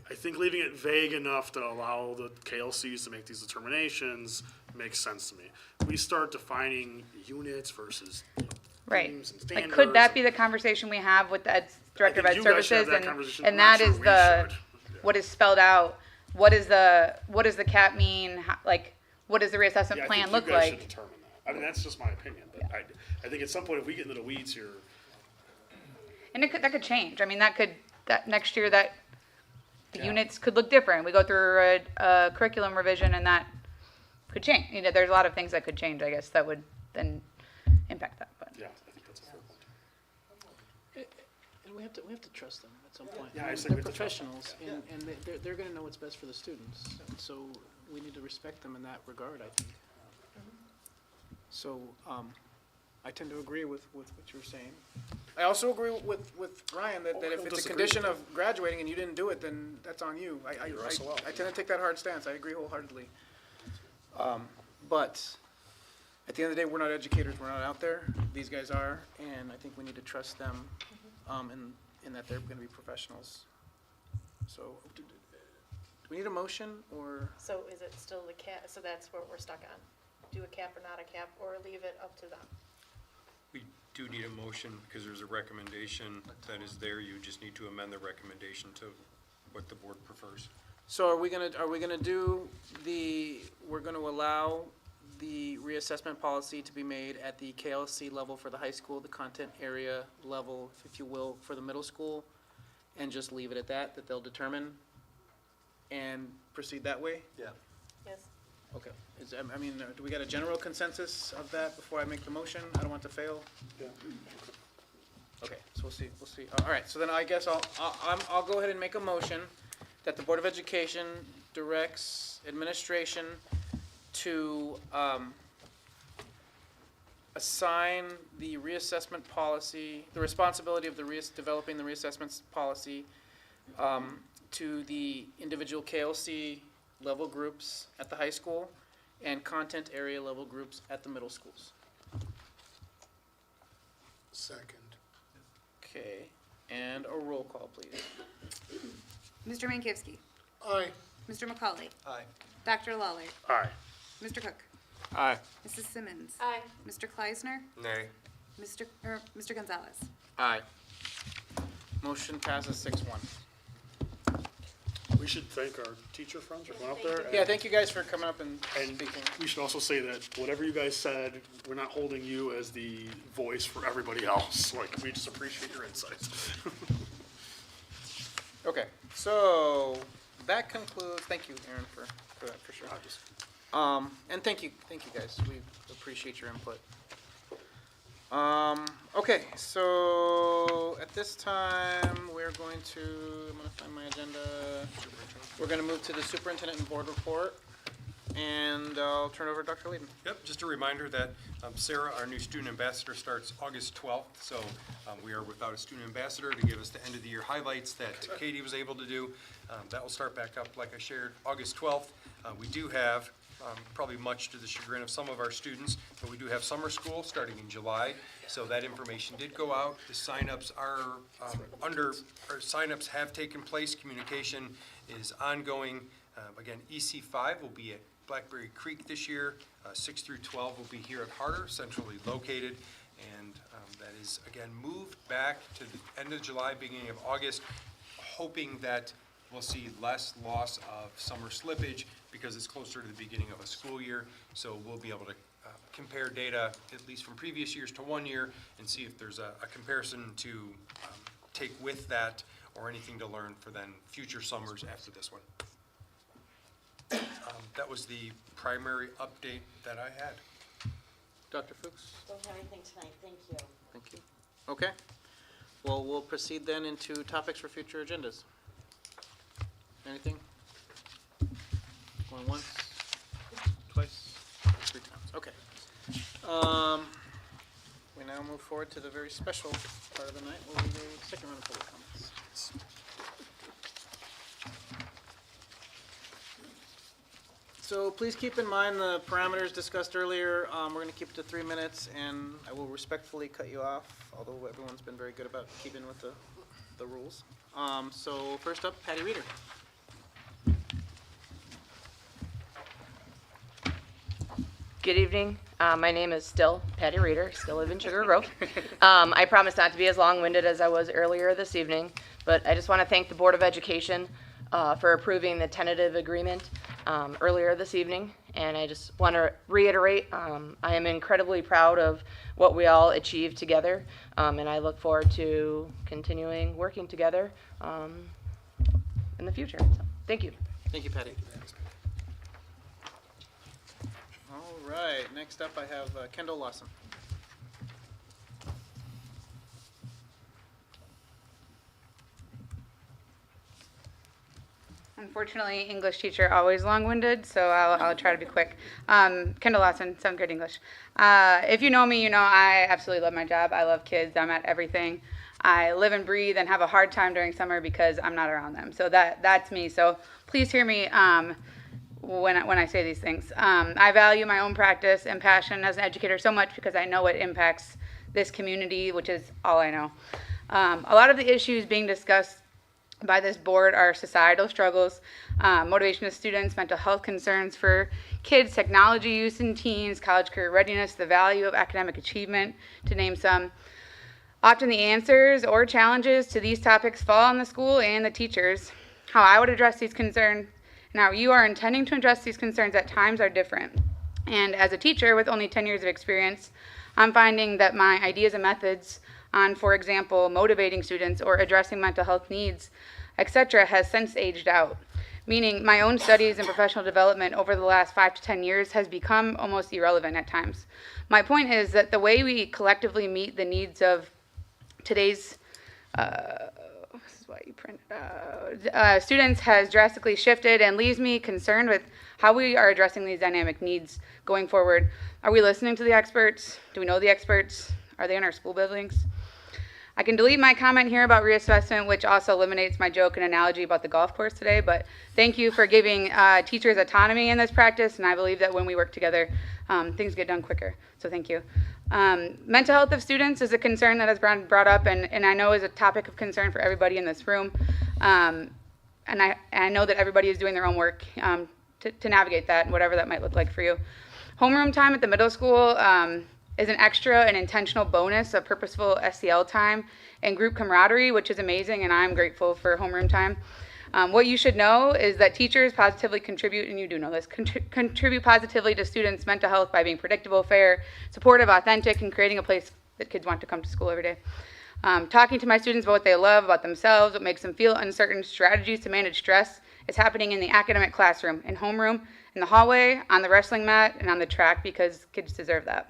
I think leaving it vague enough to allow the KLCs to make these determinations makes sense to me. We start defining units versus Right. themes and Like, standards. could that be the conversation we have with the director of think ed you guys should services? have that conversation. And I'm that not is sure we the, should. what is spelled out, what does the cap mean, like, what does the reassessment Yeah, I plan think look you guys like? should determine that. I mean, that's just my opinion, but I think at some point, if we get into the weeds here, And that could change. I mean, that next year the units could look different. We go through a curriculum revision and that could change. There's a lot of things that could change, I guess, that would then impact that, but. yeah, I think that's a fair point. And we have to trust them at some point. Yeah, I just They're think we have to trust them. professionals, and they're gonna know what's best for the students, and so we need to respect them in that regard, I think. So, I tend to agree with what you're saying. I also agree with Ryan that if it's a condition of graduating and you didn't do it, then that's on you. I tend to take that hard stance. I agree wholeheartedly. But at the end of the day, we're not educators. We're not out there. These guys are, and I think we need to trust them, in that they're going to be professionals. So, we need a motion or? So is it still the cap, so that's what we're stuck on? Do a cap or not a cap, or leave it up to them? We do need a motion because there's a recommendation that is there. You just need to amend the recommendation to what the board prefers. So are we gonna do we're gonna allow the reassessment policy to be made at the KLC level for the high school, the content area level, if you will, for the middle school, and just leave it at that they'll determine and proceed that way? Yeah. Yes. Okay, do we got a general consensus of that before I make the motion? I don't want to fail. Yeah. Okay, so we'll see. All right, so then I guess I'll go ahead and make a motion that the Board of Education directs administration to assign the reassessment policy, the responsibility of developing the reassessment policy to the individual KLC level groups at the high school and content area level groups at the middle schools. Second. Okay, and a roll call, please. Mr. Mankowski. Aye. Mr. McCauley. Aye. Dr. Lawler. Aye. Mr. Cook. Aye. Mrs. Simmons. Aye. Mr. Kleisner. Nay. Mr. Gonzalez. Aye. Motion passes 6-1. We should thank our teacher friends for going up there. Yeah, thank you guys for coming up and And speaking. we should also say that whatever you guys said, we're not holding you as the voice for everybody else. Like, we just appreciate your insights. Okay, so that concludes, thank you, Aaron, for that, for sure. And thank you guys, we appreciate your input. Okay, so at this time, I'm gonna find my agenda. We're gonna move to the superintendent and board report, and I'll turn it over to Dr. Leeden. Yep, just a reminder that Sarah, our new student ambassador, starts August 12th. So we are without a student ambassador to give us the end of the year highlights that Katie was able to do. That will start back up, like I shared, August 12th. We do have, probably much to the chagrin of some of our students, but we do have summer school starting in July. So that information did go out. The signups are signups have taken place. Communication is ongoing. Again, EC5 will be at Blackberry Creek this year. 6 through 12 will be here at Harder, centrally located. And that is, again, moved back to the end of July, beginning of August, hoping that we'll see less loss of summer slippage because it's closer to the beginning of a school year. So we'll be able to compare data, at least from previous years to 1 year, and see if there's a comparison to take with that or anything to learn for then future summers after this one. That was the primary update that I had. Dr. Fuchs? Don't have anything tonight, thank you. Thank you. Okay. Well, we'll proceed then into topics for future agendas. Anything? Going once? Twice? 3 times. Okay. We now move forward to the very special part of the night, where we do the second round of public comments. So please keep in mind the parameters discussed earlier. We're going to keep it to 3 minutes, and I will respectfully cut you off, although everyone's been very good about keeping with the rules. So first up, Patty Reeder. Good evening. My name is still Patty Reeder, still live in Sugar Grove. I promise not to be as long-winded as I was earlier this evening, but I just want to thank the Board of Education for approving the tentative agreement earlier this evening. And I just want to reiterate, I am incredibly proud of what we all achieved together, and I look forward to continuing working together in the future. So, thank you. Thank you, Patty. All right, next up I have Kendall Lawson. Unfortunately, English teacher always long-winded, so I'll try to be quick. Kendall Lawson, 7th grade English. If you know me, you know I absolutely love my job. I love kids. I'm at everything. I live and breathe and have a hard time during summer because I'm not around them. So that's me. So please hear me when I say these things. I value my own practice and passion as an educator so much because I know it impacts this community, which is all I know. A lot of the issues being discussed by this board are societal struggles, motivation of students, mental health concerns for kids, technology use in teens, college career readiness, the value of academic achievement, to name some. Often the answers or challenges to these topics fall on the school and the teachers. How I would address these concerns and how you are intending to address these concerns at times are different. And as a teacher with only 10 years of experience, I'm finding that my ideas and methods on, for example, motivating students or addressing mental health needs, etc., has since aged out. Meaning my own studies and professional development over the last 5 to 10 years has become almost irrelevant at times. My point is that the way we collectively meet the needs of today's this is why you print students has drastically shifted and leaves me concerned with how we are addressing these dynamic needs going forward. Are we listening to the experts? Do we know the experts? Are they in our school buildings? I can delete my comment here about reassessment, which also eliminates my joke and analogy about the golf course today, but thank you for giving teachers autonomy in this practice, and I believe that when we work together, things get done quicker, so thank you. Mental health of students is a concern that has been brought up, and I know is a topic of concern for everybody in this room, and I know that everybody is doing their own work to navigate that, whatever that might look like for you. Homeroom time at the middle school is an extra and intentional bonus of purposeful SEL time and group camaraderie, which is amazing, and I'm grateful for homeroom time. What you should know is that teachers positively contribute, and you do know this, contribute positively to students' mental health by being predictable, fair, supportive, authentic, and creating a place that kids want to come to school every day. Talking to my students about what they love, about themselves, what makes them feel uncertain, strategies to manage stress is happening in the academic classroom, in homeroom, in the hallway, on the wrestling mat, and on the track, because kids deserve that.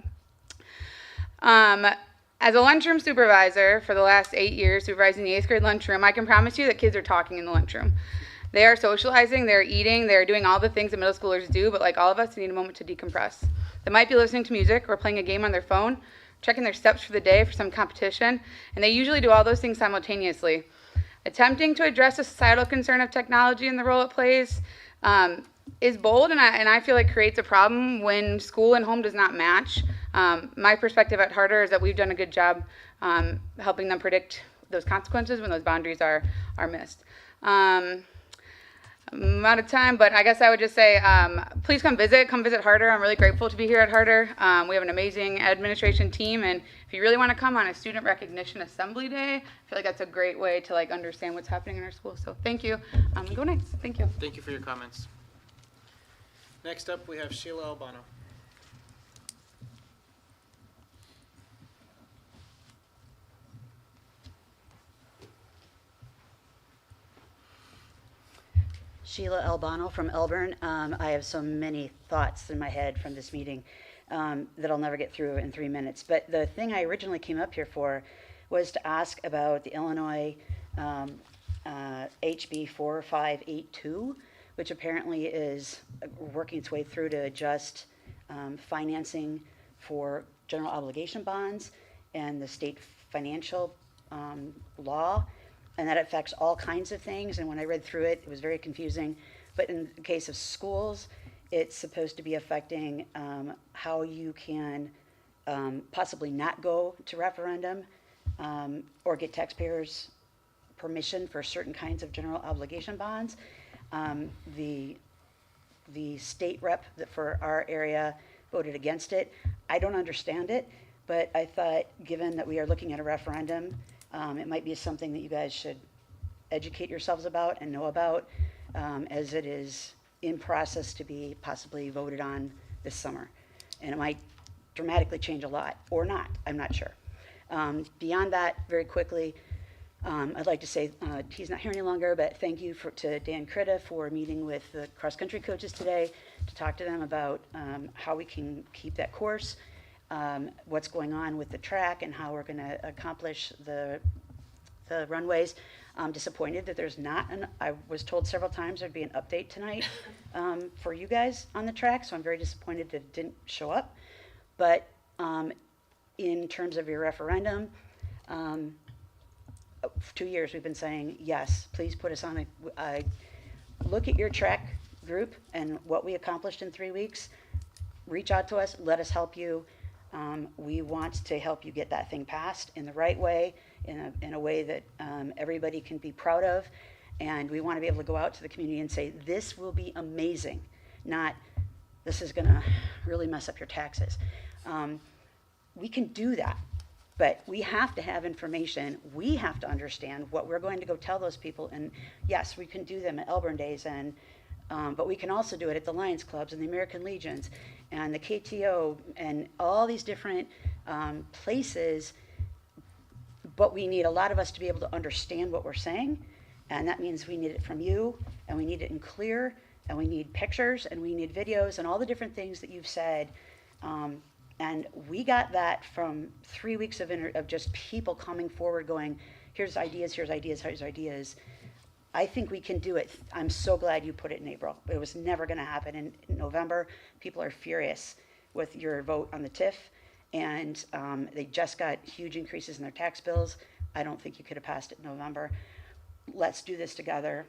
As a lunchroom supervisor for the last 8 years, supervising the 8th grade lunchroom, I can promise you that kids are talking in the lunchroom. They are socializing, they're eating, they're doing all the things that middle schoolers do, but like all of us, they need a moment to decompress. They might be listening to music or playing a game on their phone, checking their steps for the day for some competition, and they usually do all those things simultaneously. Attempting to address the societal concern of technology and the role it plays is bold, and I feel like creates a problem when school and home does not match. My perspective at Harder is that we've done a good job helping them predict those consequences when those boundaries are missed. I'm out of time, but I guess I would just say, please come visit Harder. I'm really grateful to be here at Harder. We have an amazing administration team, and if you really want to come on a student recognition assembly day, I feel like that's a great way to like understand what's happening in our school. So thank you. Go nice. Thank you. Thank you for your comments. Next up, we have Sheila Albano. Sheila Albano from Elburn. I have so many thoughts in my head from this meeting that I'll never get through in 3 minutes. But the thing I originally came up here for was to ask about the Illinois HB 4582, which apparently is working its way through to adjust financing for general obligation bonds and the state financial law. And that affects all kinds of things. And when I read through it, it was very confusing. But in the case of schools, it's supposed to be affecting how you can possibly not go to referendum or get taxpayers' permission for certain kinds of general obligation bonds. The state rep that for our area voted against it. I don't understand it, but I thought given that we are looking at a referendum, it might be something that you guys should educate yourselves about and know about as it is in process to be possibly voted on this summer. And it might dramatically change a lot, or not, I'm not sure. Beyond that, very quickly, I'd like to say he's not here any longer, but thank you to Dan Critta for meeting with the cross-country coaches today to talk to them about how we can keep that course, what's going on with the track, and how we're going to accomplish the runways. I'm disappointed that there's not I was told several times there'd be an update tonight for you guys on the track, so I'm very disappointed that it didn't show up. But in terms of your referendum, 2 years we've been saying, yes, please put us on a look at your track group and what we accomplished in 3 weeks. Reach out to us, let us help you. We want to help you get that thing passed in the right way, in a way that everybody can be proud of. And we want to be able to go out to the community and say, this will be amazing, not this is going to really mess up your taxes. We can do that, but we have to have information. We have to understand what we're going to go tell those people. And yes, we can do them at Elburn Days, and but we can also do it at the Lions Clubs and the American Legions and the KTO and all these different places. But we need a lot of us to be able to understand what we're saying, and that means we need it from you, and we need it in clear, and we need pictures, and we need videos, and all the different things that you've said. And we got that from 3 weeks of just people coming forward going, here's ideas, here's ideas, here's ideas. I think we can do it. I'm so glad you put it in April. It was never going to happen in November. People are furious with your vote on the TIF, and they just got huge increases in their tax bills. I don't think you could have passed it in November. Let's do this together.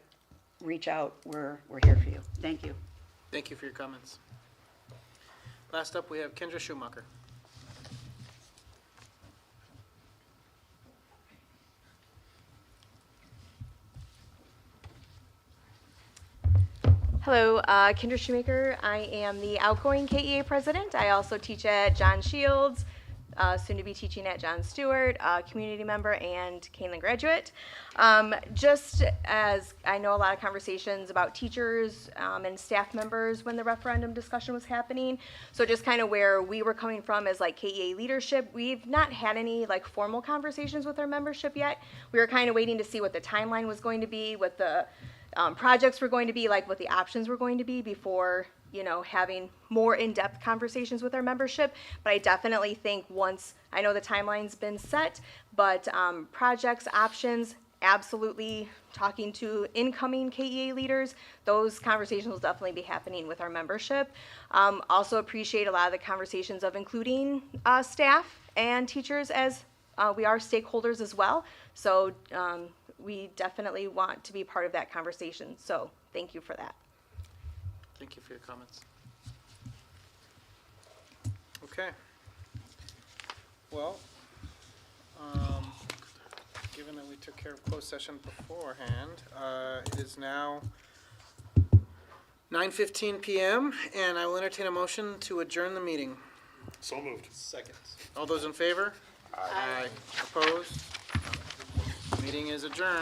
Reach out. We're here for you. Thank you. Thank you for your comments. Last up, we have Kendra Schumacher. Hello, Kendra Shoemaker. I am the outgoing KEA president. I also teach at John Shields, soon to be teaching at John Stewart, community member and Kaneland graduate. Just as I know a lot of conversations about teachers and staff members when the referendum discussion was happening. So just kind of where we were coming from as like KEA leadership, we've not had any like formal conversations with our membership yet. We were kind of waiting to see what the timeline was going to be, what the projects were going to be, like what the options were going to be before, you know, having more in-depth conversations with our membership. But I definitely think once, I know the timeline's been set, but projects, options, absolutely talking to incoming KEA leaders, those conversations will definitely be happening with our membership. Also appreciate a lot of the conversations of including staff and teachers as we are stakeholders as well. So we definitely want to be part of that conversation. So thank you for that. Thank you for your comments. Okay. Well, given that we took care of closed session beforehand, it is now 9:15 p.m. and I will entertain a motion to adjourn the meeting. So moved. Second. All those in favor? Aye. Opposed? Meeting is adjourned.